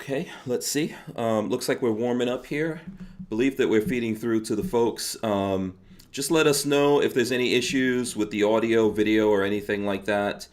Okay, let's see. Looks like we're warming up here. Believe that we're feeding through to the folks. Just let us know if there's any issues with the audio, video, or anything like that.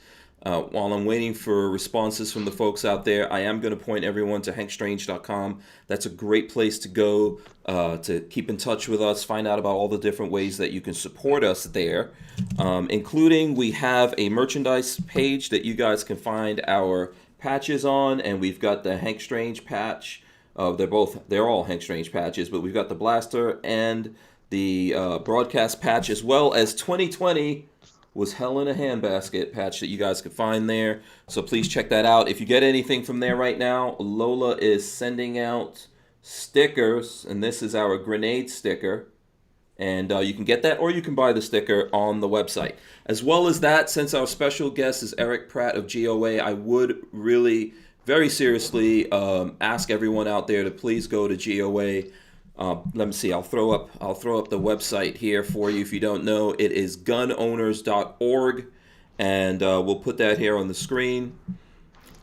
While I'm waiting for responses from the folks out there, I am going to point everyone to hankstrange.com. That's a great place to go to keep in touch with us, find out about all the different ways that you can support us there, including we have a merchandise page that you guys can find our patches on, and we've got the Hank Strange patch. They're all Hank Strange patches, but we've got the blaster and the broadcast patch, as well as 2020 was hell in a handbasket patch that you guys can find there. So please check that out. If you get anything from there right now, Lola is sending out stickers, and this is our grenade sticker. And you can get that, or you can buy the sticker on the website. As well as that, since our special guest is Erich Pratt of GOA, I would really, very seriously ask everyone out there to please go to GOA. Let me see. I'll throw up the website here for you if you don't know. It is gunowners.org, and we'll put that here on the screen.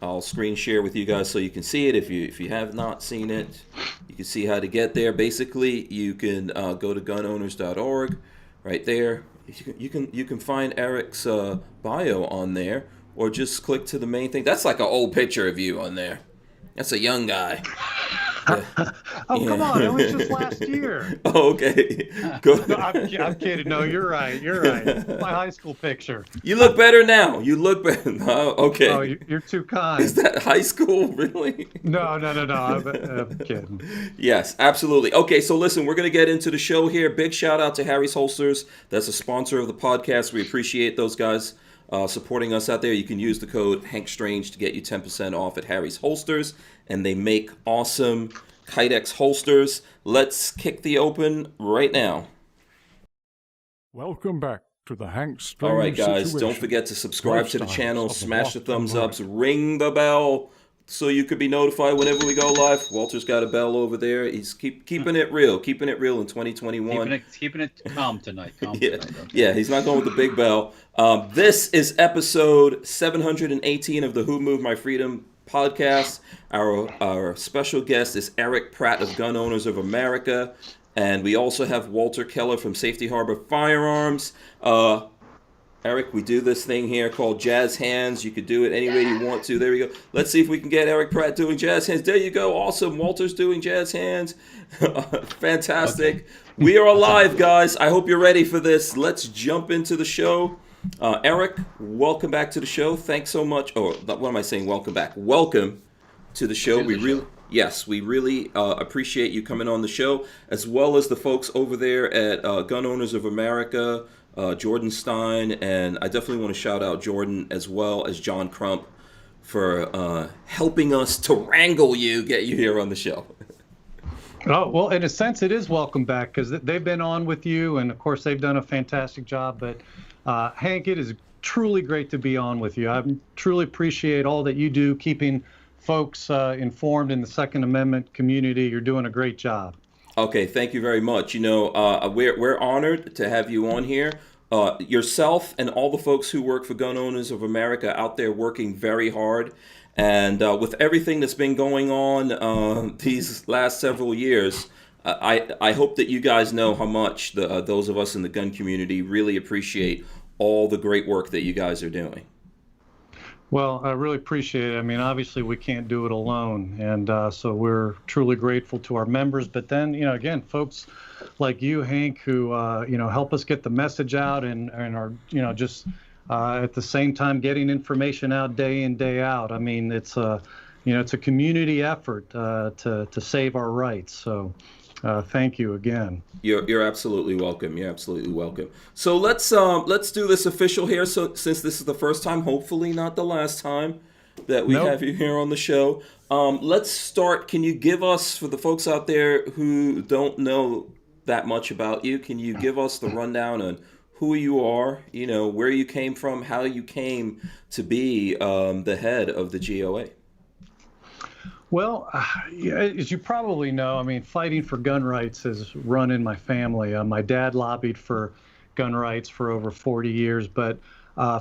I'll screen share with you guys so you can see it. If you have not seen it, you can see how to get there. Basically, you can go to gunowners.org right there. You can find Erich's bio on there, or just click to the main thing. That's like an old picture of you on there. That's a young guy. Oh, come on. It was just last year. Oh, okay. Go. No, I'm kidding. No, you're right. You're right. My high school picture. You look better now. You look better. Oh, okay. Oh, you're too kind. Is that high school, really? No. I'm kidding. Yes, absolutely. Okay, so listen, we're going to get into the show here. Big shout out to Harry's Holsters. That's a sponsor of the podcast. We appreciate those guys supporting us out there. You can use the code HankStrange to get you 10% off at Harry's Holsters, and they make awesome Kydex holsters. Let's kick the open right now. Welcome back to the Hank Strange. All right, guys, situation. don't forget to subscribe to the channel, smash the thumbs ups, ring the bell so you could be notified whenever we go live. Walter's got a bell over there. He's keeping it real in 2021. Keeping it calm tonight. Yeah, he's not going with the big bell. This is episode 718 of the Who Moved My Freedom podcast. Our special guest is Erich Pratt of Gun Owners of America, and we also have Walther Keller from Safety Harbor Firearms. Erich, we do this thing here called jazz hands. You could do it any way you want to. There we go. Let's see if we can get Erich Pratt doing jazz hands. There you go. Awesome. Walter's doing jazz hands. Fantastic. Okay. We are alive, guys. I hope you're ready for this. Let's jump into the show. Erich, welcome back to the show. Thanks so much. Oh, what am I saying? Welcome back. Welcome to the show. We really appreciate you coming on the show, as well as the folks over there at Gun Owners of America, Jordan Stein, and I definitely want to shout out Jordan as well as John Crump for helping us to wrangle you, get you here on the show. Oh, well, in a sense, it is welcome back because they've been on with you, and of course, they've done a fantastic job. But Hank, it is truly great to be on with you. I truly appreciate all that you do, keeping folks informed in the Second Amendment community. You're doing a great job. Okay, thank you very much. You know, we're honored to have you on here. Yourself and all the folks who work for Gun Owners of America out there working very hard. And with everything that's been going on these last several years, I hope that you guys know how much those of us in the gun community really appreciate all the great work that you guys are doing. Well, I really appreciate it. I mean, obviously we can't do it alone, and so we're truly grateful to our members. But then, again, folks like you, Hank, who help us get the message out and are just at the same time getting information out day in, day out. I mean, it's a community effort to save our rights. So thank you again. You're absolutely welcome. You're absolutely welcome. So let's do this official here. So since this is the first time, hopefully not the last time that we have you here on the show, let's start. Can you give us, for the folks out there who don't know that much about you, can you give us the rundown on who you are, where you came from, how you came to be the head of the GOA? Well, as you probably know, I mean, fighting for gun rights is run in my family. My dad lobbied for gun rights for over 40 years. But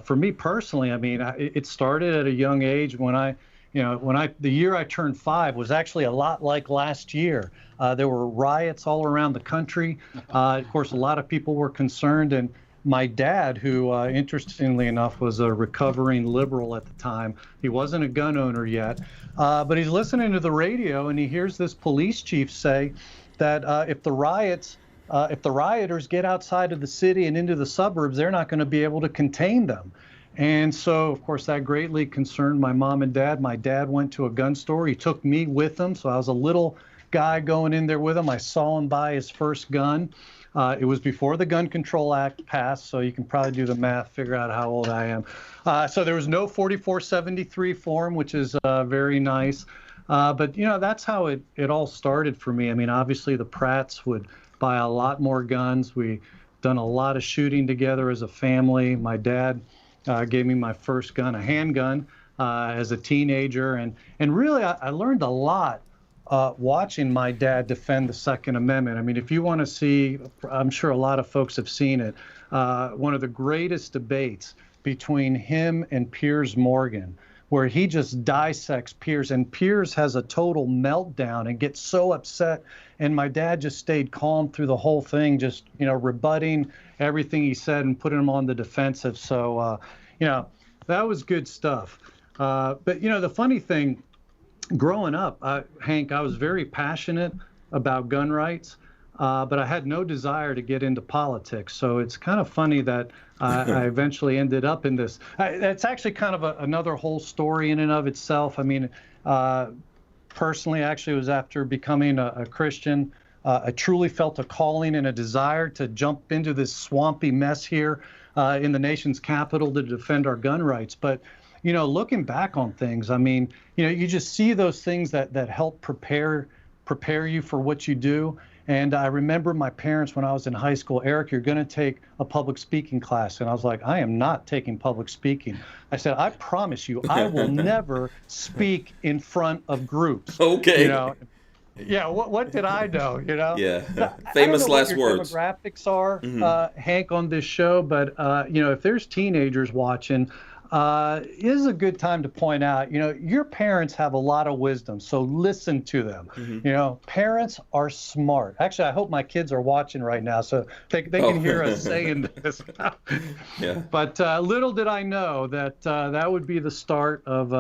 for me personally, I mean, it started at a young age when I the year I turned 5 was actually a lot like last year. There were riots all around the country. Of course, a lot of people were concerned, and my dad, who interestingly enough was a recovering liberal at the time, he wasn't a gun owner yet, but he's listening to the radio and he hears this police chief say that if the rioters get outside of the city and into the suburbs, they're not going to be able to contain them. And so, of course, that greatly concerned my mom and dad. My dad went to a gun store. He took me with him. So I was a little guy going in there with him. I saw him buy his first gun. It was before the Gun Control Act passed, so you can probably do the math, figure out how old I am. So there was no 4473 form, which is very nice. But, that's how it all started for me. I mean, obviously the Pratts would buy a lot more guns. We done a lot of shooting together as a family. My dad gave me my first gun, a handgun, as a teenager. And really, I learned a lot watching my dad defend the Second Amendment. I mean, if you want to see, I'm sure a lot of folks have seen it, one of the greatest debates between him and Piers Morgan, where he just dissects Piers, and Piers has a total meltdown and gets so upset, and my dad just stayed calm through the whole thing, just, rebutting everything he said and putting him on the defensive. So, that was good stuff. But, the funny thing, growing up, Hank, I was very passionate about gun rights, but I had no desire to get into politics. So it's kind of funny that I eventually ended up in this. That's actually kind of another whole story in and of itself. I mean, personally, actually, it was after becoming a Christian. I truly felt a calling and a desire to jump into this swampy mess here in the nation's capital to defend our gun rights. But looking back on things, I mean, you just see those things that help prepare you for what you do. And I remember my parents when I was in high school, Erich, you're going to take a public speaking class. And I was like, I am not taking public speaking. I said, I promise you, I will never speak in front of groups. Okay. Yeah, what did I know, Yeah, famous last I don't know what words. your demographics are, Hank, on this show, but, if there's teenagers watching, it is a good time to point out, your parents have a lot of wisdom, so listen to them. Parents are smart. Actually, I hope my kids are watching right now, so they can hear us saying this. Yeah. But little did I know that that would be the start of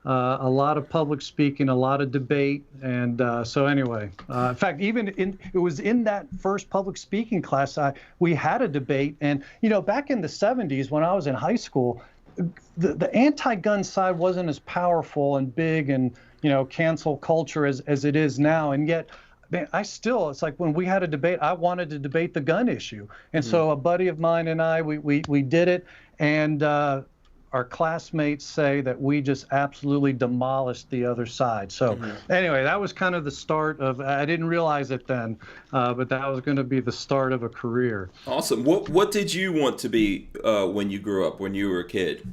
a lot of public speaking, a lot of debate. And so anyway, in fact, it was in that first public speaking class, we had a debate. And, back in the 70s when I was in high school, the anti-gun side wasn't as powerful and big and, cancel culture as it is now. And yet, man, it's like when we had a debate, I wanted to debate the gun issue. And so a buddy of mine and I, we did it. And our classmates say that we just absolutely demolished the other side. So anyway, that was kind of the start of, I didn't realize it then, but that was going to be the start of a career. Awesome. What did you want to be when you grew up, when you were a kid?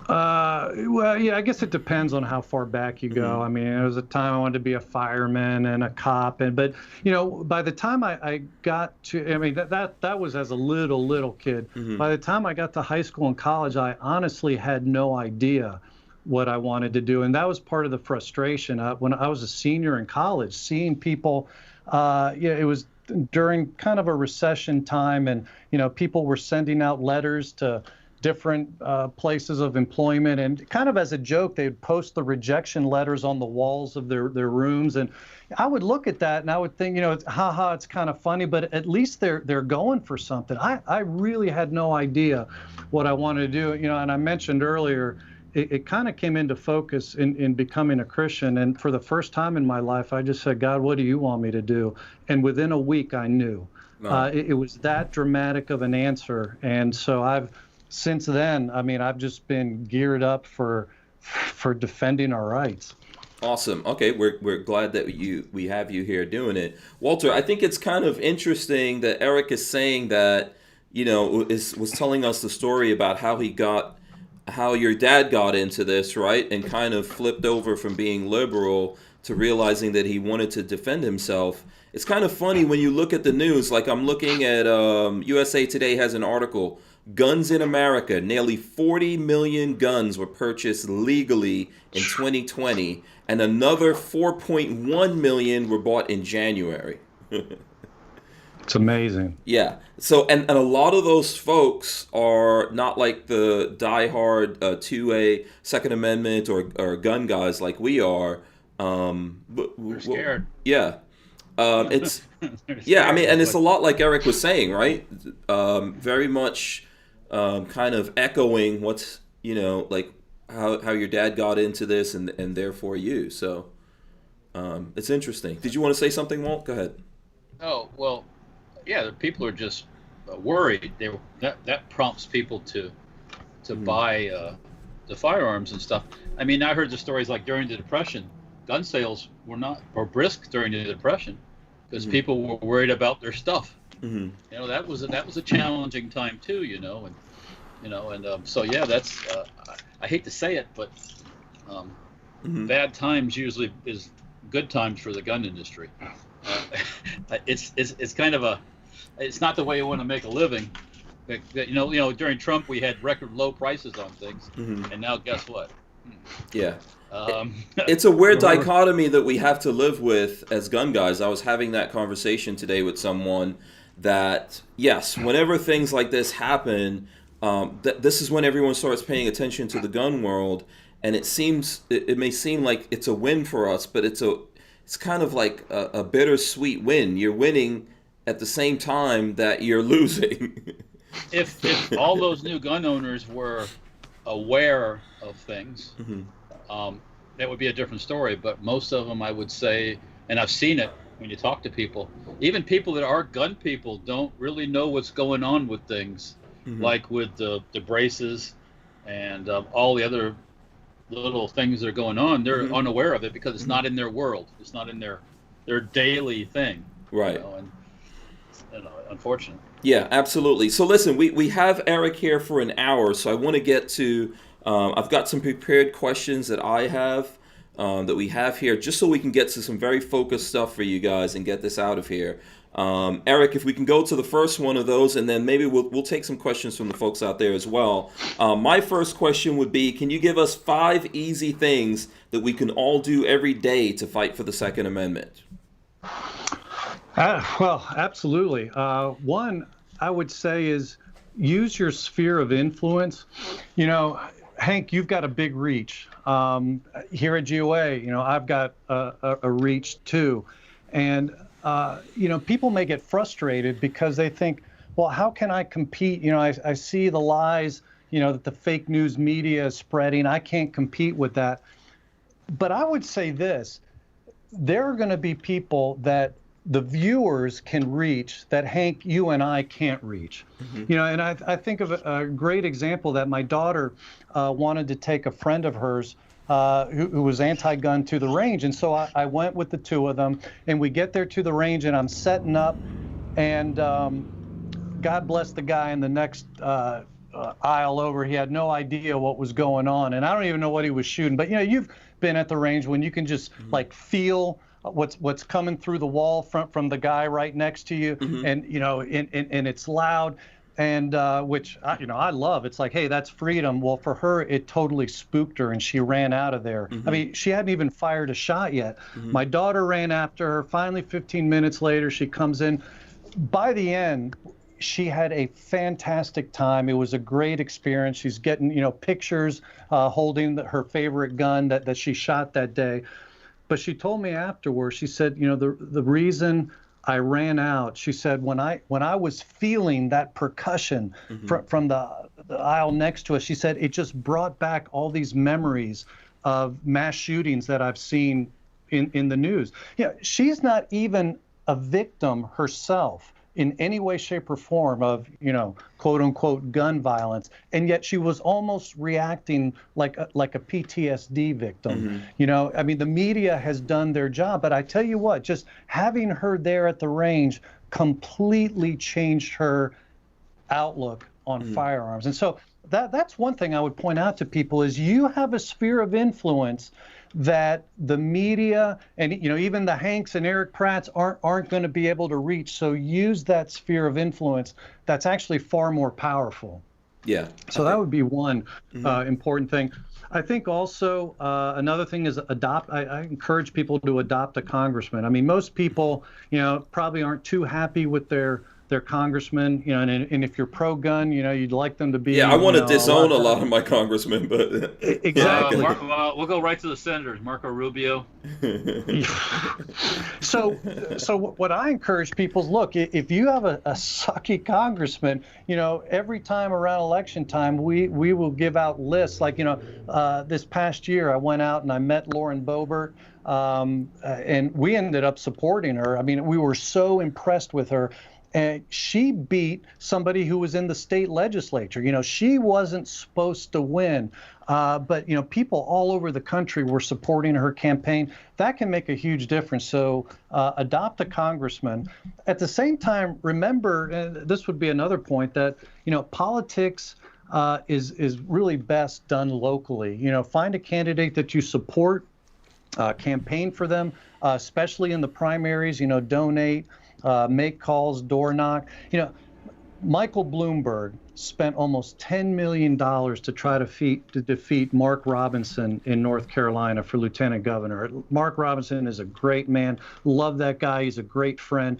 Well, yeah, I guess it depends on how far back you go. I mean, there was a time I wanted to be a fireman and a cop, but by the time I got to, I mean, that was as a little kid. By the time I got to high school and college, I honestly had no idea what I wanted to do, and that was part of the frustration. When I was a senior in college, seeing people, it was during kind of a recession time, and people were sending out letters to different places of employment, and kind of as a joke, they'd post the rejection letters on the walls of their rooms. And I would look at that and I would think, it's kind of funny, but at least they're going for something. I really had no idea what I wanted to do, and I mentioned earlier, it kind of came into focus in becoming a Christian. And for the first time in my life, I just said, God, what do you want me to do? And within a week, I knew. It was that dramatic of an answer. And so since then, I mean, I've just been geared up for defending our rights. Awesome. Okay, we're glad that we have you here doing it, Walter. I think it's kind of interesting that Erich is saying that was telling us the story about how your dad got into this, right, and kind of flipped over from being liberal to realizing that he wanted to defend himself. It's kind of funny when you look at the news. Like I'm looking at USA Today has an article, Guns in America, nearly 40 million guns were purchased legally in 2020, and another 4.1 million were bought in January. It's amazing. Yeah. So, and a lot of those folks are not like the diehard 2A Second Amendment or gun guys like we are. They're scared. Yeah. It's They're yeah. I mean, scared. and it's a lot like Erich was saying, right? Very much kind of echoing what's like how your dad got into this and therefore you. So it's interesting. Did you want to say something, Walt? Go ahead. Oh, well, yeah, the people are just worried. That prompts people to buy the firearms and stuff. I mean, I heard the stories like during the Depression, gun sales were brisk during the Depression because people were worried about their stuff. Mm-hmm. That was a challenging time too. So yeah, that's I hate to say it, but bad times usually is good times for the gun industry. It's kind of it's not the way you want to make a living. During Trump we had record low prices on things, and now guess what? Yeah. It's a weird dichotomy that we have to live with as gun guys. I was having that conversation today with someone that, yes, whenever things like this happen, this is when everyone starts paying attention to the gun world, and it may seem like it's a win for us, but it's kind of like a bittersweet win. You're winning at the same time that you're losing. If all those new gun owners were aware of things, that would be a different story. But most of them, I would say, and I've seen it when you talk to people, even people that are gun people don't really know what's going on with things, like with the braces and all the other little things that are going on. They're unaware of it because it's not in their world. It's not in their daily thing. Right. Unfortunately. Yeah, absolutely. So listen, we have Erich here for an hour, so I want to get to, I've got some prepared questions that I have, that we have here, just so we can get to some very focused stuff for you guys and get this out of here. Erich, if we can go to the first one of those, and then maybe we'll take some questions from the folks out there as well. My first question would be, can you give us 5 easy things that we can all do every day to fight for the Second Amendment? Well, absolutely. One, I would say, is use your sphere of influence. Hank, you've got a big reach. Here at GOA, I've got a reach too. And, people may get frustrated because they think, well, how can I compete? I see the lies, that the fake news media is spreading. I can't compete with that. But I would say this, there are going to be people that the viewers can reach that Hank, you and I can't reach. And I think of a great example that my daughter wanted to take a friend of hers who was anti-gun to the range. And so I went with the two of them, and we get there to the range, and I'm setting up, and God bless the guy in the next aisle over. He had no idea what was going on, and I don't even know what he was shooting. But you've been at the range when you can just like feel what's coming through the wall from the guy right next to you, and and it's loud, and which I love. It's like, hey, that's freedom. Well, for her, it totally spooked her, and she ran out of there. I mean, she hadn't even fired a shot yet. My daughter ran after her. Finally, 15 minutes later, she comes in. By the end, she had a fantastic time. It was a great experience. She's getting pictures holding her favorite gun that she shot that day. But she told me afterwards, she said, the reason I ran out, she said, when I was feeling that percussion from the aisle next to us, she said, it just brought back all these memories of mass shootings that I've seen in the news. She's not even a victim herself in any way, shape, or form of, quote unquote, gun violence. And yet she was almost reacting like a PTSD victim. I mean, the media has done their job, but I tell you what, just having her there at the range completely changed her outlook on firearms. And so that's one thing I would point out to people is you have a sphere of influence that the media and even the Hanks and Erich Pratts aren't going to be able to reach. So use that sphere of influence. That's actually far more powerful. Yeah. So that would be one Mhm. important thing. I think also another thing is adopt. I encourage people to adopt a congressman. I mean, most people, probably aren't too happy with their congressman. And if you're pro-gun, you'd like them to Yeah, be, I want to a disown lot a better. lot of my congressmen, but yeah. Exactly. Well, we'll go right to the senators. Marco Rubio. So what I encourage people is, look, if you have a sucky congressman, every time around election time, we will give out lists. Like, this past year, I went out and I met Lauren Boebert, and we ended up supporting her. I mean, we were so impressed with her. And she beat somebody who was in the state legislature. She wasn't supposed to win, but people all over the country were supporting her campaign. That can make a huge difference. So adopt a congressman. At the same time, remember, and this would be another point, that politics is really best done locally. Find a candidate that you support, campaign for them, especially in the primaries. Donate. Make calls, door knock. Michael Bloomberg spent almost $10 million to try to defeat Mark Robinson in North Carolina for lieutenant governor. Mark Robinson is a great man. Love that guy. He's a great friend.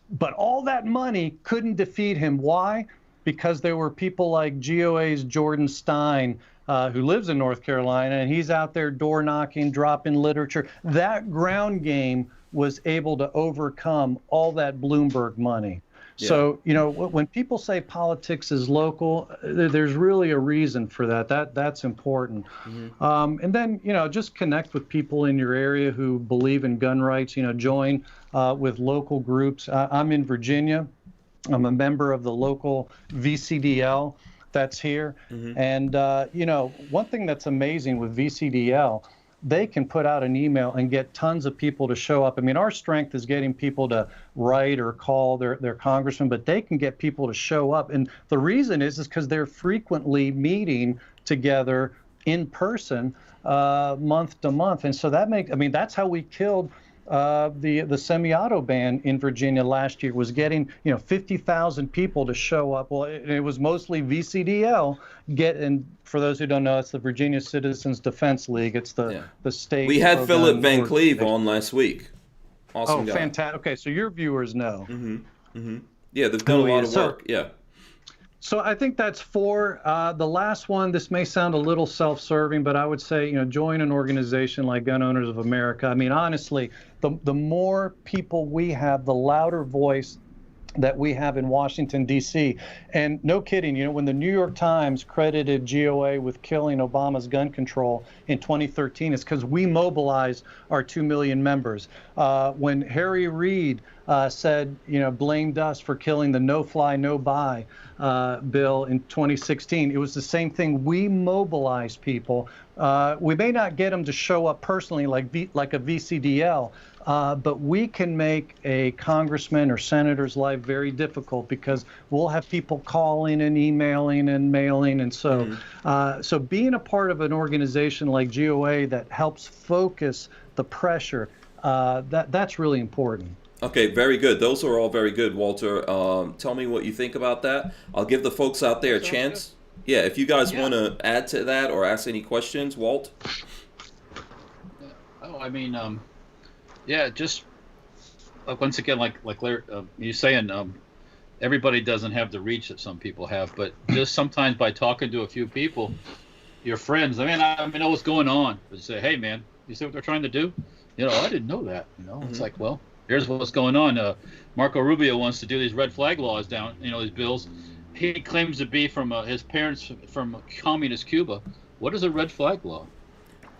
But all that money couldn't defeat him. Why? Because there were people like GOA's Jordan Stein, who lives in North Carolina, and he's out there door knocking, dropping literature. That ground game was able to overcome all that Bloomberg money. Yeah. So, when people say politics is local, there's really a reason for that. That's important. Mm-hmm. And then, just connect with people in your area who believe in gun rights. Join with local groups. I'm in Virginia. I'm a member of the local VCDL that's here. Mm-hmm. And, one thing that's amazing with VCDL, they can put out an email and get tons of people to show up. I mean, our strength is getting people to write or call their congressman, but they can get people to show up. And the reason is because they're frequently meeting together in person, month to month. And so that's how we killed the semi-auto ban in Virginia last year, was getting 50,000 people to show up. Well, it was mostly VCDL. And for those who don't know, it's the Virginia Citizens Defense League. It's the state. We had Philip Van Cleve organization on last week. Awesome guy. Fantastic. Okay, so your viewers know. Mm-hmm. Mm-hmm. Yeah, they've done a lot of work. Yeah. So I think that's 4. The last one, this may sound a little self-serving, but I would say, join an organization like Gun Owners of America. I mean, honestly, the more people we have, the louder voice that we have in Washington, D.C. And no kidding, when the New York Times credited GOA with killing Obama's gun control in 2013, it's because we mobilized our 2 million members. When Harry Reid said, blamed us for killing the no-fly, no-buy bill in 2016, it was the same thing. We mobilized people. We may not get them to show up personally like a VCDL, but we can make a congressman or senator's life very difficult, because we'll have people calling and emailing and mailing. And so, so being a part of an organization like GOA that helps focus the pressure, that's really important. Okay, very good. Those are all very good, Walter. Tell me what you think about that. I'll give the folks out there a chance. Good. Yeah, if you guys want to add to that or ask any questions, Walt. Oh, I mean, just once again, like Larry, you're saying, everybody doesn't have the reach that some people have, but just sometimes by talking to a few people, your friends, I know what's going on. But you say, hey, man, you see what they're trying to do? I didn't know that. It's like, well, here's what's going on. Marco Rubio wants to do these red flag laws down, these bills. He claims to be from his parents from communist Cuba. What is a red flag law?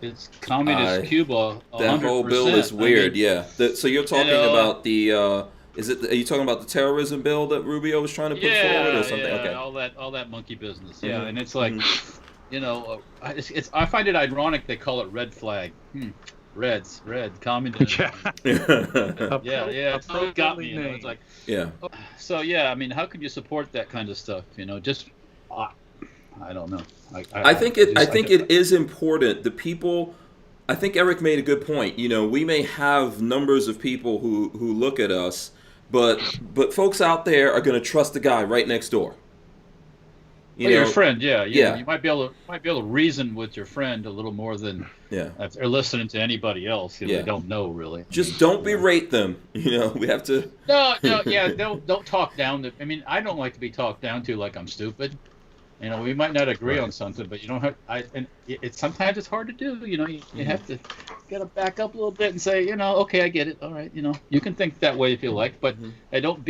It's communist Cuba. 100%. That whole bill is weird. So you're talking about the? Are you talking about the terrorism bill that Rubio was trying to put forward or something? Yeah, okay. all that monkey business. Yeah, and it's like, I find it ironic they call it red flag. Red communism. It's so got me. It's like, So how could you support that kind of stuff? Just I don't know. I think it is important. The people. I think Erich made a good point. We may have numbers of people who look at us, but folks out there are going to trust the guy right next door. You Well, your know, friend, yeah, yeah, you might be able to reason with your friend a little more than yeah, if they're listening to anybody else. They yeah. don't know really. I Just mean, don't berate them. We have to. no, no, yeah, don't talk down. I mean, I don't like to be talked down to like I'm stupid. We might not agree Right. on something, but you don't have. And it's sometimes it's hard to do. You Mhm. have to gotta back up a little bit and say, okay, I get it. All right, you can think that way if you like, but Mhm. don't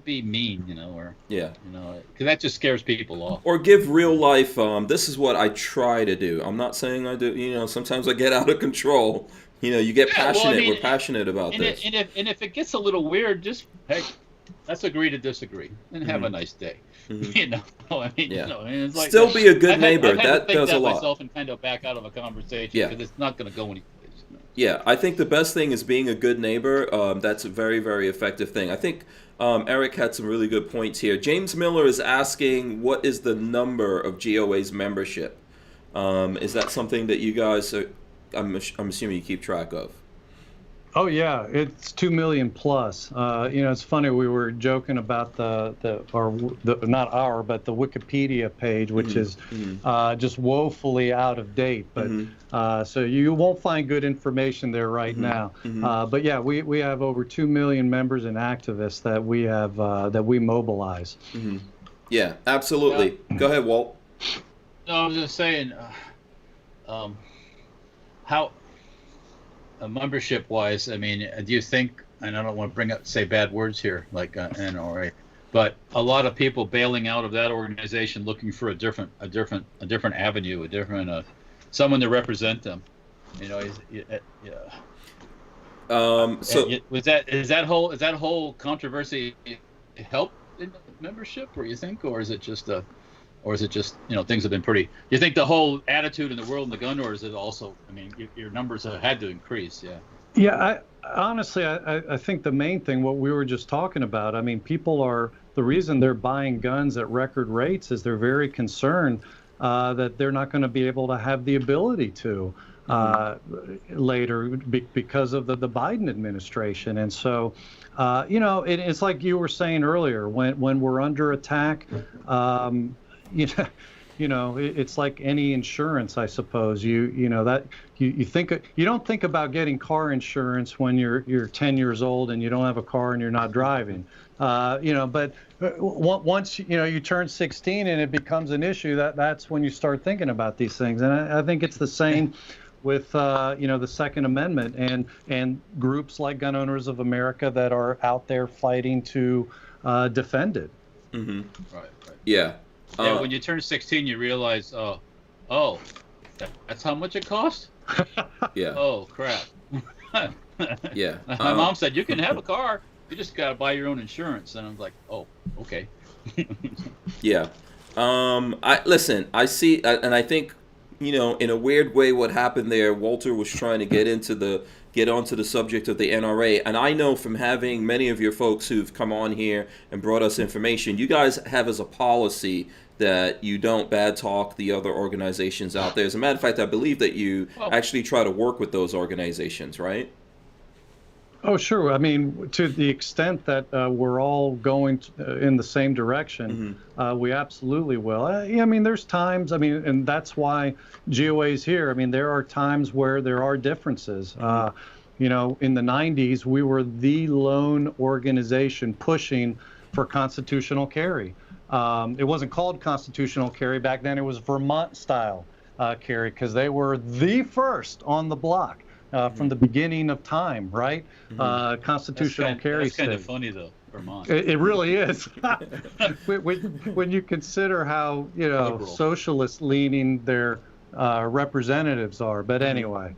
be mean, or Yeah. because that just scares people off. Or give real life. This is what I try to do. I'm not saying I do. Sometimes I get out of control. You get Yeah, well, I passionate. We're mean, passionate about and this. if it gets a little weird, just hey, let's agree to disagree and have a Hmm. nice day. Hmm. Yeah. It's like Still be a good I've neighbor. had to That think does a that lot. myself and kind of back out of a conversation Yeah. because it's not going to go anyplace. Yeah, I think the best thing is being a good neighbor. That's a very, very effective thing. I think Erich had some really good points here. James Miller is asking, what is the number of GOA's membership? Is that something that you guys are, I'm assuming you keep track of? Oh yeah, it's 2 million plus. It's funny. We were joking about not our, but the Wikipedia page, which is just woefully out of date. But so you won't find good information there right now. But yeah, we have over 2 million members and activists that we mobilize. Yeah, absolutely. Go ahead, Walt. No, I was just saying, how membership wise, I mean, do you think, and I don't want to say bad words here, like NRA, but a lot of people bailing out of that organization looking for a different avenue, a different someone to represent them. So is that whole controversy help in membership, or you think, or is it just things have been pretty? You think the whole attitude in the world in the gun, or is it also? I mean, your numbers have had to increase, yeah. Yeah, honestly, I think the main thing, what we were just talking about, I mean, the reason they're buying guns at record rates is they're very concerned that they're not going to be able to have the ability to later because of the Biden administration. And so, it's like you were saying earlier, when we're under attack, it's like any insurance, I suppose. You don't think about getting car insurance when you're 10 years old and you don't have a car and you're not driving. But once you turn 16 and it becomes an issue, that's when you start thinking about these things. And I think it's the same with the Second Amendment and groups like Gun Owners of America that are out there fighting to defend it. Right. Yeah. Yeah, when you turn 16, you realize, that's how much it costs? Yeah. Oh, crap. Yeah. My mom said, you can have a car, you just got to buy your own insurance. And I was like, oh, okay. Yeah. I see, and I think, in a weird way, what happened there, Walter was trying to get onto the subject of the NRA. And I know from having many of your folks who've come on here and brought us information, you guys have as a policy that you don't bad talk the other organizations out there. As a matter of fact, I believe that you actually try to work with those organizations, right? Oh, sure. I mean, to the extent that we're all going in the same direction, we absolutely will. I mean, there's times, and that's why GOA is here. I mean, there are times where there are differences. In the 90s, we were the lone organization pushing for constitutional carry. It wasn't called constitutional carry back then. It was Vermont-style carry because they were the first on the block. From the beginning of time, right? Constitutional carry That's kind state. of funny, though, Vermont. It really is. when you consider how Liberal. socialist leaning their representatives are. But anyway,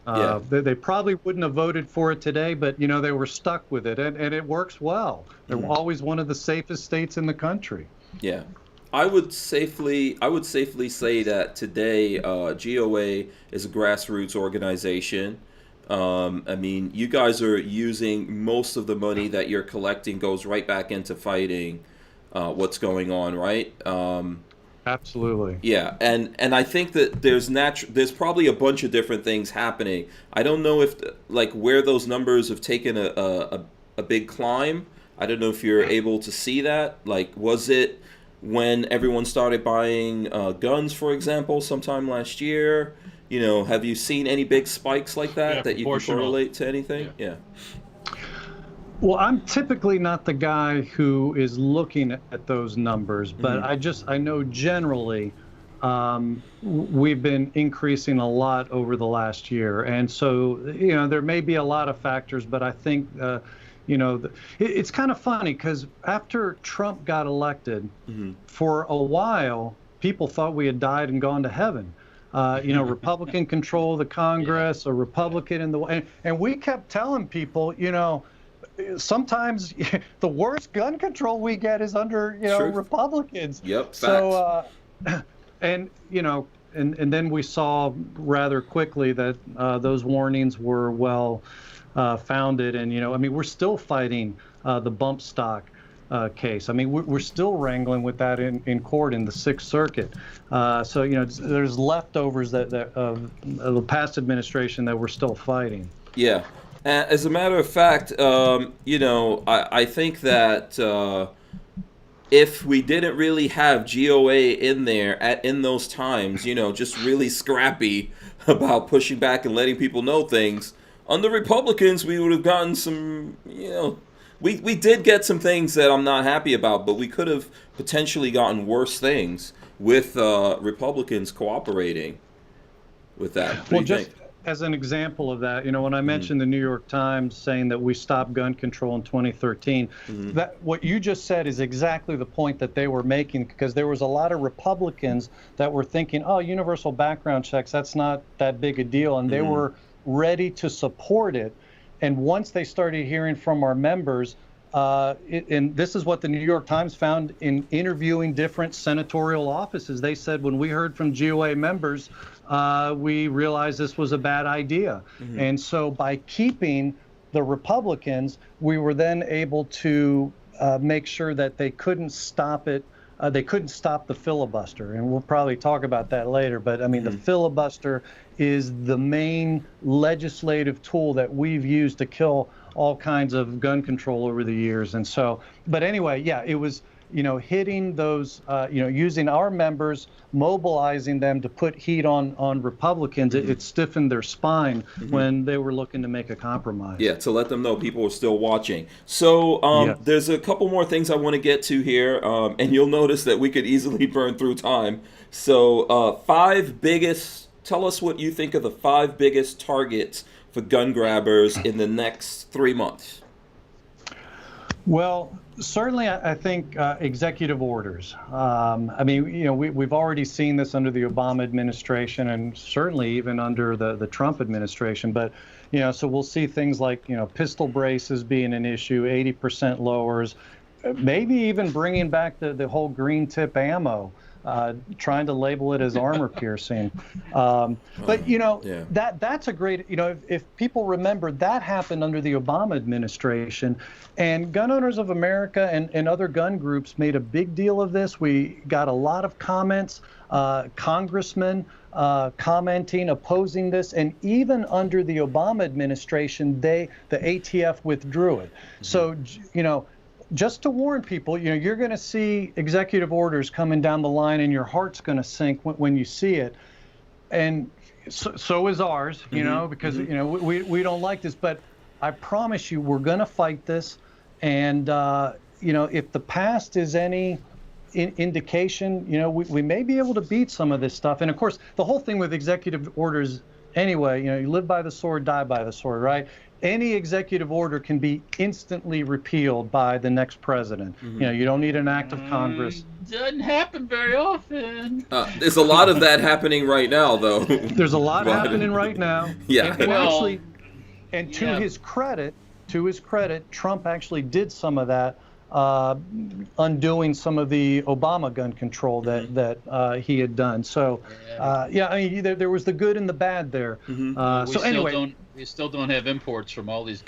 they probably wouldn't have voted for it today, but they were stuck with it, and it works well. They're always one of the safest states in the country. Yeah. I would safely say that today GOA is a grassroots organization. I mean, you guys are using most of the money that you're collecting goes right back into fighting what's going on, right? Absolutely. Yeah, and I think that there's probably a bunch of different things happening. I don't know if where those numbers have taken a big climb. I don't know if you're able to see that. Was it when everyone started buying guns, for example, sometime last year? Have you seen any big spikes like that that you can correlate to anything? Yeah. Well, I'm typically not the guy who is looking at those numbers, but I know generally we've been increasing a lot over the last year. And so, there may be a lot of factors, but I think, it's kind of funny because after Trump got elected, for a while, people thought we had died and gone to heaven. Republican control the Congress, a Republican in the, and we kept telling people, sometimes the worst gun control we get is under Republicans. Yep. So and then we saw rather quickly that those warnings were well founded, and we're still fighting the bump stock case. We're still wrangling with that in court in the Sixth Circuit. So there's leftovers that of the past administration that we're still fighting. Yeah. As a matter of fact, I think that if we didn't really have GOA in there in those times, just really scrappy about pushing back and letting people know things, under Republicans, we would have gotten some, we did get some things that I'm not happy about, but we could have potentially gotten worse things with Republicans cooperating with that. What do you think? As an example of that, when I mentioned the New York Times saying that we stopped gun control in 2013, that what you just said is exactly the point that they were making, because there was a lot of Republicans that were thinking, oh, universal background checks, that's not that big a deal, and they were ready to support it. And once they started hearing from our members, and this is what the New York Times found in interviewing different senatorial offices, they said, when we heard from GOA members, we realized this was a bad idea. And so by keeping the Republicans, we were then able to make sure that they couldn't stop it. They couldn't stop the filibuster, and we'll probably talk about that later. But the filibuster is the main legislative tool that we've used to kill all kinds of gun control over the years. And so, but anyway, yeah, it was, hitting those, using our members, mobilizing them to put heat on Republicans. It stiffened their spine when they were looking to make a compromise. Yeah, to let them know people are still watching. So there's a couple more things I want to get to here, and you'll notice that we could easily burn through time. So tell us what you think of the 5 biggest targets for gun grabbers in the next 3 months. Well, certainly, I think executive orders. We've already seen this under the Obama administration, and certainly even under the Trump administration. But so we'll see things like pistol braces being an issue, 80% lowers, maybe even bringing back the whole green tip ammo. Trying to label it as armor piercing. But that's a great, if people remember, that happened under the Obama administration, and Gun Owners of America and other gun groups made a big deal of this. We got a lot of comments, congressmen commenting, opposing this, and even under the Obama administration, the ATF withdrew it. So, just to warn people, you're going to see executive orders coming down the line, and your heart's going to sink when you see it. And so is ours, because we don't like this. But I promise you, we're going to fight this. And if the past is any indication, we may be able to beat some of this stuff. And of course, the whole thing with executive orders, anyway, you live by the sword, die by the sword, right? Any executive order can be instantly repealed by the next president. You don't need an act of Congress. Doesn't happen very often. There's a lot of that happening right now, though. There's a lot happening right now. Yeah. And to his credit, Trump actually did some of that, undoing some of the Obama gun control that he had done. So, there was the good and the bad there. We still don't have imports from all these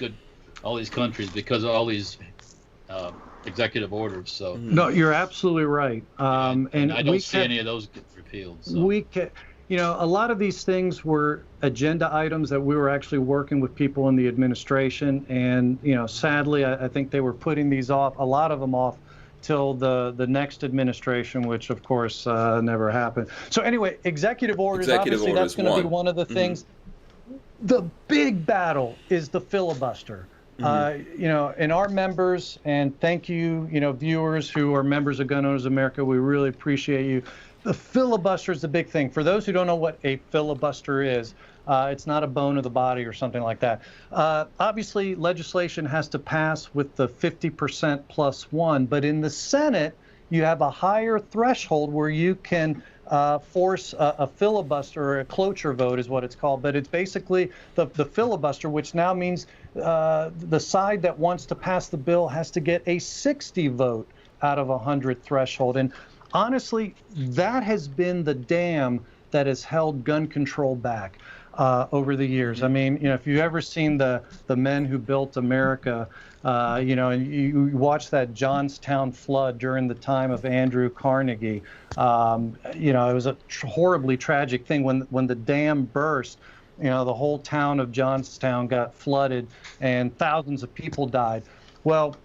countries because of all these executive orders. So no, you're absolutely right. And I don't see any of those get repealed. So. A lot of these things were agenda items that we were actually working with people in the administration, and sadly, I think they were putting these off, a lot of them off, till the next administration, which of course never happened. So anyway, executive orders, obviously that's going to be one of the things. The big battle is the filibuster. And our members, and thank you, viewers who are members of Gun Owners America, we really appreciate you. The filibuster is the big thing. For those who don't know what a filibuster is, it's not a bone of the body or something like that. Obviously, legislation has to pass with the 50% plus one, but in the Senate, you have a higher threshold where you can force a filibuster, or a cloture vote is what it's called. But it's basically the filibuster, which now means the side that wants to pass the bill has to get a 60 vote out of 100 threshold. And honestly, that has been the dam that has held gun control back over the years. I mean, if you've ever seen the men who built America, and you watch that Johnstown flood during the time of Andrew Carnegie, it was a horribly tragic thing when the dam burst. The whole town of Johnstown got flooded and thousands of people died. Well,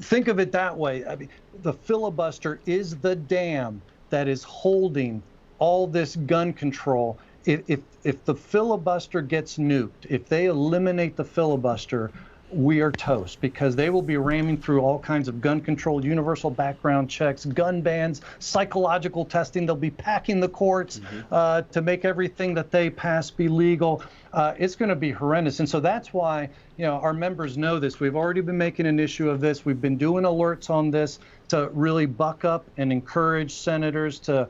think of it that way. I mean, the filibuster is the dam that is holding all this gun control. If the filibuster gets nuked, if they eliminate the filibuster, we are toast, because they will be ramming through all kinds of gun control, universal background checks, gun bans, psychological testing. They'll be packing the courts to make everything that they pass be legal. It's going to be horrendous. And so that's why, our members know this. We've already been making an issue of this. We've been doing alerts on this to really buck up and encourage senators to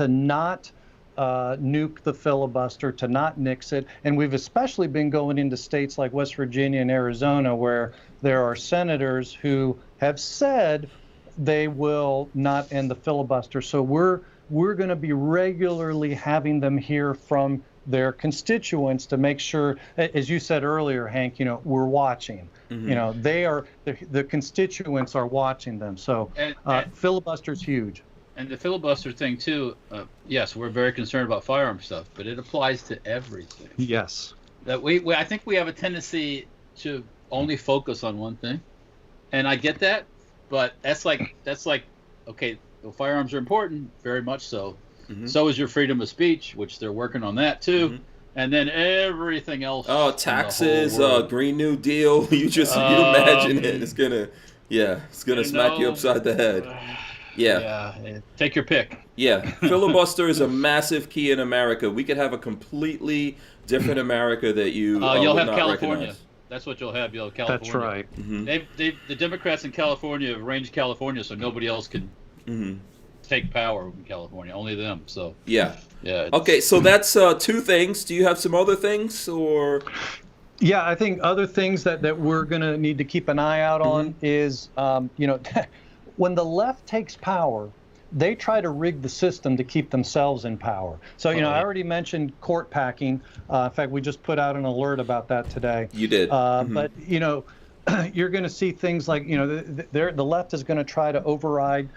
not nuke the filibuster, to not nix it. And we've especially been going into states like West Virginia and Arizona, where there are senators who have said they will not end the filibuster. So we're going to be regularly having them hear from their constituents to make sure, as you said earlier, Hank, we're watching. They are, the constituents are watching them. So filibuster's huge. And the filibuster thing too, yes, we're very concerned about firearm stuff, but it applies to everything. Yes. That I think we have a tendency to only focus on one thing, and I get that, but that's like okay, the firearms are important, very much so. So is your freedom of speech, which they're working on that too. And then everything else. Oh, taxes, Green New Deal. You imagine it. It's gonna smack you upside the head. Yeah, take your pick. Yeah, filibuster is a massive key in America. We could have a completely different America that you'll have not California. recognize. That's what you'll have. You'll have California. That's right. The Democrats in California have arranged California so nobody else can take power in California. Only them. So yeah. Yeah. Okay, so that's two things. Do you have some other things, or? Yeah, I think other things that we're going to need to keep an eye out on is, when the left takes power, they try to rig the system to keep themselves in power. So, I already mentioned court packing. In fact, we just put out an alert about that today. You did. But, you're going to see things like, the left is going to try to override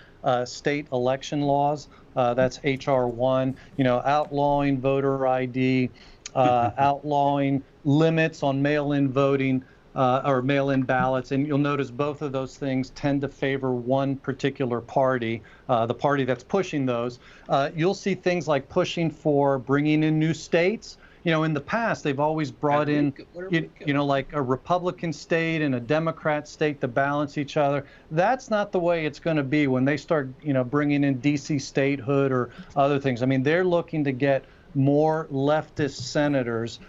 state election laws. That's H.R. 1, outlawing voter ID, outlawing limits on mail-in voting. Or mail-in ballots, and you'll notice both of those things tend to favor one particular party, the party that's pushing those. You'll see things like pushing for bringing in new states. In the past, they've always brought in, like a Republican state and a Democrat state to balance each other. That's not the way it's going to be when they start, bringing in DC statehood or other things. I mean, they're looking to get more leftist senators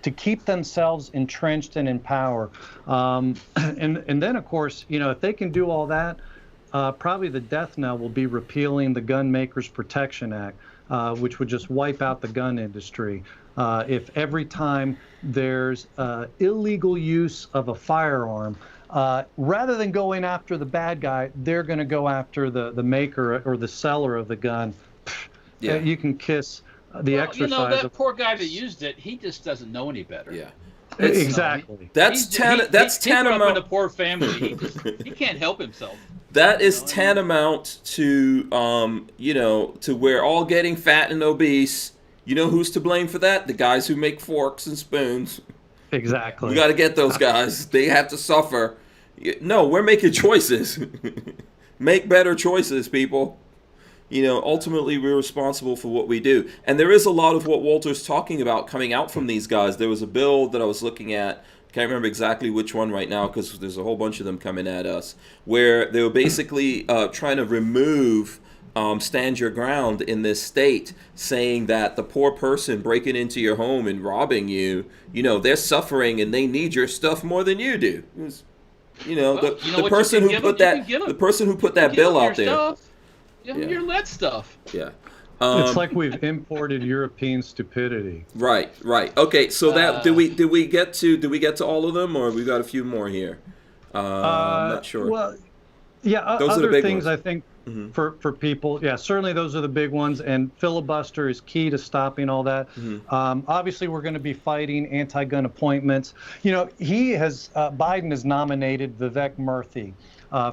to keep themselves entrenched and in power. And then, of course, if they can do all that, probably the death knell will be repealing the Gun Makers Protection Act, which would just wipe out the gun industry. If every time there's illegal use of a firearm, rather than going after the bad guy, they're going to go after the maker or the seller of the gun. You can kiss the exercise. That poor guy that used it, he just doesn't know any better. Yeah, exactly. That's tantamount. He grew up in a poor family. He can't help himself. That is tantamount to to we're all getting fat and obese. You know who's to blame for that? The guys who make forks and spoons. Exactly. We got to get those guys. They have to suffer. No, we're making choices. Make better choices, people. Ultimately we're responsible for what we do. And there is a lot of what Walter's talking about coming out from these guys. There was a bill that I was looking at, can't remember exactly which one right now because there's a whole bunch of them coming at us, where they were basically trying to remove stand your ground in this state, saying that the poor person breaking into your home and robbing you, they're suffering and they need your stuff more than you do. The person who put that bill out there. Stuff. Your lead stuff. Yeah. It's like we've imported European stupidity. Right. Okay, so that did we get to all of them, or we got a few more here? I'm not sure. Well, yeah, those other are the big things ones. I think for people, yeah, certainly those are the big ones, and filibuster is key to stopping all that. Obviously, we're going to be fighting anti-gun appointments. Biden has nominated Vivek Murthy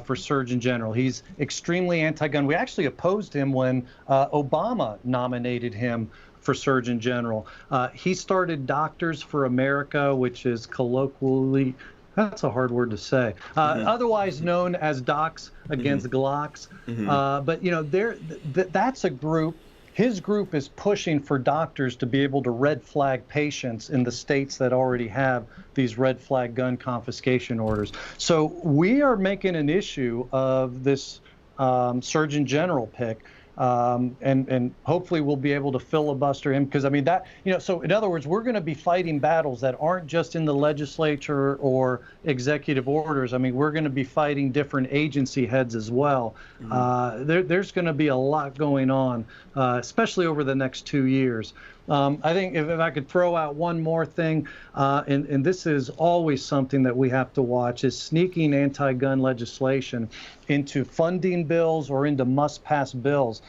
for Surgeon General. He's extremely anti-gun. We actually opposed him when Obama nominated him for Surgeon General. He started Doctors for America, which is colloquially, that's a hard word to say, otherwise known as Docs Against Glocks. But that's a group. His group is pushing for doctors to be able to red flag patients in the states that already have these red flag gun confiscation orders. So we are making an issue of this Surgeon General pick. And hopefully we'll be able to filibuster him, because so in other words, we're going to be fighting battles that aren't just in the legislature or executive orders. We're going to be fighting different agency heads as well. There's going to be a lot going on, especially over the next 2 years. I think if I could throw out one more thing, and this is always something that we have to watch, is sneaking anti-gun legislation into funding bills or into must-pass bills.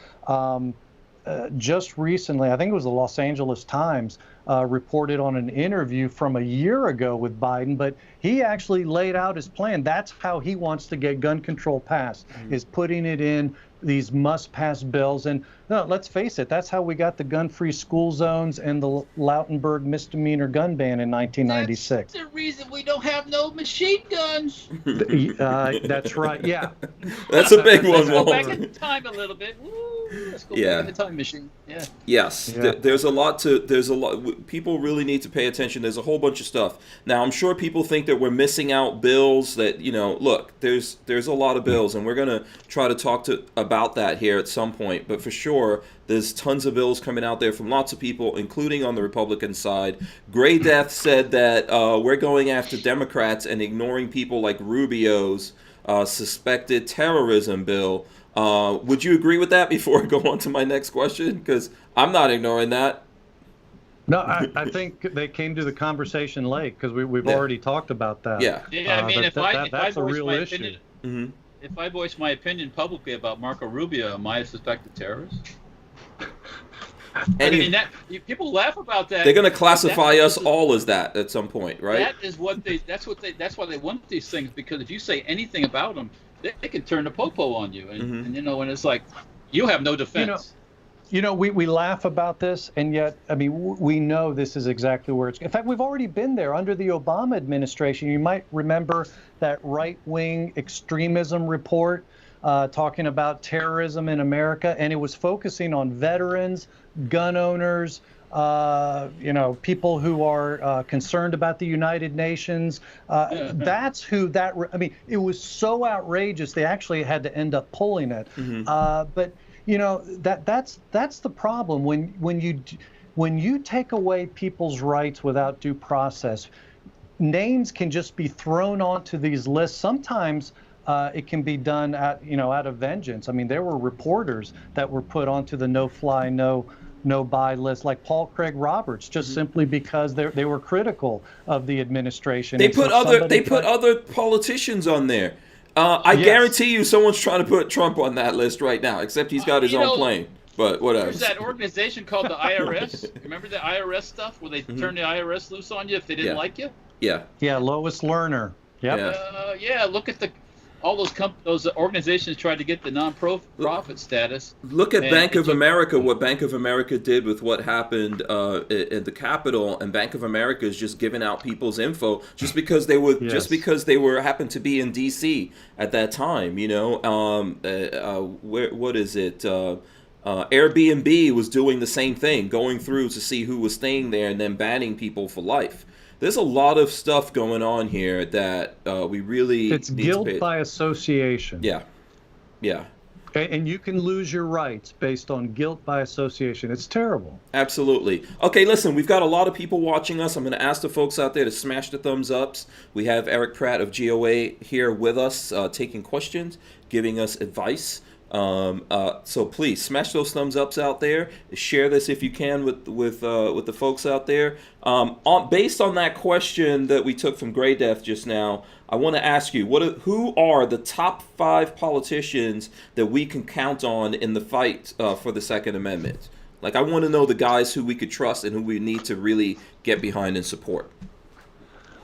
Just recently, I think it was the Los Angeles Times, reported on an interview from a year ago with Biden, but he actually laid out his plan. That's how he wants to get gun control passed, is putting it in these must-pass bills. And no, let's face it, that's how we got the gun-free school zones and the Lautenberg misdemeanor gun ban in 1996. That's the reason we don't have no machine guns. That's right, yeah. That's a big one. Let's go back in time a little bit. Let's go back in the time machine. Yeah. Yes, Yeah. There's a lot. People really need to pay attention. There's a whole bunch of stuff. Now, I'm sure people think that we're missing out bills that, look, there's a lot of bills, and we're going to try to talk about that here at some point. But for sure, there's tons of bills coming out there from lots of people, including on the Republican side. Gray Death said that we're going after Democrats and ignoring people like Rubio's suspected terrorism bill. Would you agree with that before I go on to my next question? Because I'm not ignoring that. No, I think they came to the conversation late because we've already talked about that. Yeah. That's a real issue. If I voice my opinion publicly about Marco Rubio, am I a suspected terrorist? People laugh about that. They're going to classify us all as that at some point, right? That's why they want these things, because if you say anything about them, they can turn the popo on you, and and it's like you have no defense. We laugh about this, and yet, we know this is exactly where it's. In fact, we've already been there under the Obama administration. You might remember that right-wing extremism report talking about terrorism in America, and it was focusing on veterans, gun owners, people who are concerned about the United Nations. That's who that. It was so outrageous they actually had to end up pulling it. But that's the problem when you take away people's rights without due process. Names can just be thrown onto these lists. Sometimes it can be done out of vengeance. There were reporters that were put onto the no-fly, no-buy list, like Paul Craig Roberts, just simply because they were critical of the administration. They put other politicians on there. I guarantee you, someone's trying to put Trump on that list right now. Except he's got his own plane. But whatever. There's that organization called the IRS. Remember the IRS stuff where they turn the IRS loose on you if they didn't like you? Yeah. Yeah, Lois Lerner. Yep. Look at the. those organizations tried to get the non-profit status. Look at Bank of America, what Bank of America did with what happened at the Capitol, and Bank of America is just giving out people's info just because they were happened to be in D.C. at that time. You know, what is it? Airbnb was doing the same thing, going through to see who was staying there and then banning people for life. There's a lot of stuff going on here that we really it's need guilt to pay. by association. Yeah. And you can lose your rights based on guilt by association. It's terrible. Absolutely. Okay, listen, we've got a lot of people watching us. I'm going to ask the folks out there to smash the thumbs ups. We have Erich Pratt of GOA here with us, taking questions, giving us advice. So please smash those thumbs ups out there. Share this if you can with the folks out there. Based on that question that we took from Grey Death just now, I want to ask you, who are the top 5 politicians that we can count on in the fight for the Second Amendment? Like, I want to know the guys who we could trust and who we need to really get behind and support.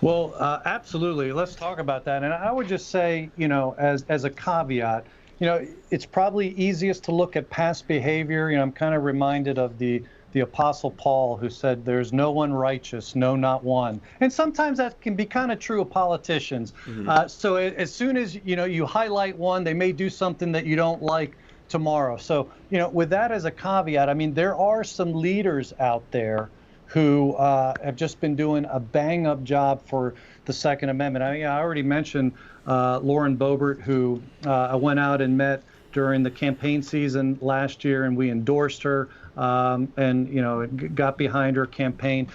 Well, absolutely. Let's talk about that. And I would just say, you know, as a caveat, you know, it's probably easiest to look at past behavior. You know, I'm kind of reminded of the Apostle Paul, who said, "There's no one righteous, no, not one." And sometimes that can be kind of true of politicians. Mm-hmm. So as soon as, you know, you highlight one, they may do something that you don't like tomorrow. So, you know, with that as a caveat, I mean, there are some leaders out there who have just been doing a bang-up job for the Second Amendment. I already mentioned Lauren Boebert, who I went out and met during the campaign season last year, and we endorsed her and, you know, got behind her campaign.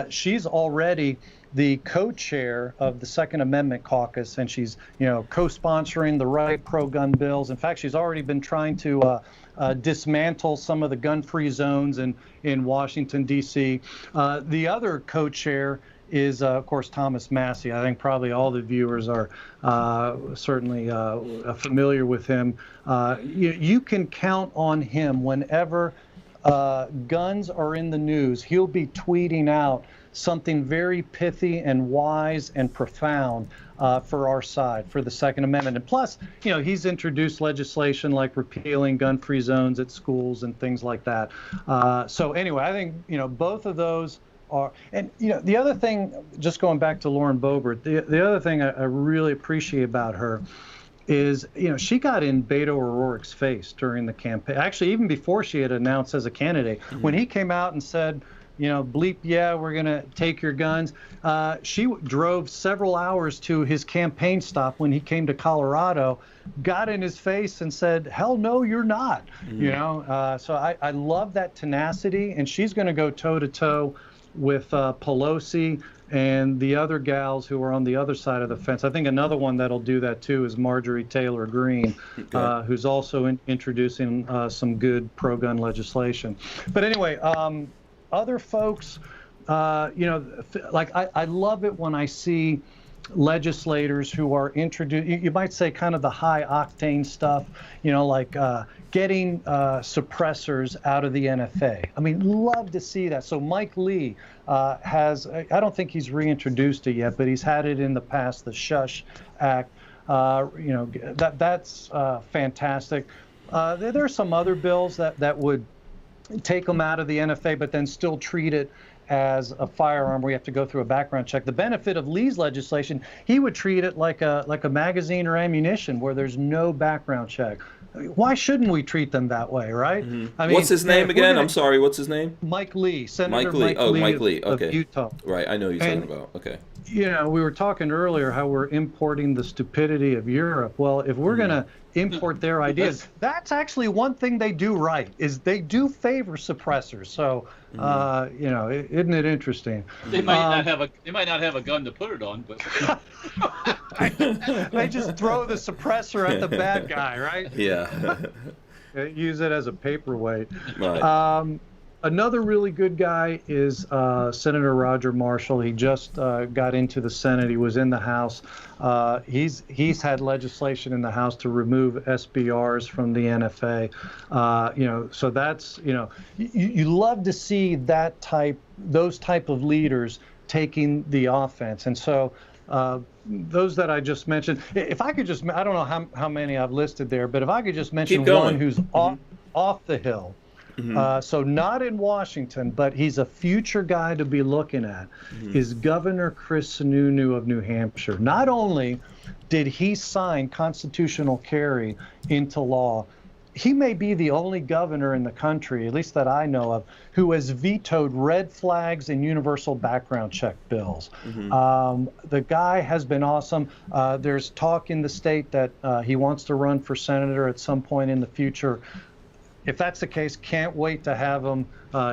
She's already the co-chair of the Second Amendment Caucus, and she's, you know, co-sponsoring the right pro-gun bills. In fact, she's already been trying to dismantle some of the gun-free zones in Washington, D.C. The other co-chair is, of course, Thomas Massie. I think probably all the viewers are certainly familiar with him. You can count on him whenever guns are in the news. He'll be tweeting out something very pithy and wise and profound for our side, for the Second Amendment. And plus, you know, he's introduced legislation like repealing gun-free zones at schools and things like that. So anyway, I think, you know, both of those are, and, you know, the other thing, just going back to Lauren Boebert, the other thing I really appreciate about her is, you know, she got in Beto O'Rourke's face during the campaign. Actually, even before she had announced as a candidate, mm-hmm. when he came out and said, you know, bleep, yeah, we're going to take your guns. She drove several hours to his campaign stop when he came to Colorado, got in his face and said, hell no, you're not. Mm-hmm. You know, so I love that tenacity, and she's going to go toe-to-toe with Pelosi and the other gals who are on the other side of the fence. I think another one that'll do that too is Marjorie Taylor Greene, okay. Who's also introducing some good pro-gun legislation. But anyway, other folks, you know, like I love it when I see legislators who are you might say kind of the high octane stuff, you know, like getting suppressors out of the NFA. I mean, love to see that. So Mike Lee has, I don't think he's reintroduced it yet, but he's had it in the past, the SHF Act. You know, that's fantastic. There are some other bills that would take them out of the NFA, but then still treat it as a firearm where you have to go through a background check. The benefit of Lee's legislation, he would treat it like a magazine or ammunition where there's no background check. Why shouldn't we treat them that way, right? Mm-hmm. I mean, what's his name again? I'm sorry, what's his name? Mike Lee, Senator Mike Lee. Okay. Of Utah. Right, I know who you're talking about. Okay. You know, we were talking earlier how we're importing the stupidity of Europe. Well, if we're going to import their ideas, that's actually one thing they do right, is they do favor suppressors. So, you know, isn't it interesting? They might not have a gun to put it on, but they just throw the suppressor at the bad guy, right? Yeah. Use it as a paperweight. Right. Another really good guy is Senator Roger Marshall. He just got into the Senate. He was in the House. He's had legislation in the House to remove SBRs from the NFA. You know, so that's, you know, you love to see those type of leaders taking the offense. And so those that I just mentioned, if I could just, I don't know how many I've listed there, but if I could just mention Keep going. one who's off the hill. So not in Washington, but he's a future guy to be looking at, is Governor Chris Sununu of New Hampshire. Not only did he sign constitutional carry into law, he may be the only governor in the country, at least that I know of, who has vetoed red flags and universal background check bills. The guy has been awesome. There's talk in the state that he wants to run for senator at some point in the future. If that's the case, can't wait to have him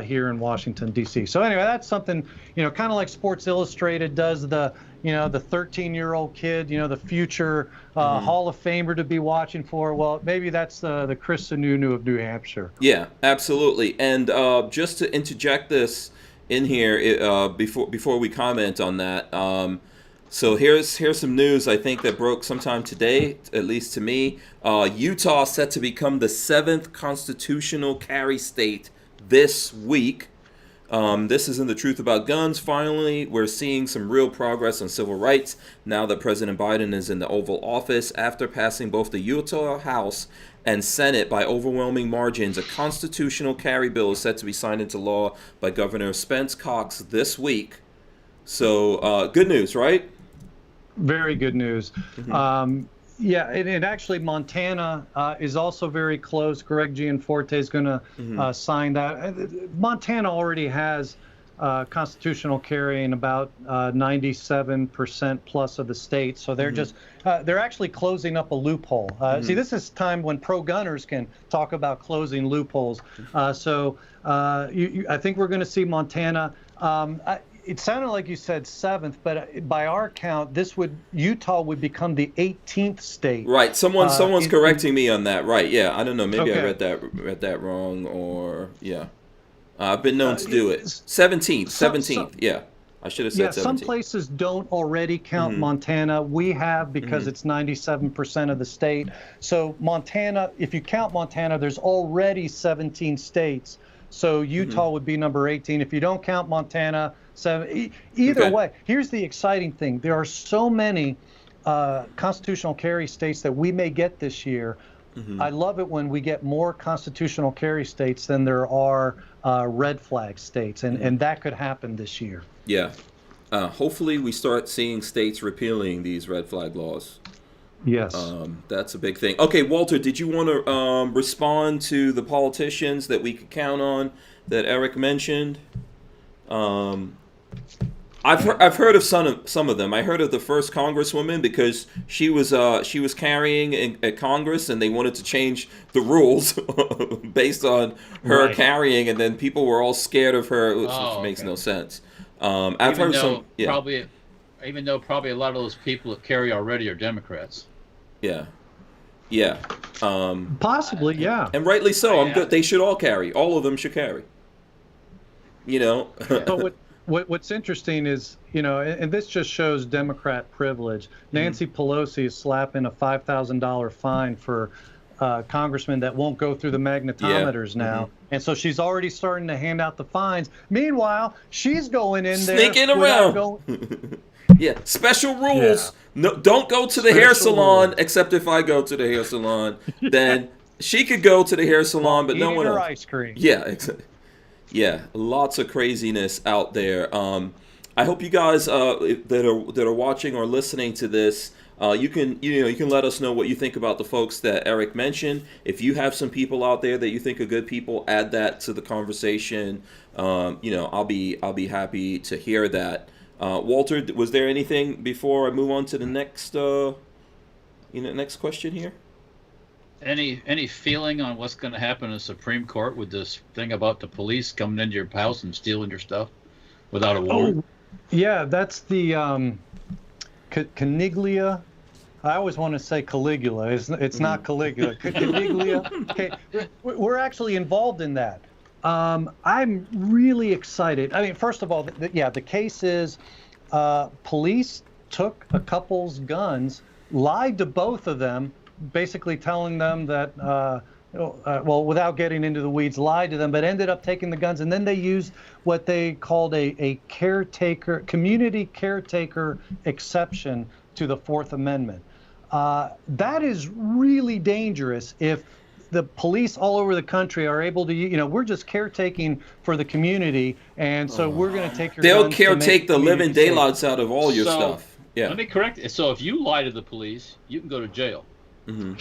here in Washington, D.C. So anyway, that's something, kind of like Sports Illustrated does the 13-year-old kid, the future Hall of Famer to be watching for. Well, maybe that's the Chris Sununu of New Hampshire. Yeah, absolutely. And just to interject this in here before we comment on that, so here's some news I think that broke sometime today, at least to me. Utah set to become the 7th constitutional carry state this week. This is in the Truth About Guns. Finally, we're seeing some real progress on civil rights now that President Biden is in the Oval Office. After passing both the Utah House and Senate by overwhelming margins, a constitutional carry bill is set to be signed into law by Governor Spence Cox this week. So good news, right? Very good news. Yeah, and actually Montana is also very close. Greg Gianforte is going to sign that. Montana already has constitutional carry in about 97% plus of the state, so they're just they're actually closing up a loophole. See, this is time when pro-gunners can talk about closing loopholes. I think we're going to see Montana. It sounded like you said 7th, but by our count, Utah would become the 18th state. Right. Someone's correcting me on that. Right. Yeah. I don't know. Maybe I read that wrong, or yeah. I've been known to do it. 17th. Yeah. I should have said 17th. Some places don't already count Montana. We have, because it's 97% of the state. So Montana, if you count Montana, there's already 17 states. So Utah would be number 18. If you don't count Montana, either way, here's the exciting thing. There are so many constitutional carry states that we may get this year. I love it when we get more constitutional carry states than there are red flag states, and that could happen this year. Yeah. Hopefully we start seeing states repealing these red flag laws. Yes. That's a big thing. Okay, Walter, did you want to respond to the politicians that we could count on that Erich mentioned? I've heard of some of them. I heard of the first Congresswoman because she was carrying at Congress, and they wanted to change the rules based on her carrying, and then people were all scared of her, which makes no sense. I've heard some. Yeah. Even though probably a lot of those people that carry already are Democrats. Yeah. Possibly, yeah. And rightly so. I'm good. They should all carry. All of them should carry. But what's interesting is, and this just shows Democrat privilege. Nancy Pelosi is slapping a $5,000 fine for congressmen that won't go through the magnetometers now. And so she's already starting to hand out the fines. Meanwhile, she's going in there. Sneaking around. Yeah, special rules. Yeah. No, don't go to the hair salon except if I go to the hair salon. Then she could go to the hair salon, but no one else. Ice cream. Yeah, exactly. Yeah, lots of craziness out there. I hope you guys that are watching or listening to this, you can let us know what you think about the folks that Erich mentioned. If you have some people out there that you think are good people, add that to the conversation. I'll be happy to hear that. Walter, was there anything before I move on to the next next question here? Any feeling on what's going to happen in the Supreme Court with this thing about the police coming into your house and stealing your stuff without a warrant? Yeah, that's the Caniglia. I always want to say Caligula. It's not Caligula. Caniglia. Okay, we're actually involved in that. I'm really excited. I mean, first of all, the case is police took a couple's guns, lied to both of them, basically telling them that well, without getting into the weeds, lied to them, but ended up taking the guns. And then they used what they called a community caretaker exception to the Fourth Amendment. That is really dangerous if the police all over the country are able to, we're just caretaking for the community, and so we're going to take your They'll guns caretake the living safe. daylights out of all your stuff. Yeah. Let me correct it. So if you lie to the police, you can go to jail. Mm-hmm.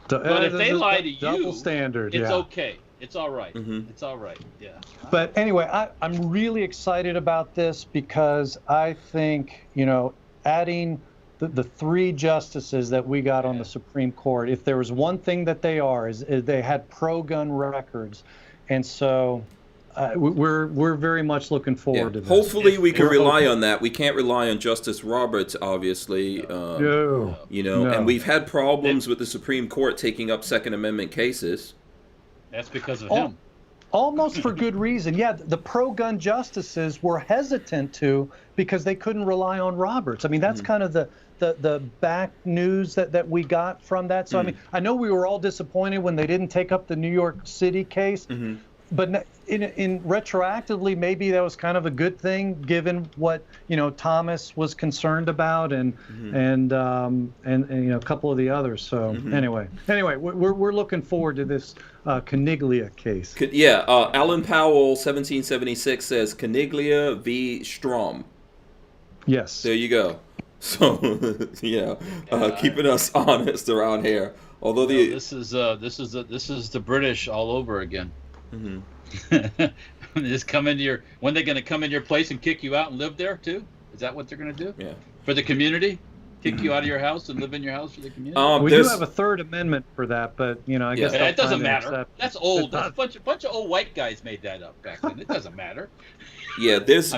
But if they lie to you, double standard, it's okay. It's all right. Mm-hmm. It's all right. Yeah. But anyway, I'm really excited about this because I think, adding the three justices that we got on the Supreme Court, if there was one thing that they are, is they had pro-gun records. And so we're very much looking forward to this. Hopefully we can rely on that. We can't rely on Justice Roberts, obviously. No. And we've had problems with the Supreme Court taking up Second Amendment cases. That's because of him. Almost for good reason. Yeah, the pro-gun justices were hesitant to because they couldn't rely on Roberts. I mean, that's kind of the back news that we got from that. So, I mean, I know we were all disappointed when they didn't take up the New York City case. But in retroactively, maybe that was kind of a good thing, given what Thomas was concerned about, and a couple of the others. So anyway, we're looking forward to this Caniglia case. Alan Powell, 1776 says Caniglia v. Strom. Yes. There you go. So keeping us honest around here. Although this is the British all over again. Just come into when they're going to come in your place and kick you out and live there too? Is that what they're going to do? Yeah. For the community, kick you out of your house and live in your house for the community. We do have a Third Amendment for that, but I guess it doesn't matter. That's old. A bunch of old white guys made that up back then. It doesn't matter. Yeah, there's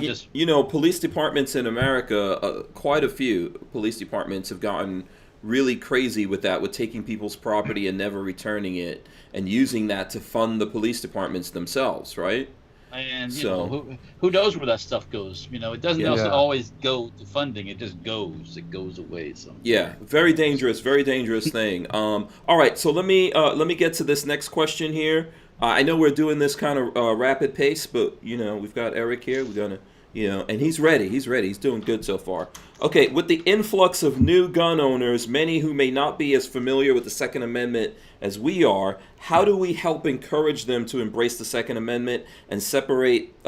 police departments in America. Quite a few police departments have gotten really crazy with that, with taking people's property and never returning it, and using that to fund the police departments themselves, right? And who knows where that stuff goes? It doesn't always go to funding. It just goes. It goes away. So very dangerous thing. All right, so let me get to this next question here. I know we're doing this kind of rapid pace, but we've got Erich here. We're gonna and he's ready. He's doing good so far. Okay, with the influx of new gun owners, many who may not be as familiar with the Second Amendment as we are, how do we help encourage them to embrace the Second Amendment and separate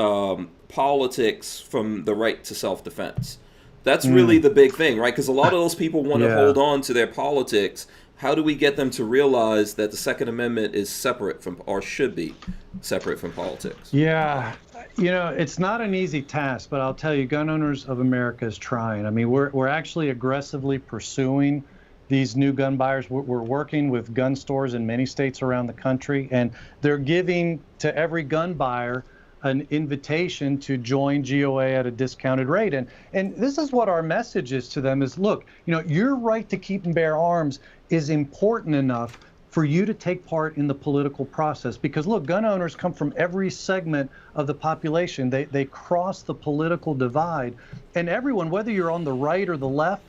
politics from the right to self-defense? That's really the big thing, right? Because a lot of those people want to hold on to their politics. How do we get them to realize that the Second Amendment is separate from, or should be separate from, politics? Yeah, it's not an easy task, but I'll tell you, Gun Owners of America is trying. I mean, we're actually aggressively pursuing these new gun buyers. We're working with gun stores in many states around the country, and they're giving to every gun buyer an invitation to join GOA at a discounted rate. And this is what our message is to them is, look, your right to keep and bear arms is important enough for you to take part in the political process. Because look, gun owners come from every segment of the population. They cross the political divide. And everyone, whether you're on the right or the left,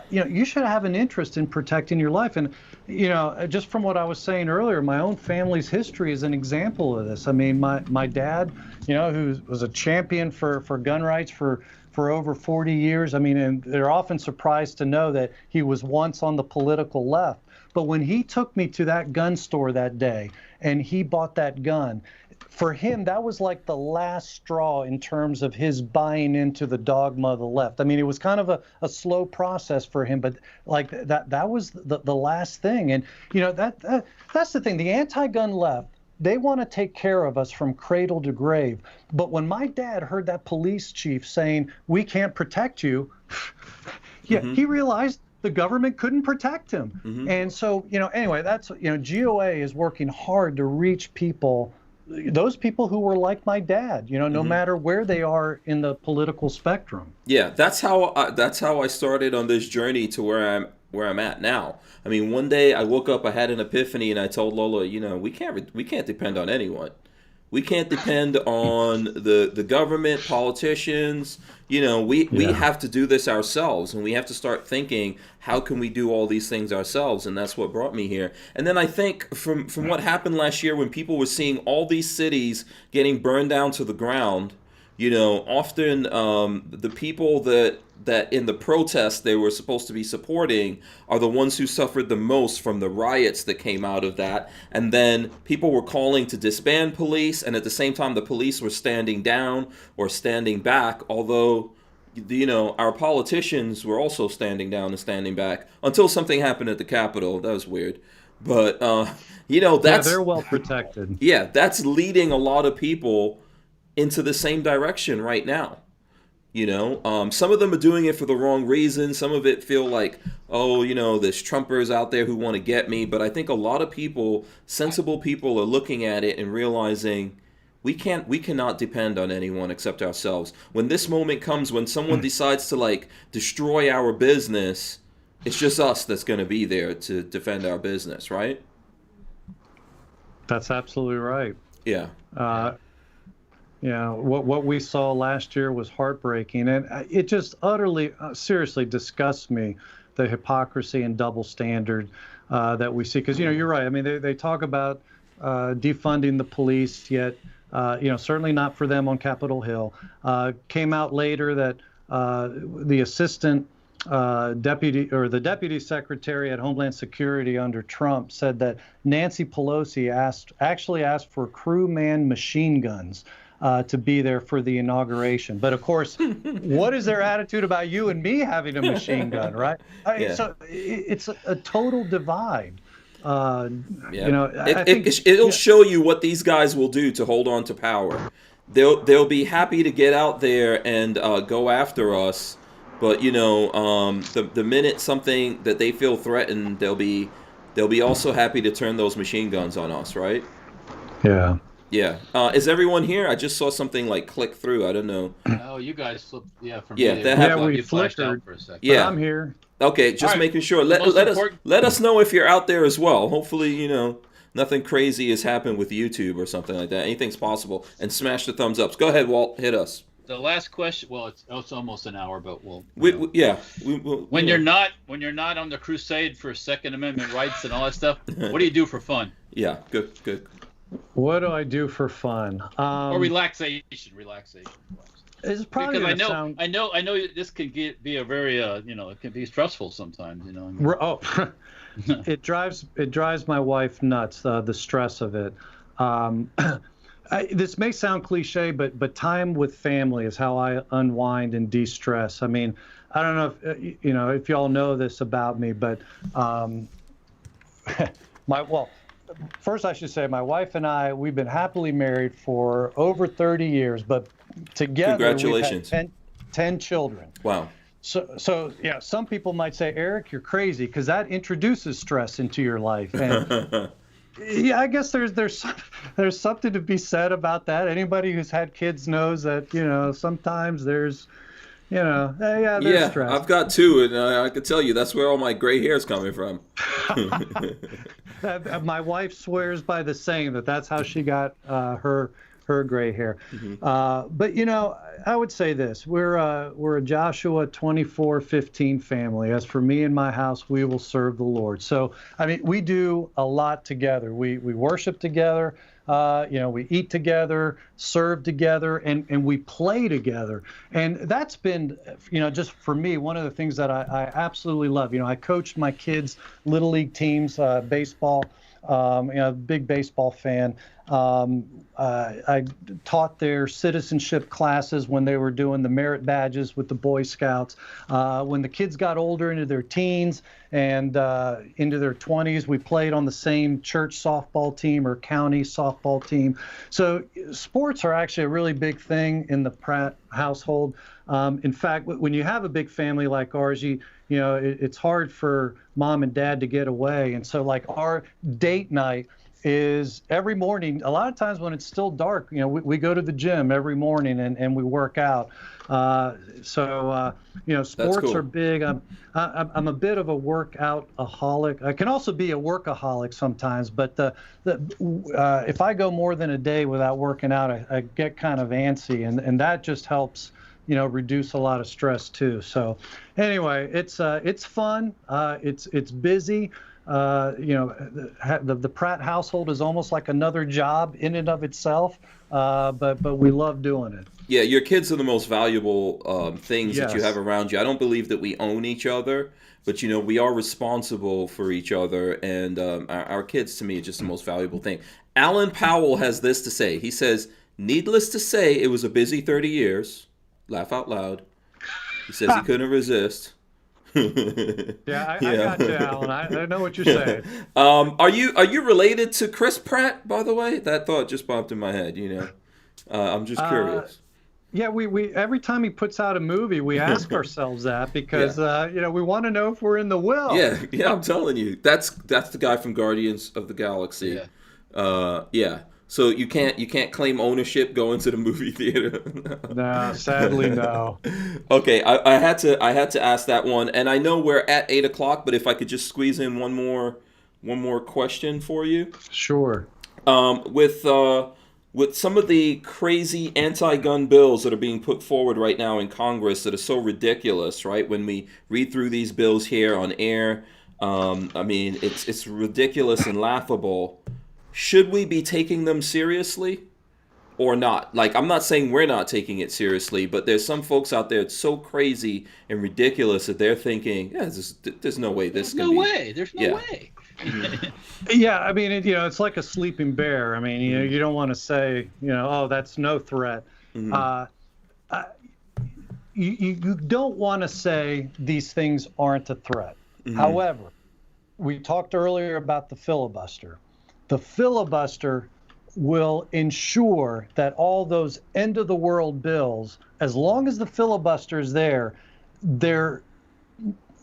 you should have an interest in protecting your life. And, just from what I was saying earlier, my own family's history is an example of this. I mean, my dad, who was a champion for gun rights for over 40 years. I mean, and they're often surprised to know that he was once on the political left. But when he took me to that gun store that day and he bought that gun, for him, that was like the last straw in terms of his buying into the dogma of the left. I mean, it was kind of a slow process for him, but like that was the last thing. And, that's the thing. The anti-gun left, they want to take care of us from cradle to grave. But when my dad heard that police chief saying, we can't protect you, he realized the government couldn't protect him. And so, anyway, that's, GOA is working hard to reach people, those people who were like my dad, no matter where they are in the political spectrum. Yeah, that's how I started on this journey to where I'm at now. I mean, one day I woke up, I had an epiphany, and I told Lola, we can't depend on anyone. We can't depend on the government, politicians. We have to do this ourselves, and we have to start thinking, how can we do all these things ourselves? And that's what brought me here. And then I think from what happened last year when people were seeing all these cities getting burned down to the ground, often the people that in the protests they were supposed to be supporting are the ones who suffered the most from the riots that came out of that. And then people were calling to disband police, and at the same time the police were standing down or standing back, although our politicians were also standing down and standing back until something happened at the Capitol. That was weird. But that's they're well protected. Yeah, that's leading a lot of people into the same direction right now. Some of them are doing it for the wrong reason. Some of it feel like, there's Trumpers out there who want to get me. But I think a lot of people, sensible people, are looking at it and realizing we cannot depend on anyone except ourselves. When this moment comes, when someone decides to destroy our business, it's just us that's going to be there to defend our business, right? That's absolutely right. Yeah. What we saw last year was heartbreaking, and it just utterly, seriously disgusts me, the hypocrisy and double standard that we see. Because you're right. I mean, they talk about defunding the police, yet certainly not for them on Capitol Hill. Came out later that the assistant the deputy secretary at Homeland Security under Trump said that Nancy Pelosi actually asked for crewman machine guns to be there for the inauguration. But of course, what is their attitude about you and me having a machine gun, right? So it's a total divide. It'll show you what these guys will do to hold on to power. They'll be happy to get out there and go after us, but the minute something that they feel threatened, they'll be also happy to turn those machine guns on us, right? Yeah. Yeah. Is everyone here? I just saw something click through. I don't know. Oh, you guys flipped. Yeah, from yeah, me. That happened. We you flashed flickered, out for a second. Yeah, I'm here. Okay, just making sure. Let us know if you're out there as well. Hopefully, nothing crazy has happened with YouTube or something like that. Anything's possible. And smash the thumbs ups. Go ahead, Walt. Hit us. The last question. Well, it's almost an hour, but we'll. When you're not on the crusade for Second Amendment rights and all that stuff, what do you do for fun? Yeah, good. What do I do for fun? Or relaxation. It's probably because I know this can be a very it can be stressful sometimes. It drives my wife nuts. The stress of it. This may sound cliche, but time with family is how I unwind and de-stress. I mean, I don't know if if y'all know this about me, but first I should say my wife and we've been happily married for over 30 years, but together congratulations. We've had 10 children. Wow. So yeah, some people might say, Eric, you're crazy, because that introduces stress into your life. And yeah, I guess there's something to be said about that. Anybody who's had kids knows that sometimes there's stress. I've got two, and I can tell you that's where all my gray hair is coming from. My wife swears by the saying that's how she got her gray hair. Mm-hmm. But I would say this: we're a Joshua 24:15 family. As for me and my house, we will serve the Lord. So I mean, we do a lot together. We worship together. We eat together, serve together, and we play together. And that's been, just for me, one of the things that I absolutely love. I coached my kids' little league teams, baseball. Big baseball fan. I taught their citizenship classes when they were doing the merit badges with the Boy Scouts. When the kids got older, into their teens and into their 20s, we played on the same church softball team or county softball team. So sports are actually a really big thing in the Pratt household. In fact, when you have a big family like ours, it's hard for mom and dad to get away. And so our date night is every morning, a lot of times when it's still dark, we go to the gym every morning and we work out. Sports cool. are big. I'm a bit of a workout-aholic. I can also be a workaholic sometimes, but if I go more than a day without working out, I get kind of antsy, and that just helps, reduce a lot of stress too. So anyway, it's fun. It's busy. The Pratt household is almost like another job in and of itself, but we love doing it. Yeah, your kids are the most valuable things that you Yes. have around you. I don't believe that we own each other, but we are responsible for each other, and our kids, to me, are just the most valuable thing. Alan Powell has this to say. He says, "Needless to say, it was a busy 30 years." Laugh out loud. He says he couldn't resist. Yeah, I got you, Alan. I know what you're saying. Are you related to Chris Pratt, by the way? That thought just popped in my head. I'm just curious. Yeah, we every time he puts out a movie, we ask ourselves that because we want to know if we're in the will. Yeah, I'm telling you, that's the guy from Guardians of the Galaxy. Yeah. So you can't claim ownership going to the movie theater. No, sadly no. Okay, I had to ask that one, and I know we're at 8:00, but if I could just squeeze in one more question for you. Sure. With some of the crazy anti-gun bills that are being put forward right now in Congress that are so ridiculous, right? When we read through these bills here on air, it's ridiculous and laughable. Should we be taking them seriously or not? Like, I'm not saying we're not taking it seriously, but there's some folks out there that's so crazy and ridiculous that they're thinking, there's no way this can be. There's no way. Yeah, it's like a sleeping bear. You don't want to say, oh, that's no threat. Mm-hmm. You don't want to say these things aren't a threat. Mm-hmm. However, we talked earlier about the filibuster. The filibuster will ensure that all those end-of-the-world bills, as long as the filibuster is there,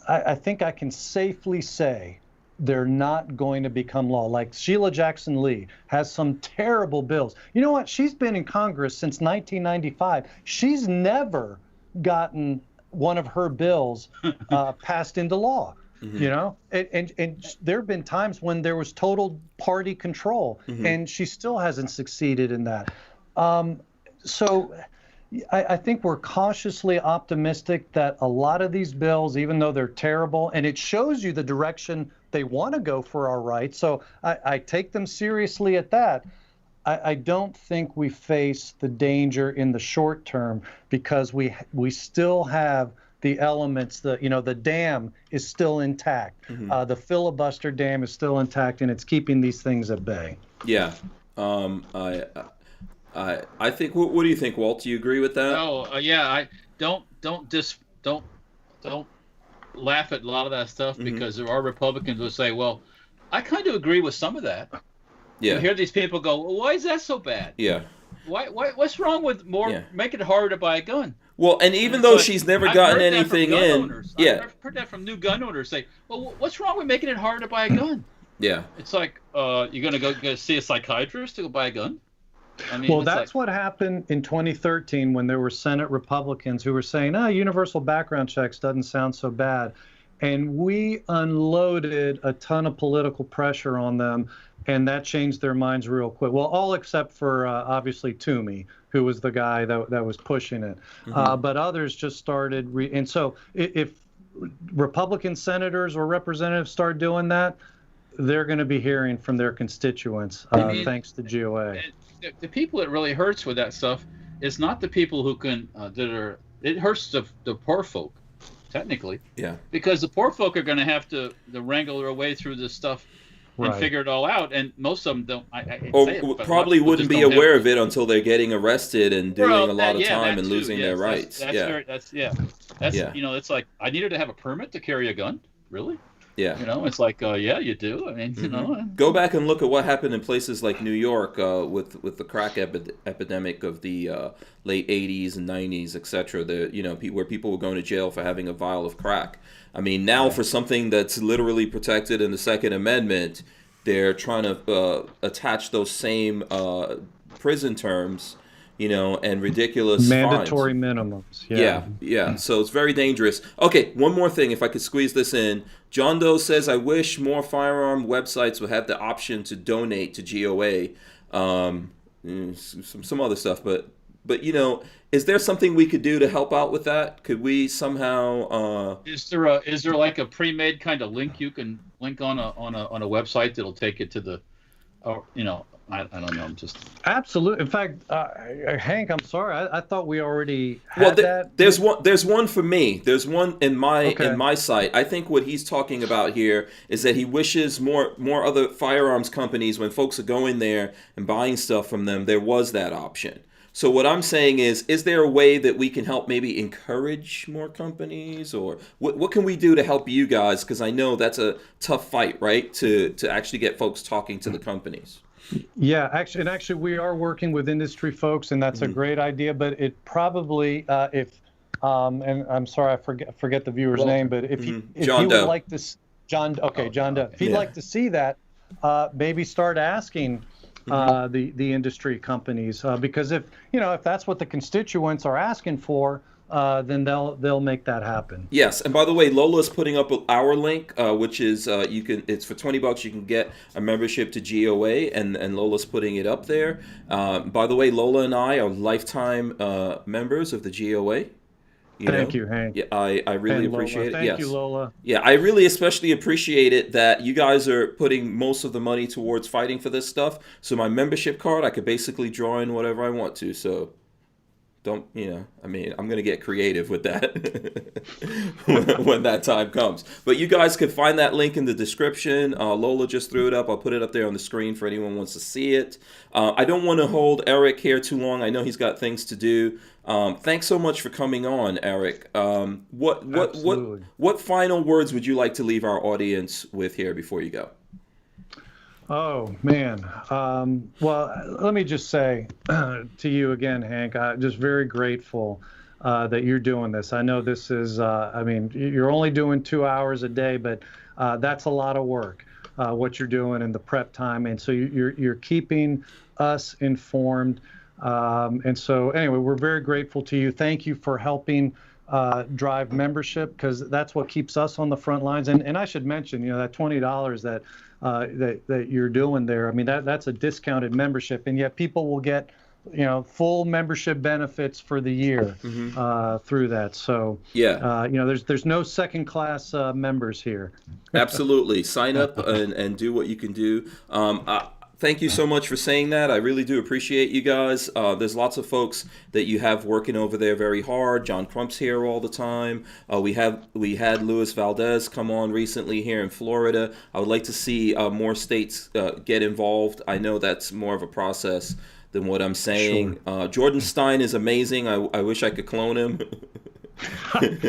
I think I can safely say they're not going to become law. Like Sheila Jackson Lee has some terrible bills. You know what? She's been in Congress since 1995. She's never gotten one of her bills passed into law. Mm-hmm. And there have been times when there was total party control, mm-hmm. and she still hasn't succeeded in that. So I think we're cautiously optimistic that a lot of these bills, even though they're terrible, and it shows you the direction they want to go for our rights, so I take them seriously at that. I don't think we face the danger in the short term because we still have the elements, the dam is still intact. Mm-hmm. The filibuster dam is still intact, and it's keeping these things at bay. Yeah. I think. What do you think, Walt? Do you agree with that? I don't laugh at a lot of that stuff, mm-hmm. because there are Republicans who say, well, I kind of agree with some of that. Yeah. You hear these people go, well, why is that so bad? Yeah. Why what's wrong with making it harder to buy a gun? Well, and even though she's never gotten anything in, I've heard that from new gun owners say, well, what's wrong with making it harder to buy a gun? Yeah. It's like, you're going to go see a psychiatrist to go buy a gun? Well, that's what happened in 2013 when there were Senate Republicans who were saying, universal background checks doesn't sound so bad. And we unloaded a ton of political pressure on them, and that changed their minds real quick. Well, all except for, obviously, Toomey, who was the guy that was pushing it. Mm-hmm. But others just started. And so if Republican senators or representatives start doing that, they're going to be hearing from their constituents, thanks to GOA. The people it really hurts with that stuff is not the people who can, it hurts the poor folk, technically. Yeah. Because the poor folk are going to have to wrangle their way through this stuff and figure it all out, and most of them don't. Probably wouldn't be aware of it until they're getting arrested and doing a lot of time and losing their rights. That's it's like, I needed to have a permit to carry a gun? Really? Yeah. It's like, you do. Mm-hmm. Go back and look at what happened in places like New York with the crack epidemic of the late 80s and 90s, etc. Where people were going to jail for having a vial of crack. Now for something that's literally protected in the Second Amendment, they're trying to attach those same prison terms, and ridiculous fines. Mandatory minimums. Yeah. Yeah. So it's very dangerous. Okay, one more thing, if I could squeeze this in. John Doe says, I wish more firearm websites would have the option to donate to GOA. Some other stuff, but is there something we could do to help out with that? Could we somehow? Is there like a pre-made kind of link you can link on a website that'll take it to the, or I don't know. I'm just Absolutely. In fact, Hank, I'm sorry. I thought we already had that. There's one for me. There's one in my site. I think what he's talking about here is that he wishes more other firearms companies, when folks are going there and buying stuff from them, there was that option. So what I'm saying is there a way that we can help maybe encourage more companies, or what can we do to help you guys? Because I know that's a tough fight, right? To actually get folks talking to the companies. Yeah, actually, we are working with industry folks, and that's a great idea. But it probably, and I'm sorry, I forget the viewer's name, but if he would like this, John Doe. If he'd like to see that, maybe start asking the industry companies, because if that's what the constituents are asking for, then they'll make that happen. Yes, and by the way, Lola's putting up our link, which is it's for $20. You can get a membership to GOA, and Lola's putting it up there. By the way, Lola and I are lifetime members of the GOA. Thank you, Hank. Yeah, I really appreciate it. Thank you, Lola. Yeah, I really especially appreciate it that you guys are putting most of the money towards fighting for this stuff. So my membership card, I could basically draw in whatever I want to. So I'm going to get creative with that when that time comes. But you guys can find that link in the description. Lola just threw it up. I'll put it up there on the screen for anyone who wants to see it. I don't want to hold Erich here too long. I know he's got things to do. Thanks so much for coming on, Erich. What final words would you like to leave our audience with here before you go? Oh, man. Well, let me just say to you again, Hank, I'm just very grateful that you're doing this. I know this is, you're only doing 2 hours a day, but that's a lot of work, what you're doing in the prep time. And so you're keeping us informed. And so anyway, we're very grateful to you. Thank you for helping drive membership, because that's what keeps us on the front lines. And I should mention, that $20 that you're doing there. I mean, that's a discounted membership, and yet people will get, full membership benefits for the year through that. So there's no second class members here. Absolutely, sign up and do what you can do. Thank you so much for saying that. I really do appreciate you guys. There's lots of folks that you have working over there very hard. John Crump's here all the time. We had Luis Valdez come on recently here in Florida. I would like to see more states get involved. I know that's more of a process than what I'm saying. Sure. Jordan Stein is amazing. I wish I could clone him.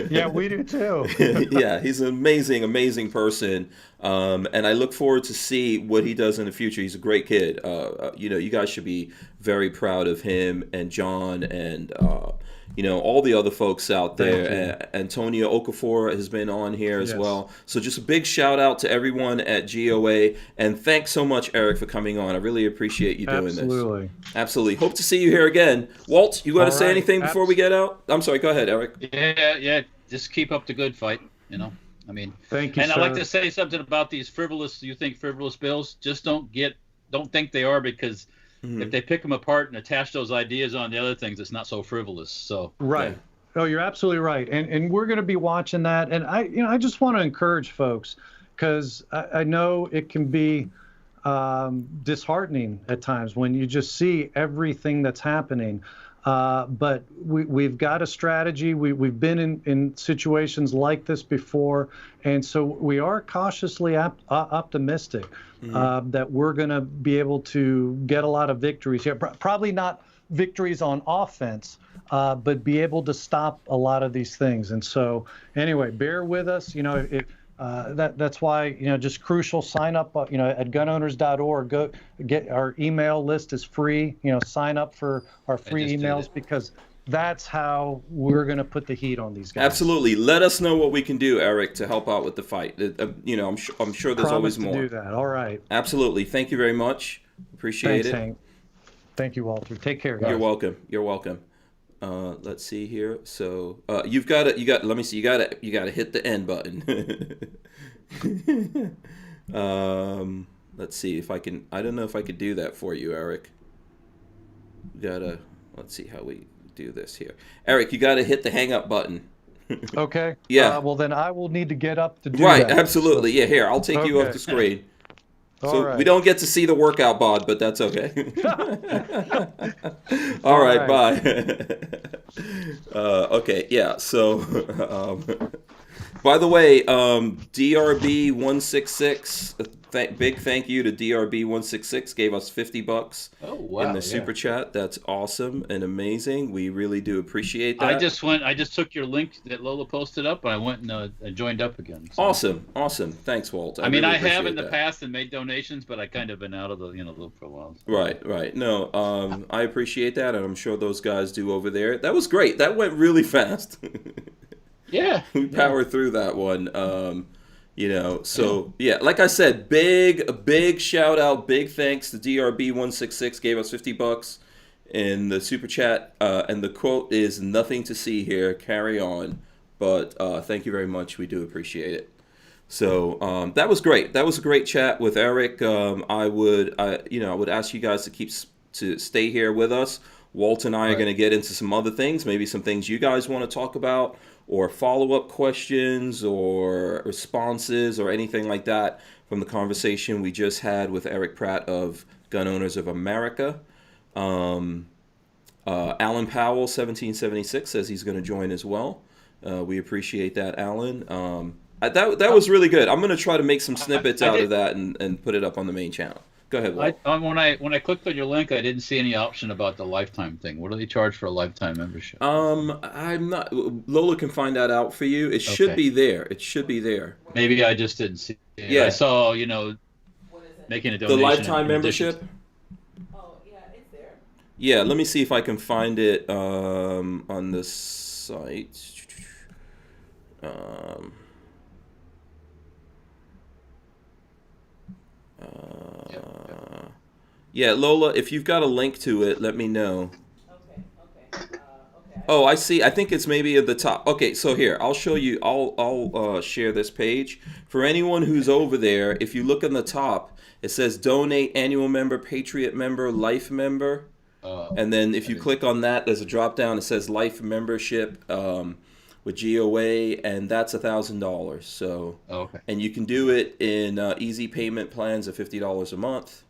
Yeah, we do too. Yeah, he's an amazing person. And I look forward to see what he does in the future. He's a great kid. You guys should be very proud of him and John and all the other folks out there. Antonio Okafor has been on here as well. So just a big shout out to everyone at GOA, and thanks so much, Erich, for coming on. I really appreciate you doing this. Absolutely. Hope to see you here again. Walt, you want to say anything before we get out? I'm sorry. Go ahead, Erich. Yeah. Just keep up the good fight. Thank you. And sir. I'd like to say something about these frivolous bills. Just don't think they are, because if they pick them apart and attach those ideas on the other things, it's not so frivolous. So right. Oh, you're absolutely right. And we're going to be watching that. And I just want to encourage folks, because I know it can be disheartening at times when you just see everything that's happening. But we've got a strategy. We've been in situations like this before, and so we are cautiously optimistic that we're going to be able to get a lot of victories here. Probably not victories on offense, but be able to stop a lot of these things. And so, anyway, bear with us. That's why, just crucial. Sign up, at gunowners.org. Go get our email list is free. Sign up for our free emails, because that's how we're going to put the heat on these guys. Absolutely. Let us know what we can do, Erich, to help out with the fight. I'm sure there's Promise always more. to do that. All right. Absolutely. Thank you very much. Appreciate Thanks, it. Hank. Thank you, Walter. Take care, guys. You're welcome. You're welcome. Let's see here. So you got let me see. You got to hit the end button. Let's see if I can. I don't know if I could do that for you, Erich. Let's see how we do this here. Erich, you got to hit the hang up button. Okay. Yeah. Well, then I will need to get up to do right. that. Absolutely. Yeah. Here, I'll take you off the screen. So right. we don't get to see the workout bod, but that's okay. All right. Bye. Okay. Yeah. So, by the way, DRB166. Big thank you to DRB166. Gave us $50 in the super chat. That's awesome and amazing. We really do appreciate that. I just took your link that Lola posted up, and I went and joined up again. So. Awesome. Thanks, Walt. I mean, really I have in the past and made donations, but I kind of been out of the loop for a while. So. Right. No, I appreciate that, and I'm sure those guys do over there. That was great. That went really fast. Yeah. We powered through that one. So yeah, like I said, big shout out, big thanks to DRB166, gave us $50 in the super chat, and the quote is "Nothing to see here, carry on." But thank you very much, we do appreciate it. So that was great. That was a great chat with Erich. I would ask you guys to stay here with us. Walt and I are going to get into some other things, maybe some things you guys want to talk about, or follow-up questions or responses or anything like that from the conversation we just had with Erich Pratt of Gun Owners of America. Alan Powell, 1776, says he's going to join as well. We appreciate that, Alan. That was really good. I'm going to try to make some snippets out of that and put it up on the main channel. Go ahead, Walt. When I clicked on your link, I didn't see any option about the lifetime thing. What do they charge for a lifetime membership? I'm not. Lola can find that out for you. It should be there. It should be there. Maybe I just didn't see it. Yeah. I saw, making a donation. The lifetime membership? Oh, yeah, it's there. Yeah, let me see if I can find it on the site. Yeah, Lola, if you've got a link to it, let me know. Okay. Oh, I see. I think it's maybe at the top. Okay, so here, I'll show you. I'll share this page. For anyone who's over there, if you look on the top, it says donate, annual member, Patriot member, life member. And then if you click on that, there's a drop down. It says life membership with GOA, and that's $1,000. So, and you can do it in easy payment plans of $50 a month.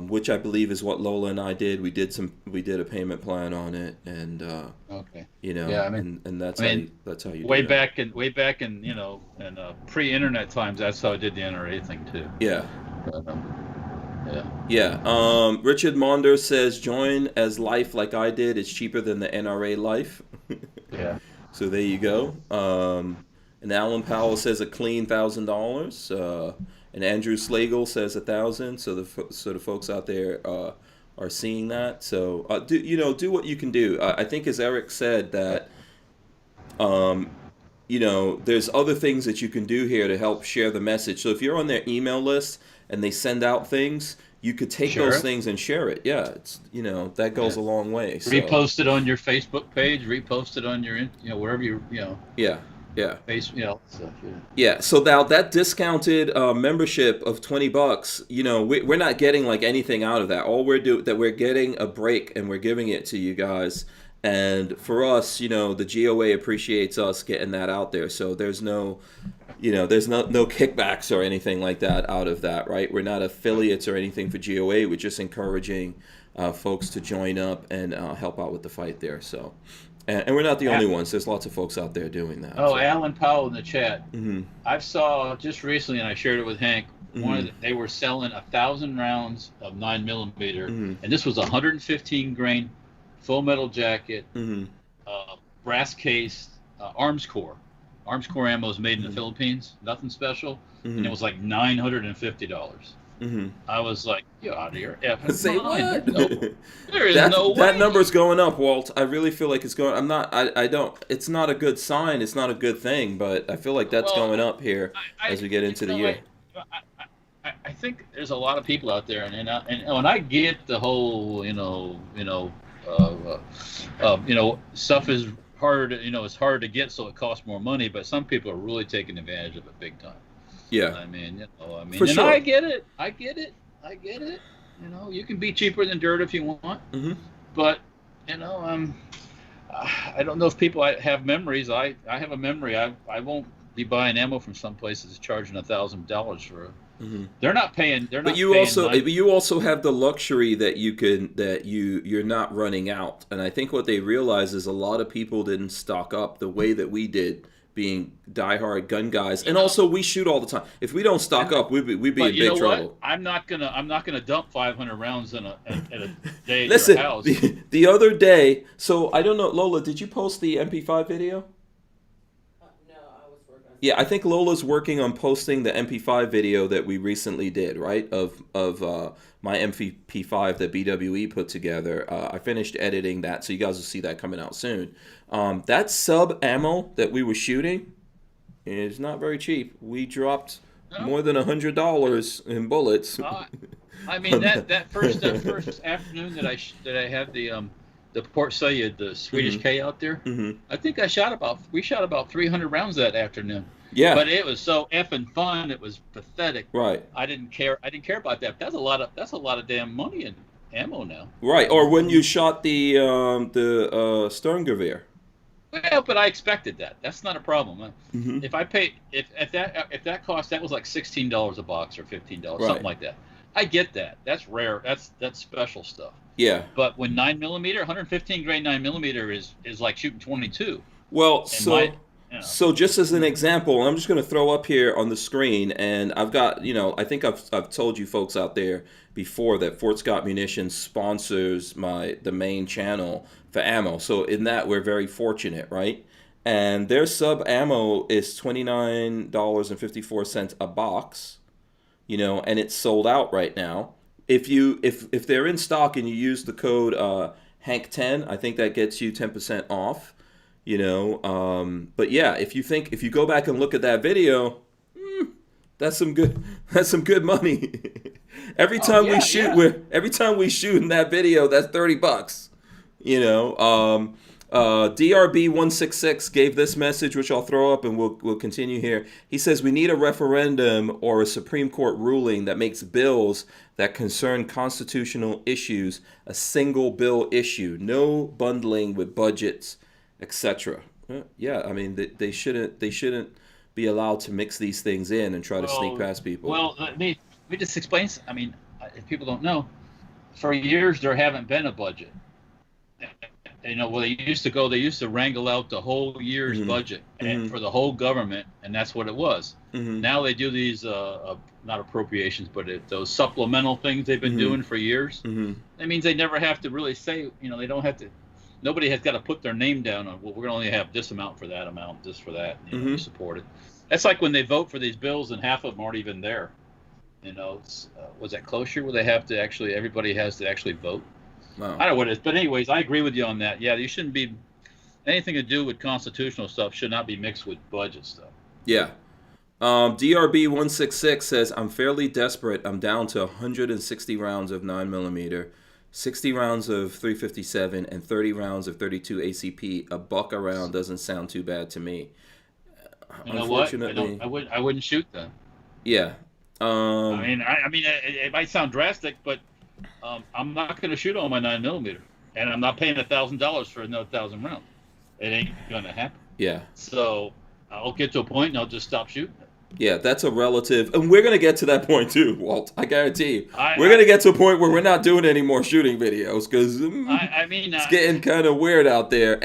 Which I believe is what Lola and I did. We did a payment plan on it, and and that's how you do way that. back in pre-internet times. That's how I did the NRA thing too. Yeah. Yeah. Richard Monder says join as life like I did. It's cheaper than the NRA life. Yeah. So there you go. And Alan Powell says a clean $1,000. And Andrew Slagle says 1,000. So the folks out there are seeing that. So do what you can do. I think as Erich said that there's other things that you can do here to help share the message. So if you're on their email list and they send out things, you could take those things and share it. Yeah, it's that goes a long way. So. Repost it on your Facebook page. Repost it on your wherever Yeah. Yeah. So now that discounted membership of $20, we're not getting like anything out of that. All we're getting a break, and we're giving it to you guys. And for us, the GOA appreciates us getting that out there. So there's no kickbacks or anything like that out of that, right? We're not affiliates or anything for GOA. We're just encouraging folks to join up and help out with the fight there. So. And we're not the only ones. There's lots of folks out there doing that. Oh, so. Alan Powell in the chat. Mm-hmm. I saw just recently, and I shared it with Hank. They were selling 1,000 rounds of 9mm, and this was 115 grain, full metal jacket, brass case, arms core. Arms core ammo is made in the Philippines. Nothing special, and it was like $950. Mm-hmm. I was like, "You out of your effing Say mind? what? There is no That way." number's going up, Walt. I really feel like it's going. I'm not. I don't. It's not a good sign. It's not a good thing. But I feel like that's Well, going up here I as we get you into the know, year. I think there's a lot of people out there, and when I get the whole, stuff is harder to, it's harder to get, so it costs more money. But some people are really taking advantage of it big time. Yeah, I mean, for and sure. I get it. I get it. I get it. You can be cheaper than dirt if you want, Mm-hmm. but you know, I don't know if people have memories. I have a memory. I won't be buying ammo from some places charging $1,000 for a. Mm-hmm. They're not paying. They're But not you paying also nine. you also have the luxury that you're not running out. And I think what they realize is a lot of people didn't stock up the way that we did, being diehard gun guys. And also we shoot all the time. If we don't stock up, we'd be But in you big know trouble. what? I'm not gonna dump 500 rounds at a day at Listen, your house. the other day, so I don't know, Lola, did you post the MP5 video? No, I was working on. Yeah, I think Lola's working on posting the MP5 video that we recently did, right? Of my MP5 that BWE put together. I finished editing that, so you guys will see that coming out soon. That sub ammo that we were shooting is not very cheap. We dropped No? more than $100 in bullets. I mean that first afternoon that I had the Port Said, the Swedish K out there. Mm-hmm. I think we shot about 300 rounds that afternoon. Yeah. But it was so effing fun. It was pathetic. Right. I didn't care about that. That's a lot of damn money in ammo now. Right. Or when you shot the Sturmgewehr. Well, but I expected that. That's not a problem. Mm-hmm. If I pay if that cost, that was like $16 a box or $15, Right. something like that. I get that. That's rare. That's special stuff. Yeah. But when 9mm, 115 grain 9mm is like shooting 22. Well, And so just as an example, I'm just going to throw up here on the screen, and I've got, I think I've told you folks out there before that Fort Scott Munitions sponsors the main channel for ammo. So in that, we're very fortunate, right? And their sub ammo is $29.54 a box, and it's sold out right now. If they're in stock and you use the code Hank10, I think that gets you 10% off. But yeah, if you go back and look at that video, that's some good money. Every time we shoot in that video, that's $30. DRB166 gave this message, which I'll throw up, and we'll continue here. He says we need a referendum or a Supreme Court ruling that makes bills that concern constitutional issues a single bill issue, no bundling with budgets, etc. Yeah, I mean they shouldn't be allowed to mix these things in and try to sneak past people. Well, let me just explain. I mean, if people don't know, for years there haven't been a budget. Well, they used to wrangle out the whole year's budget and for the whole government, and that's what it was. Now they do these not appropriations, but those supplemental things they've been doing for years. That means they never have to really say, they don't have to. Nobody has got to put their name down on, well, we're going to only have this amount for that amount, this for that. We support it. That's like when they vote for these bills and half of them aren't even there. Was that closer where they have to actually, everybody has to actually vote? No. I don't know what it is. But anyways, I agree with you on that. Yeah, you shouldn't be, anything to do with constitutional stuff should not be mixed with budget stuff. Yeah. DRB166 says, I'm fairly desperate. I'm down to 160 rounds of 9mm. 60 rounds of 357 and 30 rounds of 32 ACP. A buck a round doesn't sound too bad to me. You know what? I wouldn't shoot them. Yeah. I mean, it might sound drastic, but I'm not going to shoot on my 9mm, and I'm not paying $1,000 for another 1,000 rounds. It ain't going to happen. Yeah. So I'll get to a point and I'll just stop shooting. Yeah, that's a relative, and we're gonna get to that point too, Walt. I guarantee you, we're gonna get to a point where we're not doing any more shooting videos because it's getting kind of weird out there.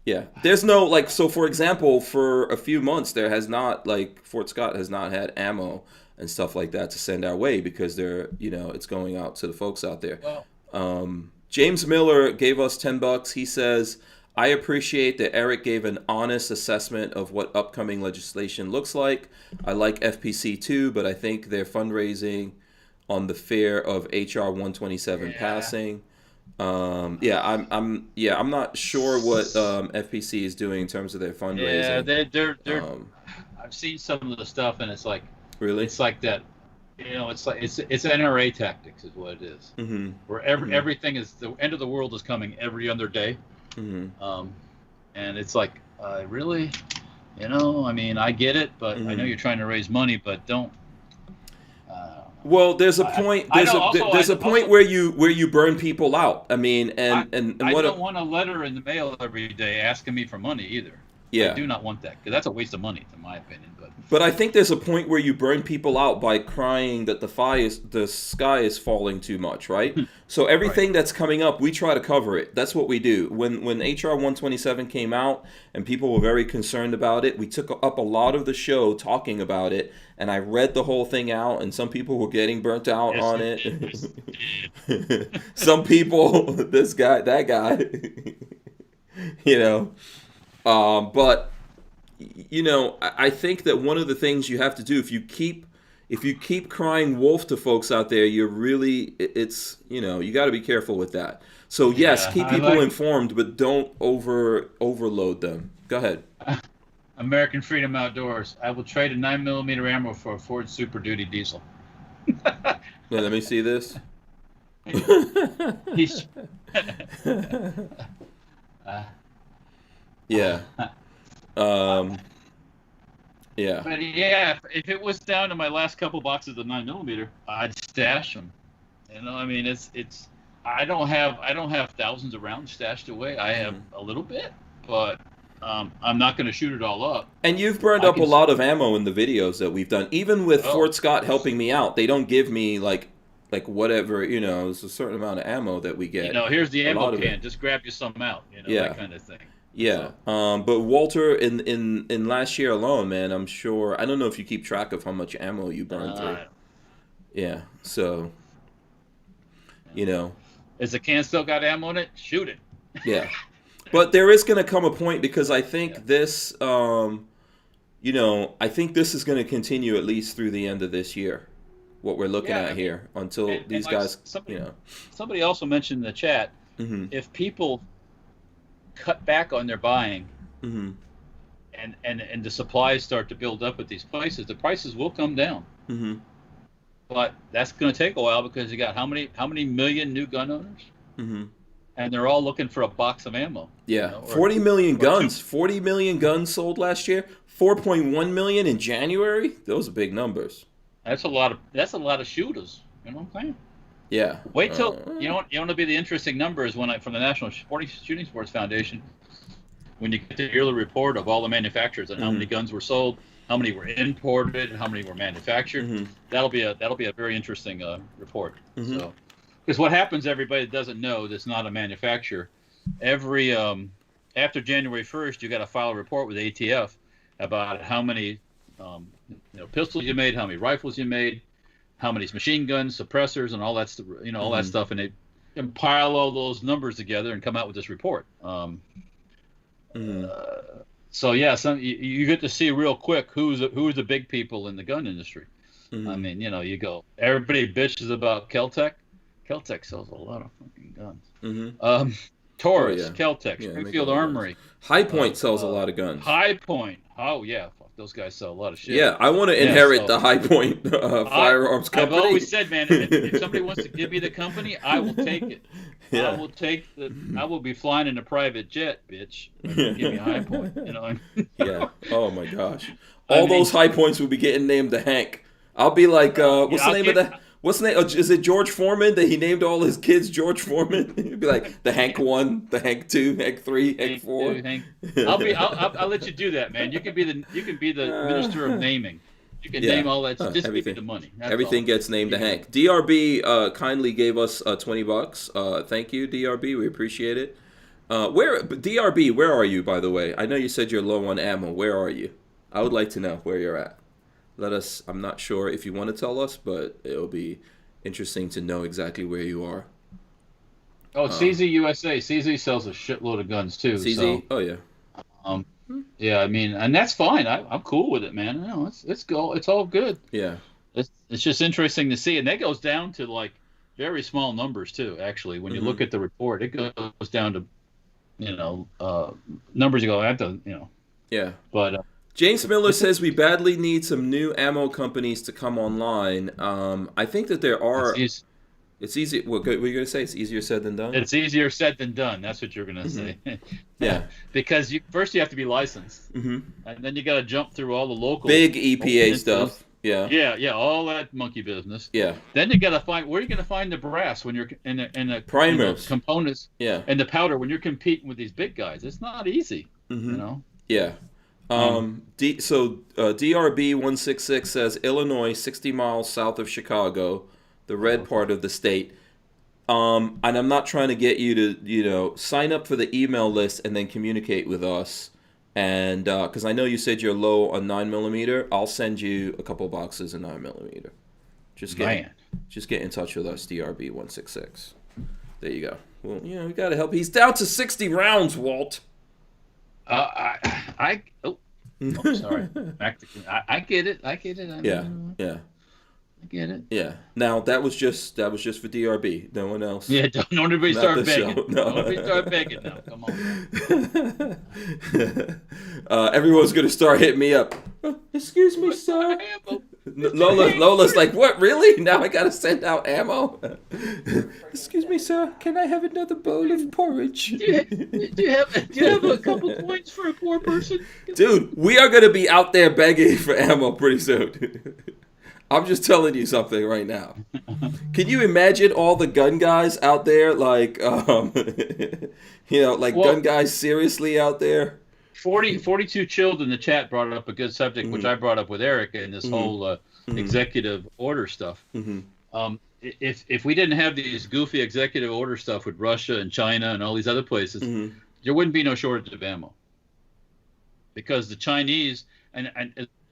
Yeah, there's no so for example, for a few months there has not Fort Scott has not had ammo and stuff like that to send our way because they're it's going out to the folks out there. Well, James Miller gave us $10. He says, I appreciate that Erich gave an honest assessment of what upcoming legislation looks like. I like FPC too, but I think they're fundraising on the fear of HR 127 passing. I'm not sure what FPC is doing in terms of their fundraising. Yeah, they're I've seen some of the stuff, and it's like, really, it's like that. It's like it's NRA tactics is what it is. Mm-hmm. Where everything is, the end of the world is coming every other day. Mm-hmm. And it's like, really, I mean, I get it, but I know you're trying to raise money, but don't. Well, there's a point. There's a point where you burn people out. I mean, I don't want a letter in the mail every day asking me for money either. Yeah. I do not want that, because that's a waste of money, in my opinion. But I think there's a point where you burn people out by crying that the sky is falling too much, right? So everything that's coming up, we try to cover it. That's what we do. When HR 127 came out and people were very concerned about it, we took up a lot of the show talking about it, and I read the whole thing out, and some people were getting burnt out on it. Some people, this guy, that guy, but I think that one of the things you have to do, if you keep crying wolf to folks out there, you're really, you got to be careful with that. So yes, keep people informed, but don't overload them. Go ahead. American Freedom Outdoors. I will trade a 9mm ammo for a Ford Super Duty diesel. Yeah, let me see this. Yeah. Yeah. But yeah, if it was down to my last couple boxes of 9mm, I'd stash them. I mean, it's. I don't have thousands of rounds stashed away. I have a little bit, but I'm not going to shoot it all up. And you've burned up a lot of ammo in the videos that we've done. Even with Fort Scott helping me out, they don't give me like whatever, there's a certain amount of ammo that we get. Here's the ammo can. Just grab you some out. That kind of thing. Yeah. But Walter, in last year alone, man, I'm sure, I don't know if you keep track of how much ammo you burned through. Yeah. So, Is the can still got ammo in it? Shoot it. Yeah. But there is going to come a point, because I think this, I think this is going to continue at least through the end of this year, what we're looking at here, until these guys, Somebody also mentioned in the chat, if people cut back on their buying, and the supplies start to build up at these places, the prices will come down. But that's going to take a while, because you got how many million new gun owners, and they're all looking for a box of ammo. Yeah, 40 million guns. 40 million guns sold last year. 4.1 million in January. Those are big numbers. That's a lot of shooters. You know what I'm saying? Yeah. Wait till you want to be the interesting numbers from the National Shooting Sports Foundation, when you get the yearly report of all the manufacturers and how many guns were sold, how many were imported, how many were manufactured. That'll be a very interesting report. So, because what happens, everybody that doesn't know, that's not a manufacturer, every after January 1st, you got to file a report with ATF about how many pistols you made, how many rifles you made, how many machine guns, suppressors, and all that all that stuff, and they compile all those numbers together and come out with this report. So yeah, you get to see real quick who's the big people in the gun industry. I mean, you go, everybody bitches about Kel-Tec. Kel-Tec sells a lot of fucking guns. Taurus, Kel-Tec, Springfield Armory. High Point sells a lot of guns. High Point. Oh yeah, fuck, those guys sell a lot of shit. Yeah, I want to inherit the High Point firearms company. I've always said, man, if somebody wants to give me the company, I will take it. Yeah. I will be flying in a private jet, bitch. Give me a High Point. Yeah. Oh my gosh. All those High Points will be getting named to Hank. I'll be like, what's the name of that? What's the name? Is it George Foreman that he named all his kids George Foreman? He'd be like the Hank 1, the Hank 2, Hank 3, Hank 4. I'll let you do that, man. You can be the minister of naming. You can name all that. Just give me the money. Everything gets named to Hank. DRB kindly gave us $20. Thank you, DRB. We appreciate it. DRB, where are you, by the way? I know you said you're low on ammo. Where are you? I would like to know where you're at. Let us, I'm not sure if you want to tell us, but it'll be interesting to know exactly where you are. Oh, it's CZ USA. CZ sells a shitload of guns too. CZ? So, Oh yeah. um, yeah, I mean, and that's fine. I'm cool with it, man. No, it's go. It's all good. Yeah. It's just interesting to see, and that goes down to like very small numbers too. Actually, when you look at the report, it goes down to numbers. You go, that doesn't, Yeah. But James Miller says we badly need some new ammo companies to come online. I think that there are. It's easy. What were you going to say? It's easier said than done. It's easier said than done. That's what you're going to say. Yeah. Because first you have to be licensed, and then you got to jump through all the local big EPA stuff. Yeah. Yeah, all that monkey business. Yeah. Then you got to find where are you going to find the brass when you're in the primers, components. Yeah. And the powder when you're competing with these big guys. It's not easy. Yeah. DRB 166 says Illinois, 60 miles south of Chicago, the red part of the state. And I'm not trying to get you to, sign up for the email list and then communicate with us. And because I know you said you're low on 9mm, I'll send you a couple boxes of 9mm. Just get in touch with us, DRB 166. There you go. Well, we got to help. He's down to 60 rounds, Walt. Sorry. I get it. Yeah. I get it. Yeah. Now that was just for DRB. No one else. Yeah. Don't anybody start begging. Show. No. Don't anybody start begging now. Come on. Everyone's gonna start hitting me up. Excuse me, sir. Lola's like, what? Really? Now I gotta send out ammo? Excuse me, sir. Can I have another bowl of porridge? Do you have a couple points for a poor person? Dude, we are gonna be out there begging for ammo pretty soon. I'm just telling you something right now. Can you imagine all the gun guys out there, like, gun guys seriously out there? 42 chilled in the chat brought up a good subject, which I brought up with Erich and this whole executive order stuff. If we didn't have these goofy executive order stuff with Russia and China and all these other places, there wouldn't be no shortage of ammo. Because the Chinese, and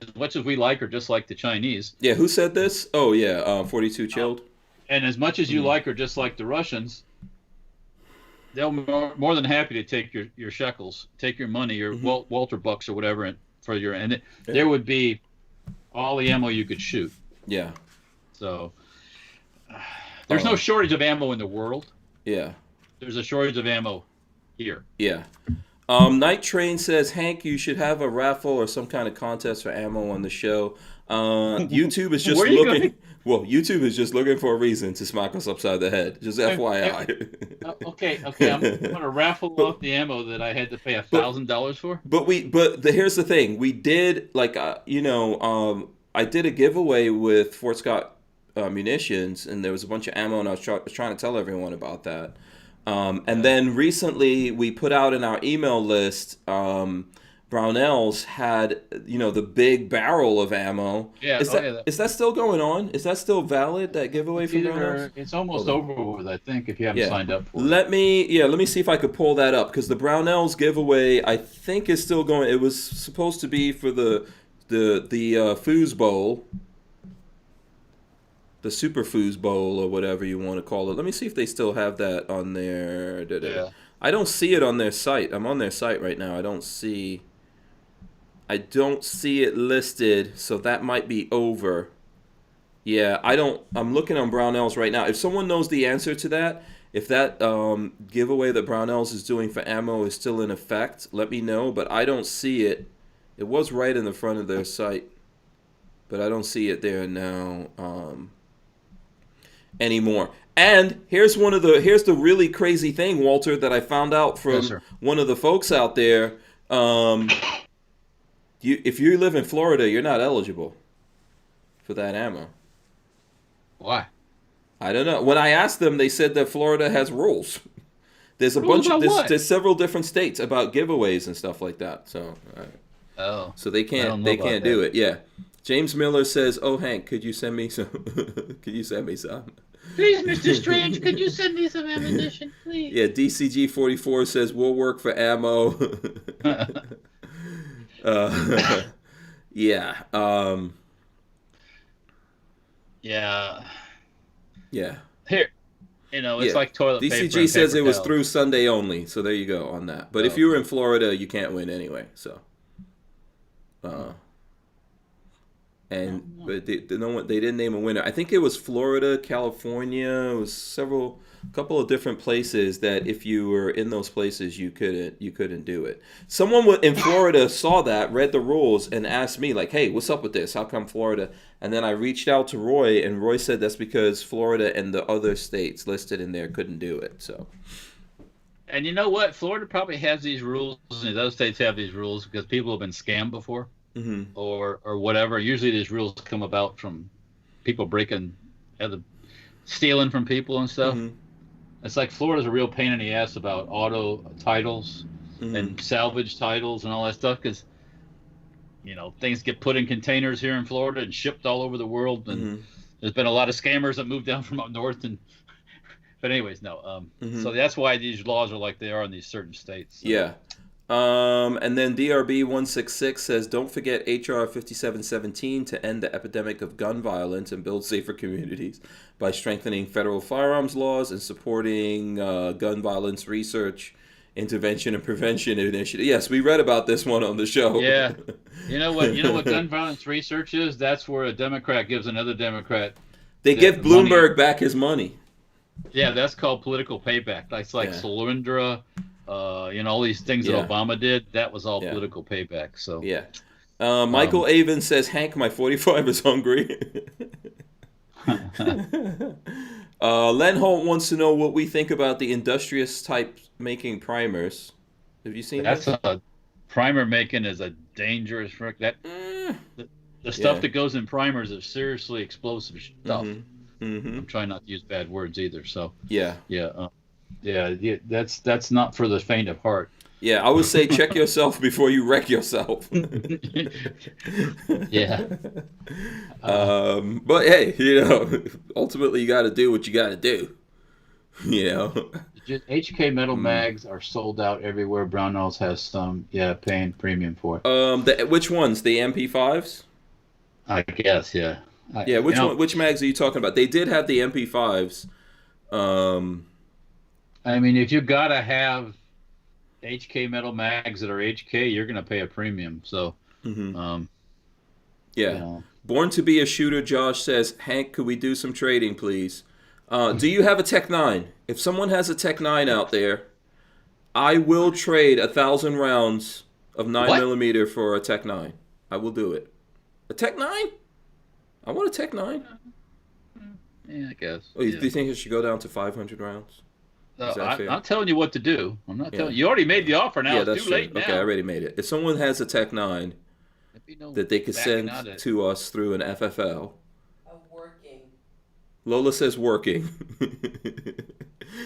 as much as we like, are just like the Chinese. Yeah, who said this? Oh, yeah, 42 chilled. And as much as you like, are just like the Russians, they'll more than happy to take your shekels, take your money, your Walter bucks or whatever, there would be all the ammo you could shoot. Yeah. So there's no shortage of ammo in the world. Yeah. There's a shortage of ammo here. Yeah. Night Train says, Hank, you should have a raffle or some kind of contest for ammo on the show. YouTube is just looking. Well, YouTube is just looking for a reason to smack us upside the head. Just FYI. Okay. I'm going to raffle off the ammo that I had to pay $1,000 for. Here's the thing. We did I did a giveaway with Fort Scott Munitions, and there was a bunch of ammo, and I was trying to tell everyone about that. And then recently we put out in our email list, Barnauls had, the big barrel of ammo. Yeah. Is that still going on? Is that still valid, that giveaway from Barnauls? It's almost over with, I think, if you haven't signed up for it. Let me see if I could pull that up, because the Barnauls giveaway, I think, is still going. It was supposed to be for the Foos Bowl. The Super Foos Bowl, or whatever you want to call it. Let me see if they still have that on their... Yeah. I don't see it on their site. I'm on their site right now. I don't see it listed, so that might be over. Yeah, I'm looking on Brownells right now. If someone knows the answer to that, if that giveaway that Brownells is doing for ammo is still in effect, let me know, but I don't see it. It was right in the front of their site, but I don't see it there now anymore. And here's the really crazy thing, Walter, that I found out from one of the folks out there. If you live in Florida, you're not eligible for that ammo. Why? I don't know. When I asked them, they said that Florida has rules. There's there's several different states about giveaways and stuff like that. So so they can't do it. Yeah. James Miller says, "Oh, Hank, could you send me some? Could you send me some? Please, Mr. Strange, could you send me some ammunition, please?" Yeah. DCG 44 says, "We'll work for ammo." Yeah. Yeah. Yeah. Here, You know, it's Yeah. like toilet paper. DCG and says paper it was towels. through Sunday only, so there you go on that. But if you were in Florida, you can't win anyway. So, but they didn't name a winner. I think it was Florida, California. It was couple of different places that if you were in those places, you couldn't do it. Someone in Florida saw that, read the rules, and asked me like, "Hey, what's up with this? How come Florida?" And then I reached out to Roy, and Roy said that's because Florida and the other states listed in there couldn't do it. So. And you know what? Florida probably has these rules, and the other states have these rules because people have been scammed before, or whatever. Usually, these rules come about from people stealing from people and stuff. It's like Florida's a real pain in the ass about auto titles and salvage titles and all that stuff because, you know, things get put in containers here in Florida and shipped all over the world. And there's been a lot of scammers that moved down from up north. But anyways, no. So that's why these laws are like they are in these certain states. So. Yeah. And then DRB 166 says, don't forget HR 5717 to end the epidemic of gun violence and build safer communities by strengthening federal firearms laws and supporting gun violence research, intervention, and prevention initiative. Yes, we read about this one on the show. Yeah. You know what gun violence research is? That's where a Democrat gives another Democrat. They give Bloomberg back his money. Yeah, that's called political payback. That's like Solyndra. All these things that Obama did, that was all political payback. So Michael Avon says, Hank, my 45 is hungry. Len Holt wants to know what we think about the industrious type making primers. Have you seen that? Primer making is a dangerous trick. The stuff that goes in primers is seriously explosive stuff. I'm trying not to use bad words either. So that's not for the faint of heart. Yeah, I would say check yourself before you wreck yourself. But hey, ultimately you got to do what you got to do. HK metal mags are sold out everywhere. Barnauls has some, paying premium for it. Which ones? The MP5s? I guess, yeah. Which mags are you talking about? They did have the MP5s. I mean, if you gotta have HK metal mags that are HK, you're gonna pay a premium. So, Born to be a shooter, Josh says, Hank, could we do some trading, please? Do you have a Tech 9? If someone has a Tech 9 out there, I will trade 1,000 rounds of 9mm for a Tech 9. I will do it. A Tech 9? I want a Tech 9. Yeah, I guess. Oh, do you think it should go down to 500 rounds? I'm not telling you what to do. I'm not telling you. You already made the offer now. It's too late now. Okay, I already made it. If someone has a Tech 9 that they could send to us through an FFL. Working. Lola says working.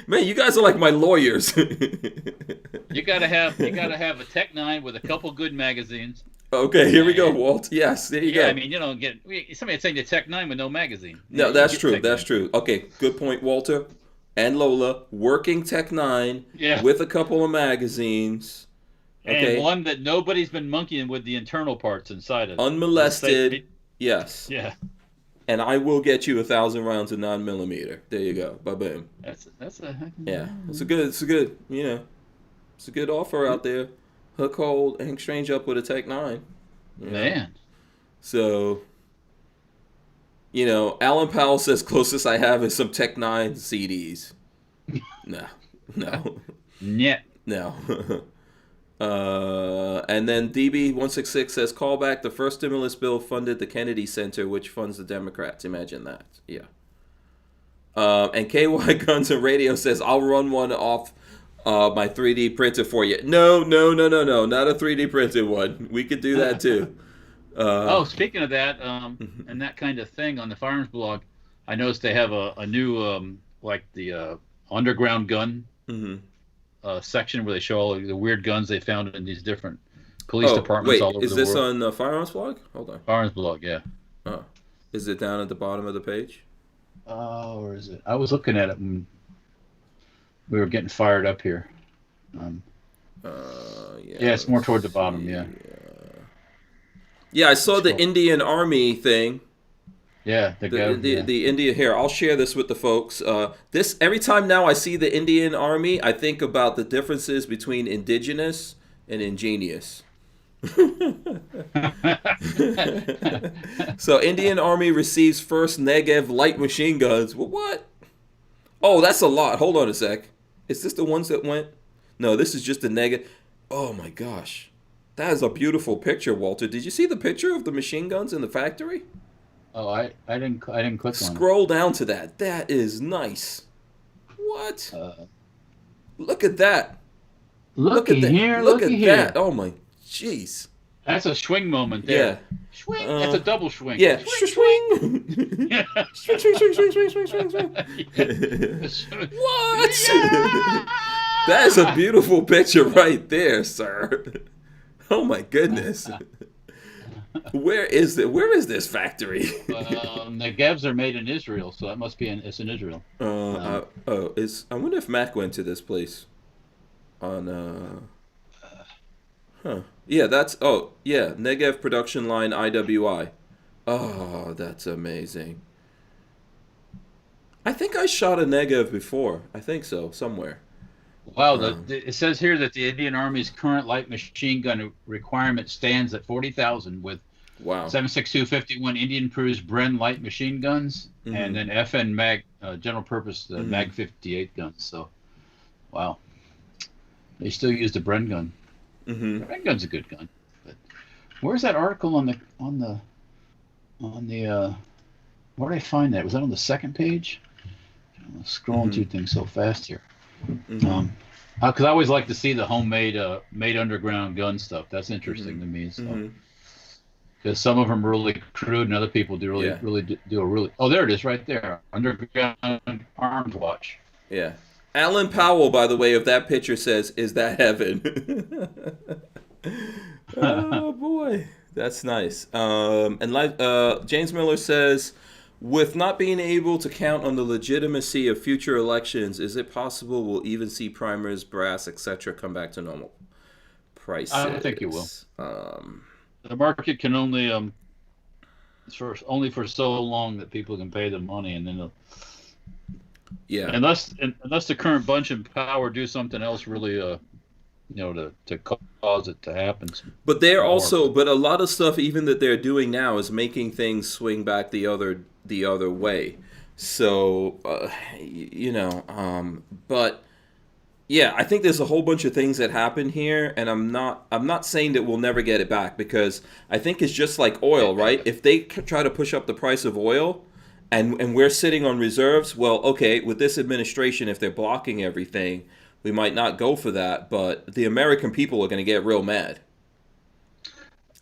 Man, you guys are like my lawyers. You gotta have a Tech 9 with a couple good magazines. Okay, here we go, Walt. Yes, there you go. I mean, you don't get somebody saying the Tech 9 with no magazine. No, that's true. That's true. Okay, good point, Walter and Lola. Working Tech 9 with a couple of magazines. Okay. And one that nobody's been monkeying with the internal parts inside of it. Unmolested. Yes. Yeah. And I will get you 1,000 rounds of 9mm. There you go. Ba-boom. It's a good. It's a good offer out there. Hook, hold, and exchange up with a Tech 9. Man. So, Alan Powell says closest I have is some Tech 9 CDs. No. Yeah. No. And then DB166 says, call back. The first stimulus bill funded the Kennedy Center, which funds the Democrats. Imagine that. Yeah. And KY Guns and Radio says, I'll run one off my 3D printer for you. No, not a 3D printed one. We could do that too. Speaking of that, and that kind of thing on the Firearms blog, I noticed they have a new, the underground gun section where they show all the weird guns they found in these different police departments all over the world. Is this on the Firearms blog? Hold on. Firearms blog, yeah. Oh. Is it down at the bottom of the page? Or is it? I was looking at it when we were getting fired up here. It's more toward the bottom, yeah. Yeah, I saw the Indian Army thing. Yeah, the gov. Yeah. The India here. I'll share this with the folks. This every time now I see the Indian Army, I think about the differences between indigenous and ingenious. So Indian Army receives first Negev light machine guns. Well, what? Oh, that's a lot. Hold on a sec. Is this the ones that went? No, this is just the Negev. Oh my gosh, that is a beautiful picture, Walter. Did you see the picture of the machine guns in the factory? Oh, I didn't click on it. Scroll down to that. That is nice. What? Look at that. Looky here. Look at that. Oh my, jeez. That's a swing moment there. Yeah. Swing. That's a double swing. Yeah. Swing. Yeah. Swing, swing, swing, swing, swing, swing, swing, swing. What? That is a beautiful picture right there, sir. Oh my goodness. Where is this factory? The Gevs are made in Israel, so that must be it's in Israel. I wonder if Mac went to this place. On Yeah, Negev production line IWI. Oh, that's amazing. I think I shot a Negev before. I think so, somewhere. Wow, it says here that the Indian Army's current light machine gun requirement stands at 40,000 with 7.6251 Indian-produced Bren light machine guns, and then FN Mag general purpose Mag 58 guns. So, wow, they still use the Bren gun. The Bren gun's a good gun. But where's that article on the where did I find that? Was that on the second page? I'm scrolling through things so fast here. Because I always like to see the homemade made underground gun stuff. That's interesting to me. So because some of them are really crude and other people do oh, there it is right there, underground arms watch. Yeah, Alan Powell, by the way, of that picture says, "Is that heaven?" Oh boy, that's nice. And James Miller says, with not being able to count on the legitimacy of future elections, is it possible we'll even see primers, brass, etc. come back to normal prices? I don't think it will. The market can only for so long that people can pay the money, and then unless the current bunch in power do something else really to cause it to happen. But but a lot of stuff even that they're doing now is making things swing back the other way. So but yeah, I think there's a whole bunch of things that happen here, and I'm not saying that we'll never get it back, because I think it's just like oil, right? If they try to push up the price of oil and we're sitting on reserves, well, okay, with this administration, if they're blocking everything, we might not go for that, but the American people are going to get real mad.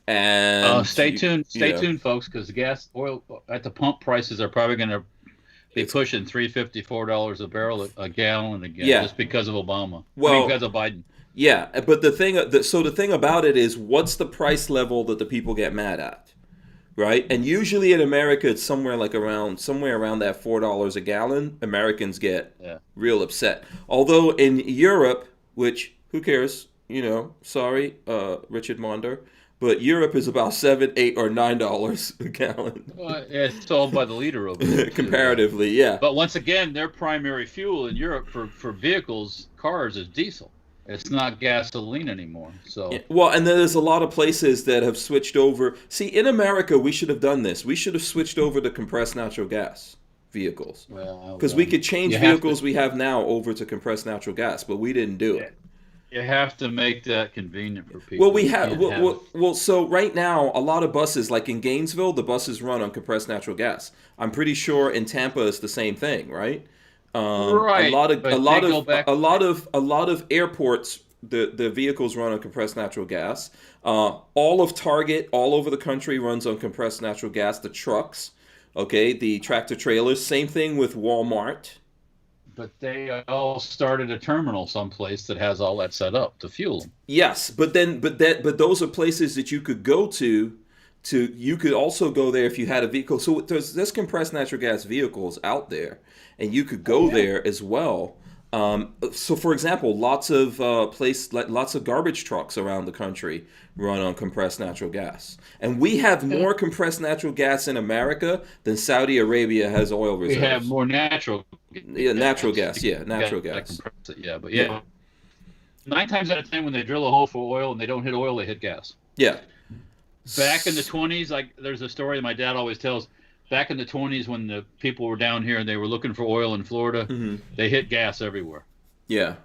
And stay tuned, folks, because the oil at the pump prices are probably going to be pushing $3.54 a barrel a gallon again, just because of Obama. Well, because of Biden. Yeah, but the thing about it is, what's the price level that the people get mad at, right? And usually in America, it's somewhere around that $4 a gallon. Americans get real upset. Although in Europe, which who cares? Sorry, Richard Monder. But Europe is about $7, $8, or $9 a gallon. It's sold by the liter over there. Comparatively, yeah. But once again, their primary fuel in Europe for vehicles, cars, is diesel. It's not gasoline anymore. So well, and then there's a lot of places that have switched over. See, in America, we should have done this. We should have switched over to compressed natural gas vehicles. Because we could change vehicles we have now over to compressed natural gas, but we didn't do it. You have to make that convenient for people. Well, we have. Well, so right now, a lot of buses, like in Gainesville, the buses run on compressed natural gas. I'm pretty sure in Tampa it's the same thing, right? Right. A lot of airports, the vehicles run on compressed natural gas. All of Target, all over the country, runs on compressed natural gas. The trucks, the tractor trailers. Same thing with Walmart. But they all started a terminal someplace that has all that set up to fuel them. Yes, but those are places that you could go to. You could also go there if you had a vehicle. So there's compressed natural gas vehicles out there, and you could go there as well. So, for example, lots of lots of garbage trucks around the country run on compressed natural gas, and we have more compressed natural gas in America than Saudi Arabia has oil We reserves. have more natural Yeah, natural gas. Yeah, gas. natural I gas. compress it, yeah, but yeah. 9 times out of 10, when they drill a hole for oil and they don't hit oil, they hit gas. Yeah. Back in the 20s, like there's a story my dad always tells. Back in the 20s, when the people were down here and they were looking for oil in Florida, they hit gas everywhere. Yeah.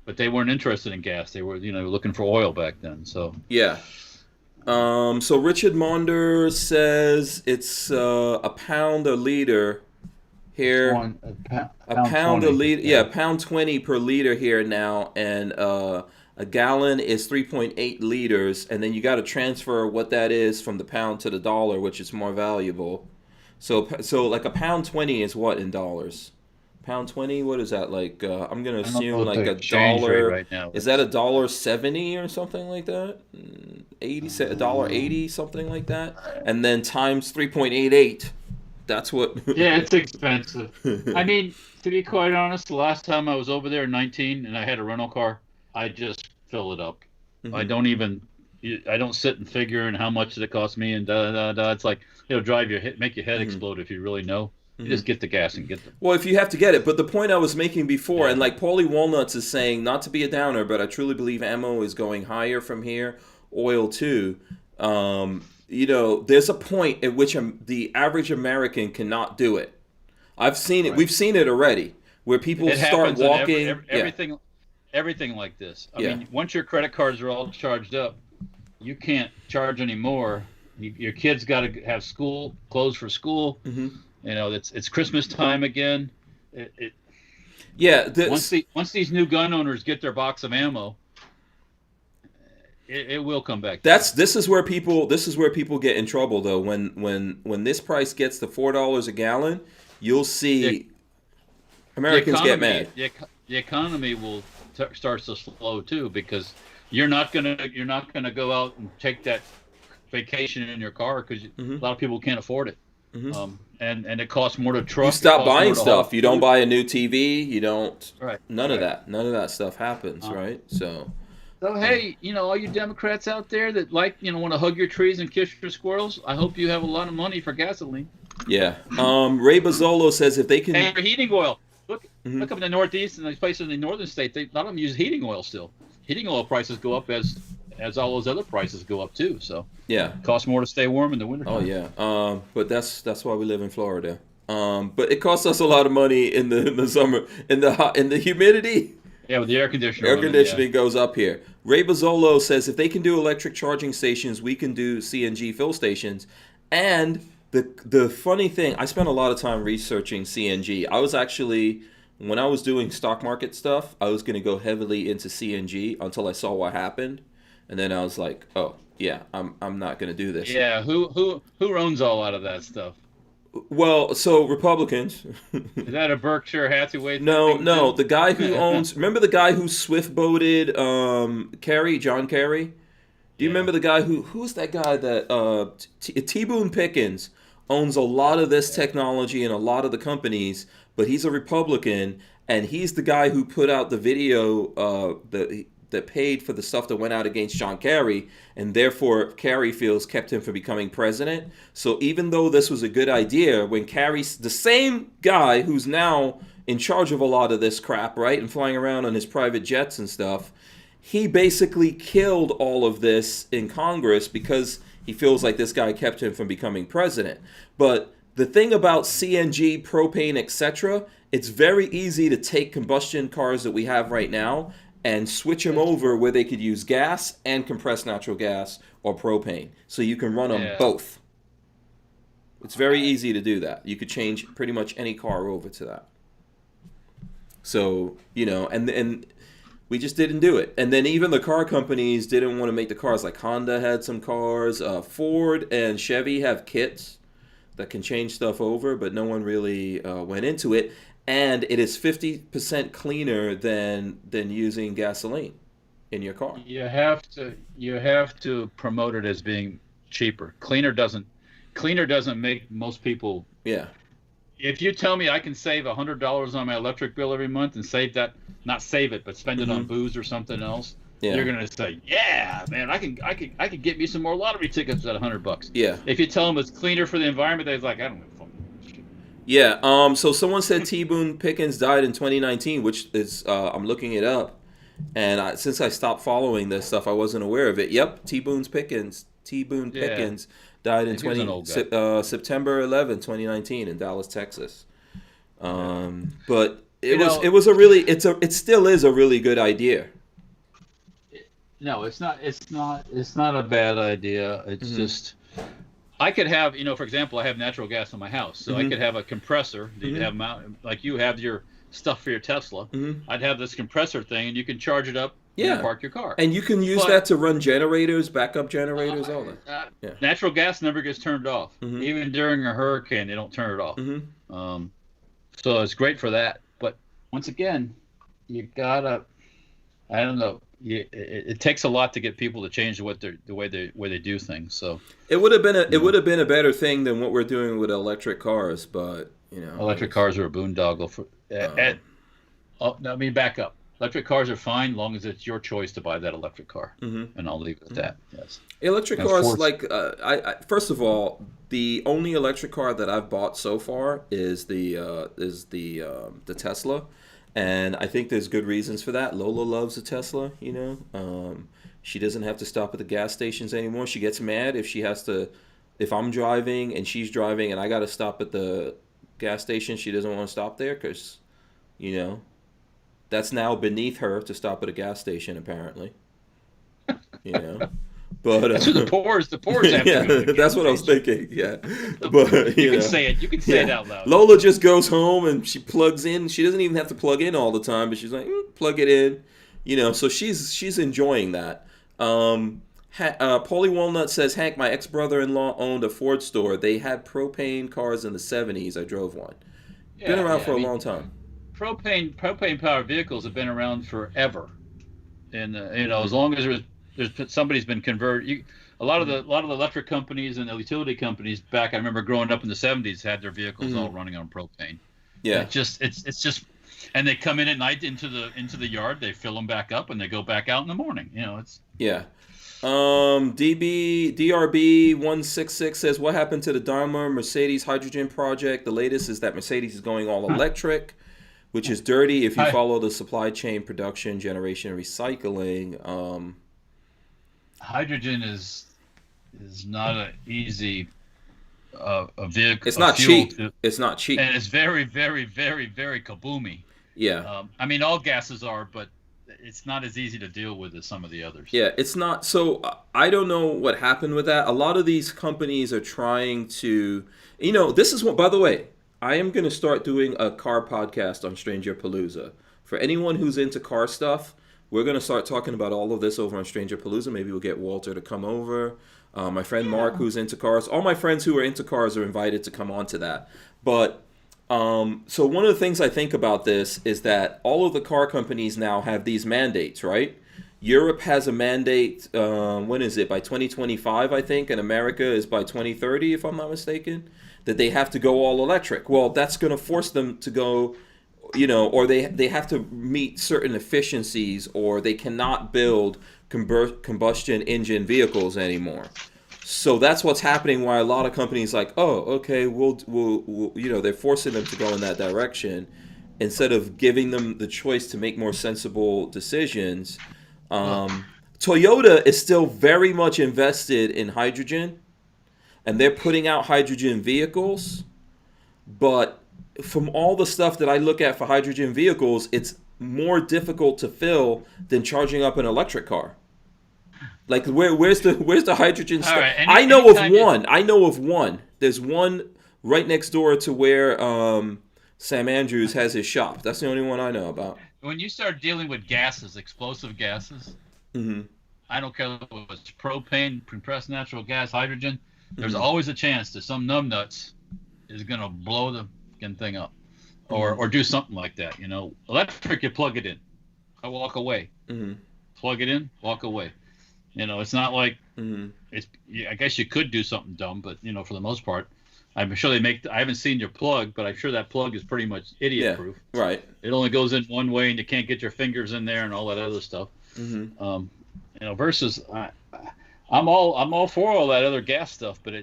But they weren't interested in gas. They were, looking for oil back then. So Yeah. So Richard Monder says it's a pound a liter here. A pound 20. a liter. Yeah, £1.20 per liter here now, and a gallon is 3.8 liters, and then you got to transfer what that is from the pound to the dollar, which is more valuable. So like £1.20 is what in dollars? £1.20, what is that like? I'm gonna assume like a dollar. Right now, is that $1.70 or something like that? $1.80, something like that, and then times 3.88. That's what. Yeah, it's expensive. I mean, to be quite honest, the last time I was over there in 19 and I had a rental car, I just fill it up. I don't sit and figure and how much did it cost me and da da da. It's like it'll make your head explode if you really know. You just get the gas and get them. Well, if you have to get it. But the point I was making before, and like Paulie Walnuts is saying, not to be a downer, but I truly believe ammo is going higher from here. Oil too. There's a point at which the average American cannot do it. I've seen it. Right. We've seen it already, where people start walking. Everything like this. I mean, once your credit cards are all charged up, you can't charge anymore. Your kids got to have clothes for school. It's Christmas time again. Once these new gun owners get their box of ammo, it will come back. This is where people get in trouble though. When this price gets to $4 a gallon, you'll see Americans get mad. The economy will starts to slow too, because you're not gonna go out and take that vacation in your car because a lot of people can't afford it. And it costs more to truck. You stop buying stuff. You don't buy a new TV. You don't. Right. None of that stuff happens. Right. So hey, all you Democrats out there that want to hug your trees and kiss your squirrels, I hope you have a lot of money for gasoline. Yeah. Ray Bozzolo says if they can. And for heating oil. Look up in the Northeast and these places in the northern states. A lot of them use heating oil still. Heating oil prices go up as all those other prices go up too. So yeah, it costs more to stay warm in the winter. Oh yeah. But that's why we live in Florida. But it costs us a lot of money in the summer in the humidity. Yeah, with the air conditioner. Air conditioning goes up here. Ray Bozzolo says if they can do electric charging stations, we can do CNG fill stations. And the funny thing, I spent a lot of time researching CNG. I was actually, when I was doing stock market stuff, I was going to go heavily into CNG until I saw what happened, and then I was like, oh yeah, I'm not going to do this. Yeah, who owns a lot of that stuff? Well, so Republicans. Is that a Berkshire Hathaway? No, the guy who owns. Remember the guy who swift boated John Kerry? Do you remember the guy who's that guy that T. Boone Pickens owns a lot of this technology and a lot of the companies, but he's a Republican, and he's the guy who put out the video that paid for the stuff that went out against John Kerry, and therefore Kerry feels kept him from becoming president. So even though this was a good idea, when Kerry's the same guy who's now in charge of a lot of this crap, right, and flying around on his private jets and stuff, he basically killed all of this in Congress because he feels like this guy kept him from becoming president. But the thing about CNG, propane, etc., it's very easy to take combustion cars that we have right now and switch them over where they could use gas and compressed natural gas or propane. So you can run them both. It's very easy to do that. You could change pretty much any car over to that. So, and we just didn't do it. And then even the car companies didn't want to make the cars. Like Honda had some cars. Ford and Chevy have kits that can change stuff over, but no one really went into it. And it is 50% cleaner than using gasoline in your car. You have to promote it as being cheaper. Cleaner doesn't make most people. Yeah. if you tell me I can save $100 on my electric bill every month and save that, not save it, but spend it on booze or something else, you're gonna say, yeah, man, I can get me some more lottery tickets at $100. Yeah. If you tell them it's cleaner for the environment, they're like, I don't give a fuck. Yeah. So someone said T. Boone Pickens died in 2019, which is I'm looking it up, and since I stopped following this stuff, I wasn't aware of it. Yep, T. Boone Pickens died in September 11, 2019, in Dallas, Texas. But it still is a really good idea. No, it's not a bad idea. It's just, I could have, for example, I have natural gas in my house, so I could have a compressor that you have like you have your stuff for your Tesla. I'd have this compressor thing, and you can charge it up. Yeah, park your car, and you can use that to run generators, backup generators, all that. Natural gas never gets turned off, even during a hurricane. They don't turn it off. So it's great for that. But once again, you gotta, I don't know. It takes a lot to get people to change the way they do things. So it would have been a better thing than what we're doing with electric cars, but electric cars are a boondoggle for. I mean, back up. Electric cars are fine, as long as it's your choice to buy that electric car, and I'll leave it at that. Yes. Electric cars, I first of all, the only electric car that I've bought so far is the Tesla, and I think there's good reasons for that. Lola loves a Tesla, she doesn't have to stop at the gas stations anymore. She gets mad if I'm driving and she's driving and I got to stop at the gas station. She doesn't want to stop there because, that's now beneath her to stop at a gas station, apparently. But so the poors have to go to that's what I was thinking. Yeah, but you can say it. You can say it out loud. Lola just goes home and she plugs in. She doesn't even have to plug in all the time, but she's like, plug it in. So she's enjoying that. Paulie Walnut says, Hank, my ex-brother-in-law owned a Ford store. They had propane cars in the 70s. I drove one. Been around for a long time. Propane powered vehicles have been around forever, and as long as there's somebody's been converted. A lot of the electric companies and the utility companies back, I remember growing up in the 70s, had their vehicles all running on propane. Yeah, it's just, and they come in at night into the yard, they fill them back up, and they go back out in the morning. DRB 166 says, what happened to the Daimler Mercedes hydrogen project? The latest is that Mercedes is going all electric, which is dirty if you follow the supply chain, production, generation, and recycling. Hydrogen is not an easy a vehicle. It's not cheap. It's not cheap, and it's very, very, very, very kaboomy. Yeah. I mean, all gases are, but it's not as easy to deal with as some of the others. Yeah, it's not. So I don't know what happened with that. A lot of these companies are trying to, this is what, by the way, I am going to start doing a car podcast on Stranger Palooza. For anyone who's into car stuff, we're going to start talking about all of this over on Stranger Palooza. Maybe we'll get Walter to come over. My friend Mark, who's into cars. All my friends who are into cars are invited to come on to that. But so one of the things I think about this is that all of the car companies now have these mandates, right? Europe has a mandate, when is it? By 2025, I think, and America is by 2030, if I'm not mistaken, that they have to go all electric. Well, that's going to force them to go, or they have to meet certain efficiencies, or they cannot build combustion engine vehicles anymore. So that's what's happening. Why a lot of companies like, oh, okay, we'll they're forcing them to go in that direction instead of giving them the choice to make more sensible decisions. Toyota is still very much invested in hydrogen, and they're putting out hydrogen vehicles. But from all the stuff that I look at for hydrogen vehicles, it's more difficult to fill than charging up an electric car. Like where's the hydrogen stuff? Right, I know of one. There's one right next door to where Sam Andrews has his shop. That's the only one I know about. When you start dealing with gases, explosive gases, I don't care if it's propane, compressed natural gas, hydrogen, there's always a chance that some numbnuts is going to blow the thing up or do something like that. Electric, you plug it in. I walk away. Plug it in, walk away. It's not like I guess you could do something dumb, but for the most part, I'm sure they make. I haven't seen your plug, but I'm sure that plug is pretty much Yeah, idiot-proof. right. It only goes in one way, and you can't get your fingers in there and all that other stuff. Versus I'm all for all that other gas stuff, but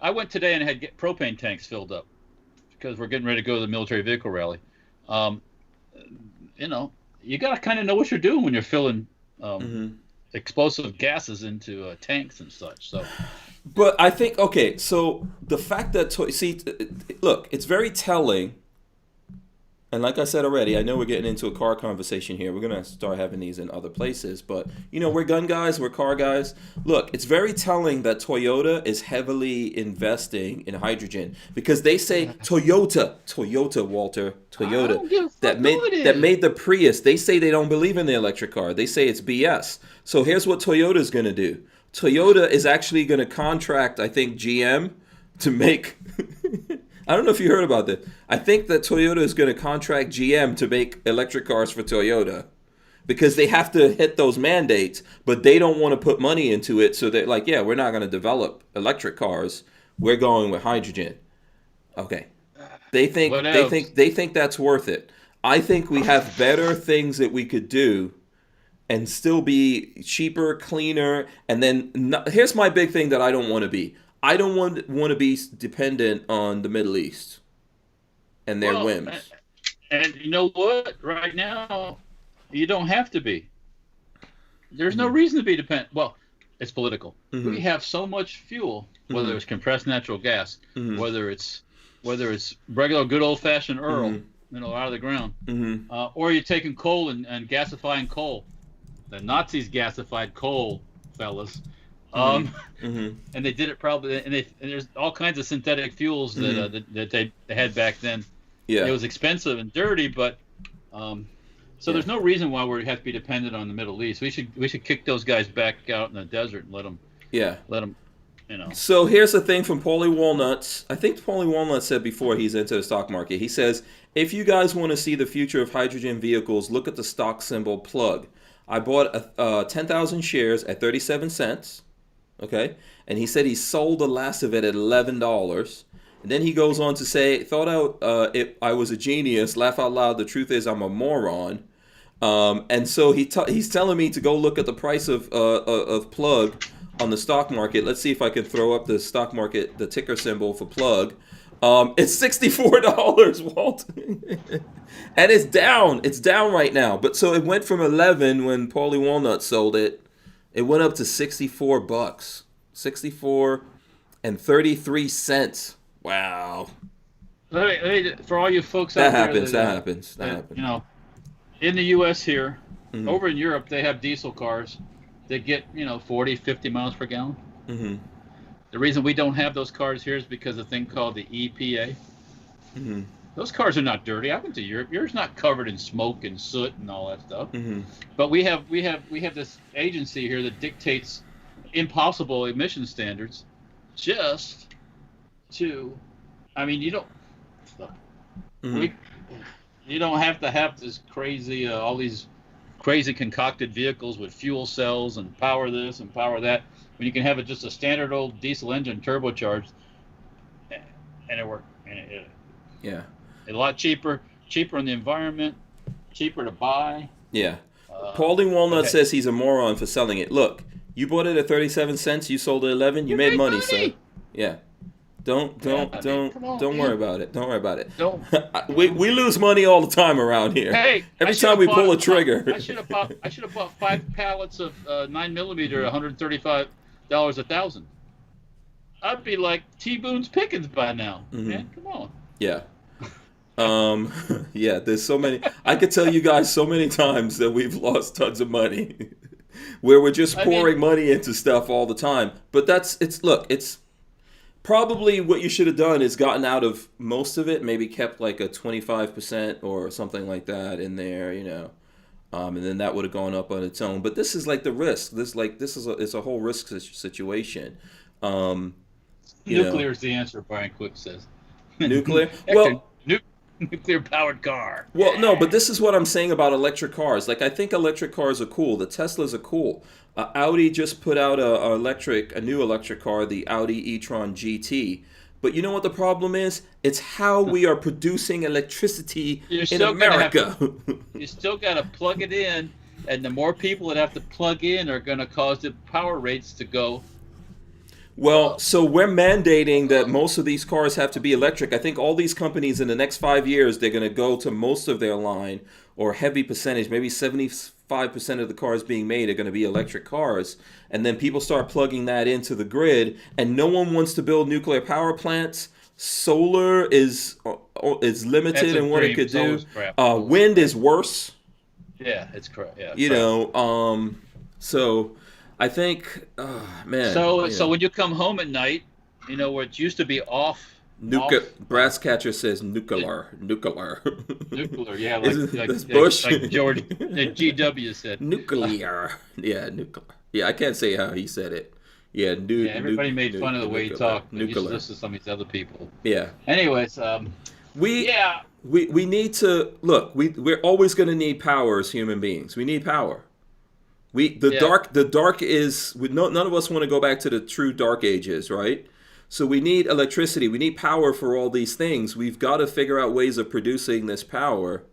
I went today and had propane tanks filled up because we're getting ready to go to the military vehicle rally. You got to kind of know what you're doing when you're filling explosive gases into tanks and such. So. But I think, okay, so the fact that, look, it's very telling. And like I said already, I know we're getting into a car conversation here. We're going to start having these in other places. But, we're gun guys, we're car guys. Look, it's very telling that Toyota is heavily investing in hydrogen. Because they say Toyota, Walter, Toyota, that made the Prius. They say they don't believe in the electric car. They say it's BS. So here's what Toyota's going to do. Toyota is actually going to contract, I think, GM to make... I don't know if you heard about this. I think that Toyota is going to contract GM to make electric cars for Toyota because they have to hit those mandates, but they don't want to put money into it. So they're like, yeah, we're not going to develop electric cars. We're going with hydrogen. Okay. They think that's worth it. I think we have better things that we could do and still be cheaper, cleaner. And then here's my big thing that I don't want to be. I don't want to be dependent on the Middle East and their whims. And you know what? Right now, you don't have to be. There's no reason to be dependent. Well, it's political. We have so much fuel, whether it's compressed natural gas, whether it's regular good old fashioned oil, out of the ground, or you're taking coal and gasifying coal. The Nazis gasified coal, fellas. And they did it probably, and there's all kinds of synthetic fuels that they had back then. Yeah, it was expensive and dirty, but there's no reason why we have to be dependent on the Middle East. We should kick those guys back out in the desert and let them. So here's the thing from Paulie Walnuts. I think Paulie Walnut said before he's into the stock market. He says, if you guys want to see the future of hydrogen vehicles, look at the stock symbol plug. I bought 10,000 shares at 37 cents. Okay, and he said he sold the last of it at $11, and then he goes on to say, I was a genius. Laugh out loud. The truth is, I'm a moron. And so he's telling me to go look at the price of plug on the stock market. Let's see if I can throw up the stock market, the ticker symbol for plug. It's $64, Walt, and it's down. It's down right now. But so it went from 11 when Paulie Walnut sold it. It went up to $64, 64 and 33 cents. Wow. For all you folks that out happens, there, that happens. In the U.S. here, over in Europe, they have diesel cars that get 40, 50 miles per gallon. The reason we don't have those cars here is because of a thing called the EPA. Those cars are not dirty. I went to Europe. Europe's not covered in smoke and soot and all that stuff. But we have this agency here that dictates impossible emission standards, just to. I mean, you don't have to have this crazy all these crazy concocted vehicles with fuel cells and power this and power that. When you can have just a standard old diesel engine turbocharged, and it works. Yeah. A lot cheaper on the environment, cheaper to buy. Yeah. Paulie Walnut says he's a moron for selling it. Look, you bought it at 37 cents, you sold it at 11, you made money, sir. Yeah. Don't worry about it. Don't worry about it. We lose money all the time around here. Hey, every time we pull a trigger. I should have bought 5 pallets of 9mm, $135 a thousand. I'd be like T. Boone's Pickens by now. Man, come on. Yeah. Yeah, there's so many. I could tell you guys so many times that we've lost tons of money where we're just pouring money into stuff all the time. But it's probably what you should have done is gotten out of most of it, maybe kept like a 25% or something like that in there, and then that would have gone up on its own. But this is like the risk. It's a whole risk situation. Nuclear is the answer, Brian Quick says. Nuclear? Well, nuclear-powered car. Well, no, but this is what I'm saying about electric cars. Like, I think electric cars are cool. The Teslas are cool. Audi just put out a new electric car, the Audi e-tron GT. But you know what the problem is? It's how we are producing electricity You're in still gonna have America. You still got to plug it in, and the more people that have to plug in are going to cause the power rates to go. Well, so we're mandating that most of these cars have to be electric. I think all these companies in the next 5 years, they're going to go to most of their line, or a heavy percentage, maybe 75% of the cars being made are going to be electric cars. And then people start plugging that into the grid, and no one wants to build nuclear power plants. Solar is limited in what it could do. Wind is worse. Yeah, it's correct. Yeah, You know, so I think, man. So when you come home at night, you know, where it used to be off. Brass catcher says nuclear. Nuclear, yeah, Like Bush? like George GW said. Nuclear. Yeah, nuclear. Yeah, I can't say how he said it. Yeah, everybody made fun of the way he talked. Nuclear. This is some of these other people. Yeah. Anyways, we need to look. We're always going to need power as human beings. We need power. The dark is. None of us want to go back to the true dark ages, right? So we need electricity. We need power for all these things. We've got to figure out ways of producing this power,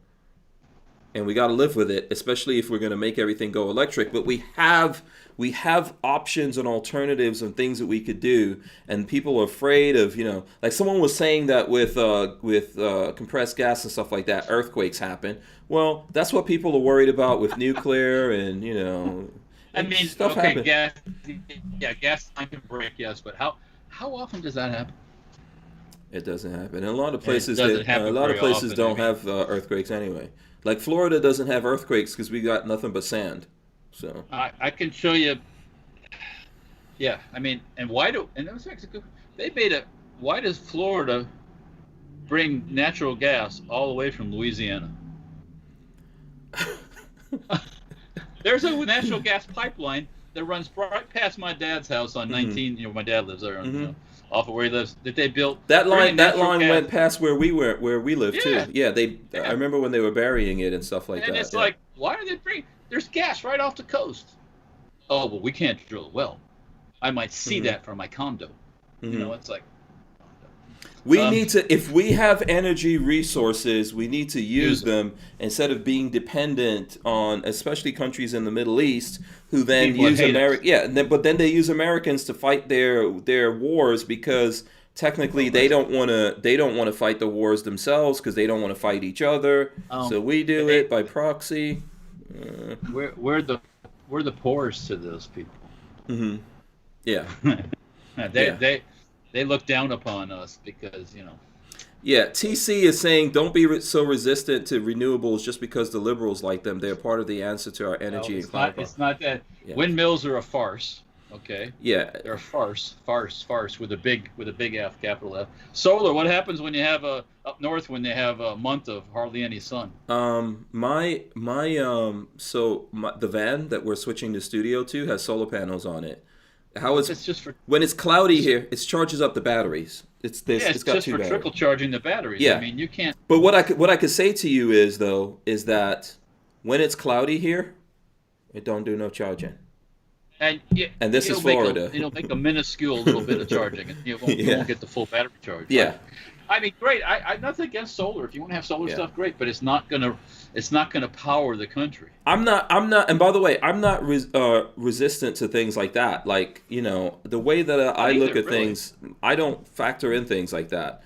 and we got to live with it, especially if we're going to make everything go electric. But we have options and alternatives and things that we could do, and people are afraid of, like someone was saying that with compressed gas and stuff like that, earthquakes happen. Well, that's what people are worried about with nuclear, and I mean, stuff okay, happens. gas line can break, yes, but how often does that happen? It doesn't happen. And a lot of places, often, don't have earthquakes anyway. Like Florida doesn't have earthquakes because we got nothing but sand. So I can show you. Yeah, I mean, and why does Florida bring natural gas all the way from Louisiana? There's a natural gas pipeline that runs right past my dad's house on 19. My dad lives there, off of where he lives. That they built. That line went past where we live too. Yeah, I remember when they were burying it and stuff like that. And it's like, why are they bringing? There's gas right off the coast. Oh, well, we can't drill a well. I might see that from my condo. It's like. We need to, if we have energy resources, we need to use them instead of being dependent on, especially countries in the Middle East, who then use America. Yeah, but then they use Americans to fight their wars because technically they don't want to fight the wars themselves because they don't want to fight each other. So we do it by proxy. We're the poorest to those people. Yeah. They look down upon us because, Yeah, TC is saying don't be so resistant to renewables just because the liberals like them. They're part of the answer to our energy and climate problem. It's not that. Yeah. Windmills are a farce. Okay. Yeah. They're a farce with a big F, capital F. Solar. What happens when you have up north when they have a month of hardly any sun? The van that we're switching the studio to has solar panels on it. It's just for when it's cloudy here, it charges up the batteries. It's got just two for batteries. Trickle charging the batteries. Yeah. I mean, you can't. But what I could say to you is that when it's cloudy here, it don't do no charging. And this is Florida. It'll make a minuscule little bit of charging, and you won't get the full battery charge. Yeah. Right? I mean, great. I'm nothing against solar. If you want to have solar stuff, great. But it's not gonna power the country. I'm not. And by the way, I'm not resistant to things like that. Like the way that I look at things, I don't factor in things like that.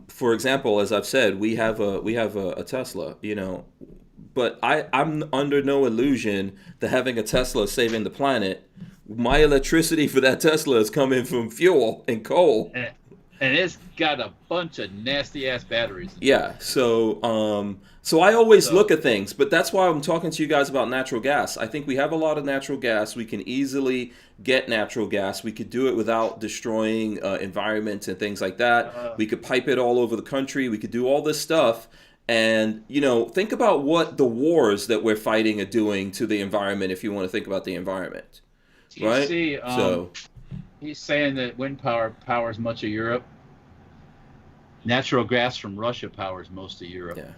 For example, as I've said, we have a Tesla. But I'm under no illusion that having a Tesla is saving the planet. My electricity for that Tesla is coming from fuel and coal. And it's got a bunch of nasty ass batteries. Yeah, so I always look at things, but that's why I'm talking to you guys about natural gas. I think we have a lot of natural gas. We can easily get natural gas. We could do it without destroying environment and things like that. We could pipe it all over the country. We could do all this stuff. And, think about what the wars that we're fighting are doing to the environment if you want to think about the environment. Right? See, he's saying that wind power powers much of Europe. Natural gas from Russia powers most of Europe. Yeah.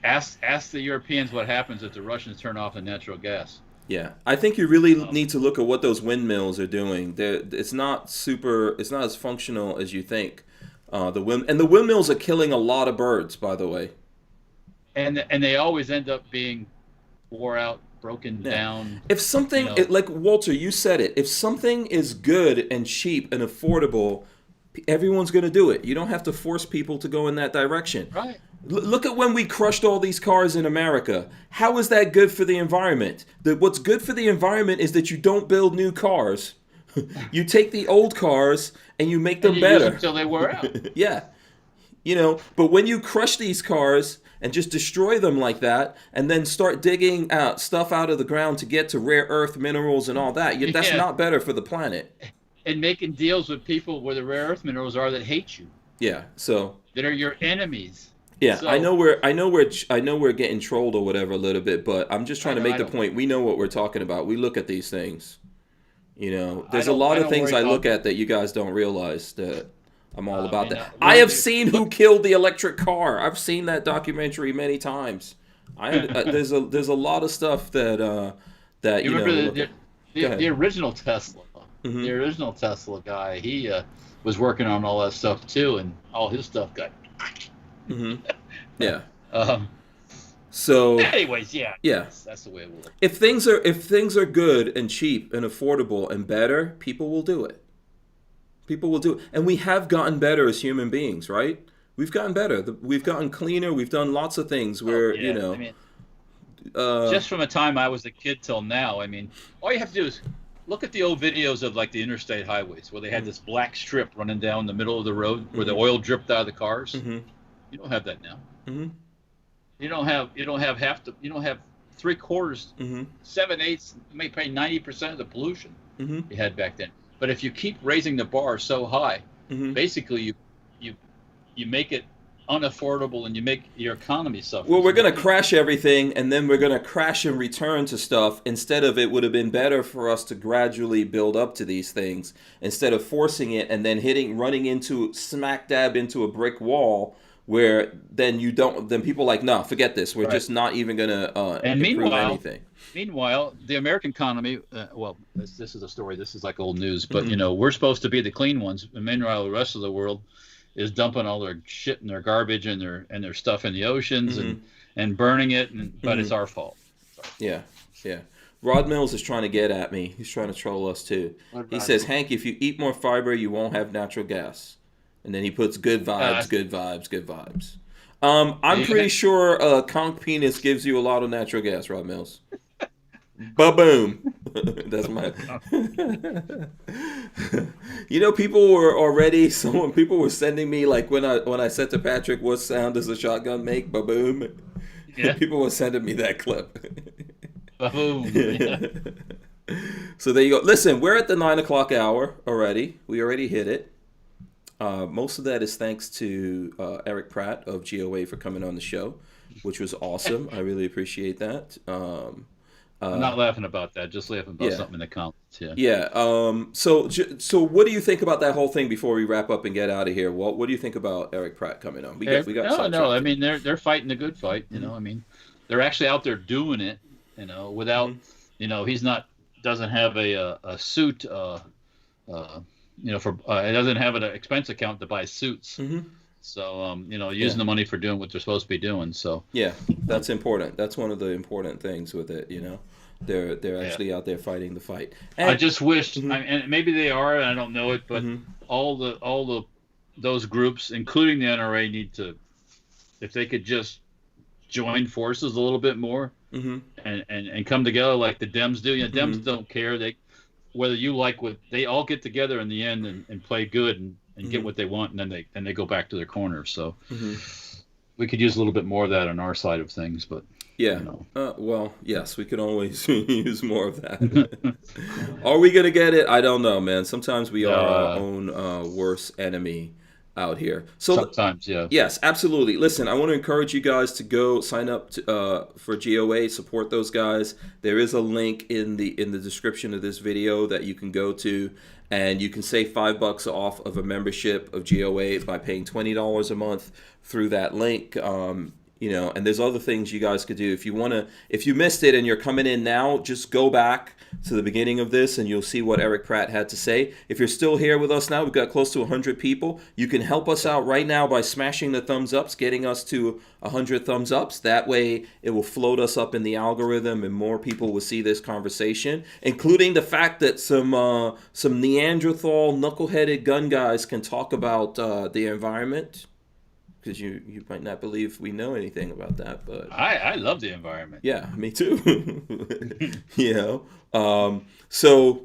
Ask the Europeans what happens if the Russians turn off the natural gas. Yeah, I think you really need to look at what those windmills are doing. It's not as functional as you think. The windmills are killing a lot of birds, by the way. And they always end up being wore out, broken Yeah. down. If something, like Walter, you said it, if something is good and cheap and affordable, everyone's going to do it. You don't have to force people to go in that direction. Right. Look at when we crushed all these cars in America. How is that good for the environment? What's good for the environment is that you don't build new cars. You take the old cars and you make them and you better. use them until they wear out. Yeah. But when you crush these cars and just destroy them like that, and then start digging out stuff out of the ground to get to rare earth minerals and all that, that's not better for the planet. And making deals with people where the rare earth minerals are that hate you. Yeah. So that are your enemies. Yeah, so, I know we're getting trolled or whatever a little bit, but I'm just trying to make the point. We know what we're talking about. We look at these things. There's a lot of things I look at that you guys don't realize that I'm all about that. I have seen Who Killed the Electric Car. I've seen that documentary many times. There's a lot of stuff that you remember the original Tesla. Mm-hmm. The original Tesla guy. He was working on all that stuff too, and all his stuff got. Mm-hmm. Yeah. So. Anyways, yeah. That's the way it works. If things are good and cheap and affordable and better, people will do it. People will do it, and we have gotten better as human beings, right? We've gotten better. We've gotten cleaner. We've done lots of things where just from the time I was a kid till now. I mean, all you have to do is look at the old videos of like the interstate highways where they had this black strip running down the middle of the road where the oil dripped out of the cars. Mm-hmm. You don't have that now. Mm-hmm. You don't have 3/4, 7/8, maybe 90% of the pollution you had back then. But if you keep raising the bar so high, basically you make it unaffordable and you make your economy suffer. Well, we're going to crash everything, and then we're going to crash and return to stuff. Instead of, it would have been better for us to gradually build up to these things instead of forcing it and then running into smack dab into a brick wall where then people are like, no, forget this. We're just not even going to improve anything. Meanwhile, the American economy, this is a story. This is like old news, but we're supposed to be the clean ones. And meanwhile, the rest of the world is dumping all their shit and their garbage and their stuff in the oceans and burning it, but it's our fault. Yeah. Rod Mills is trying to get at me. He's trying to troll us too. He says, Hank, if you eat more fiber, you won't have natural gas. And then he puts good vibes, good vibes, good vibes. I'm pretty sure conch penis gives you a lot of natural gas, Rod Mills. Ba-boom. That's my... people were sending me, like, when I said to Patrick, what sound does a shotgun make? Ba-boom. Yeah. People were sending me that clip. Ba-boom. Yeah. So there you go. Listen, we're at the 9 o'clock hour already. We already hit it. Most of that is thanks to Erich Pratt of GOA for coming on the show, which was awesome. I really appreciate that. I'm not laughing about that. Just laughing about something in the comments. Yeah. So what do you think about that whole thing before we wrap up and get out of here? What do you think about Erich Pratt coming on? We got no. I mean, they're fighting a good fight. I mean, they're actually out there doing it. Without, doesn't have a suit. It doesn't have an expense account to buy suits. So, using the money for doing what they're supposed to be doing. So yeah, that's important. That's one of the important things with it. They're actually out there fighting the fight. And, I just wish, and maybe they are, I don't know it, but all those groups, including the NRA, need to, if they could just join forces a little bit more and come together like the Dems do. Dems don't care. Whether you like what they all get together in the end and play good and get what they want, and then they go back to their corner. So we could use a little bit more of that on our side of things, but well, yes, we could always use more of that. Are we gonna get it? I don't know, man. Sometimes we are our own worst enemy out here. So sometimes, yeah. Yes, absolutely. Listen, I want to encourage you guys to go sign up for GOA, support those guys. There is a link in the description of this video that you can go to, and you can save $5 off of a membership of GOA by paying $20 a month through that link. And there's other things you guys could do. If you missed it and you're coming in now, just go back to the beginning of this and you'll see what Erich Pratt had to say. If you're still here with us now, we've got close to 100 people. You can help us out right now by smashing the thumbs ups, getting us to 100 thumbs ups. That way it will float us up in the algorithm and more people will see this conversation, including the fact that some Neanderthal knuckleheaded gun guys can talk about the environment. Because you might not believe we know anything about that, but I love the environment. Yeah, me too. So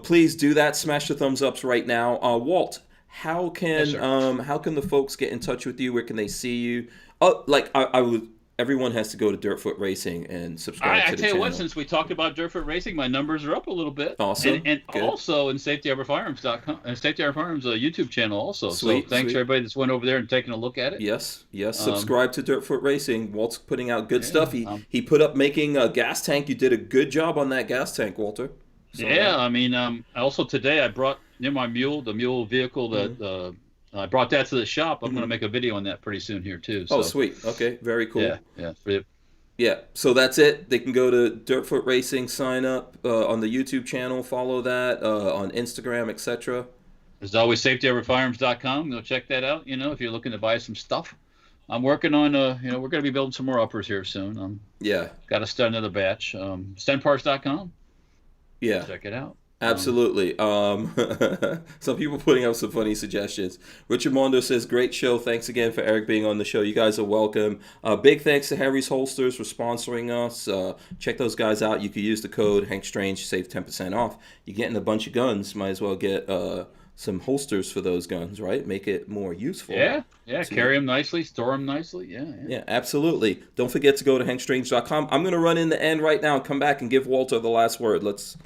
please do that. Smash the thumbs ups right now. Walt, how can the folks get in touch with you? Where can they see you? I would. Everyone has to go to Dirtfoot Racing and subscribe to the channel. I tell you what, since we talked about Dirtfoot Racing, my numbers are up a little bit. Awesome. And also in SafetyHarborFirearms.com and Safety Harbor Firearms YouTube channel also. Sweet, so thanks to everybody that's went over there and taken a look at it. Yes. Subscribe to Dirtfoot Racing. Walt's putting out good stuff. He put up making a gas tank. You did a good job on that gas tank, Walter. Also today I brought my mule, the mule vehicle that I brought that to the shop. I'm going to make a video on that pretty soon here too. So. Oh, sweet. Okay, very cool. Yeah. So that's it. They can go to Dirtfoot Racing, sign up on the YouTube channel, follow that on Instagram, etc. There's always SafetyHarborFirearms.com. Go check that out. If you're looking to buy some stuff, I'm working on. We're going to be building some more uppers here soon. Got to start another batch. StenParts.com. Yeah. Check it out. Absolutely. Some people putting up some funny suggestions. Richard Mondo says, great show. Thanks again for Erich being on the show. You guys are welcome. Big thanks to Harry's Holsters for sponsoring us. Check those guys out. You could use the code Hank Strange to save 10% off. You're getting a bunch of guns. Might as well get some holsters for those guns, right? Make it more useful. Yeah. Carry them nicely, store them nicely. Yeah, absolutely. Don't forget to go to hankstrange.com. I'm going to run in the end right now and come back and give Walter the last word. Let's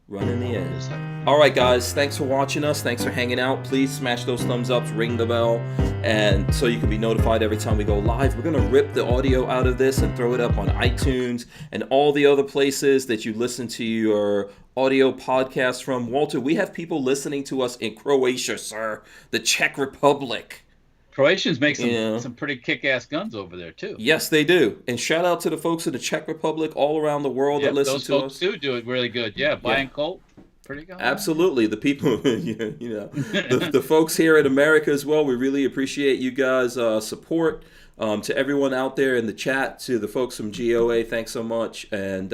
run in the end. All right, guys. Thanks for watching us. Thanks for hanging out. Please smash those thumbs ups, ring the bell, and so you can be notified every time we go live. We're going to rip the audio out of this and throw it up on iTunes and all the other places that you listen to your audio podcasts from. Walter, we have people listening to us in Croatia, sir, the Czech Republic. Croatians make some pretty kick-ass guns over there, too. Yes, they do. And shout out to the folks in the Czech Republic all around the world that listen to us. Those folks do it really good. Yeah, Brian Colt, pretty good. Absolutely. The people, the folks here in America as well, we really appreciate you guys' support. To everyone out there in the chat, to the folks from GOA, thanks so much. And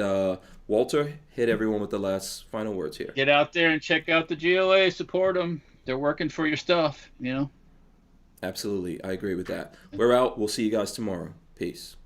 Walter, hit everyone with the last final words here. Get out there and check out the GOA. Support them. They're working for your stuff, Absolutely. I agree with that. We're out. We'll see you guys tomorrow. Peace.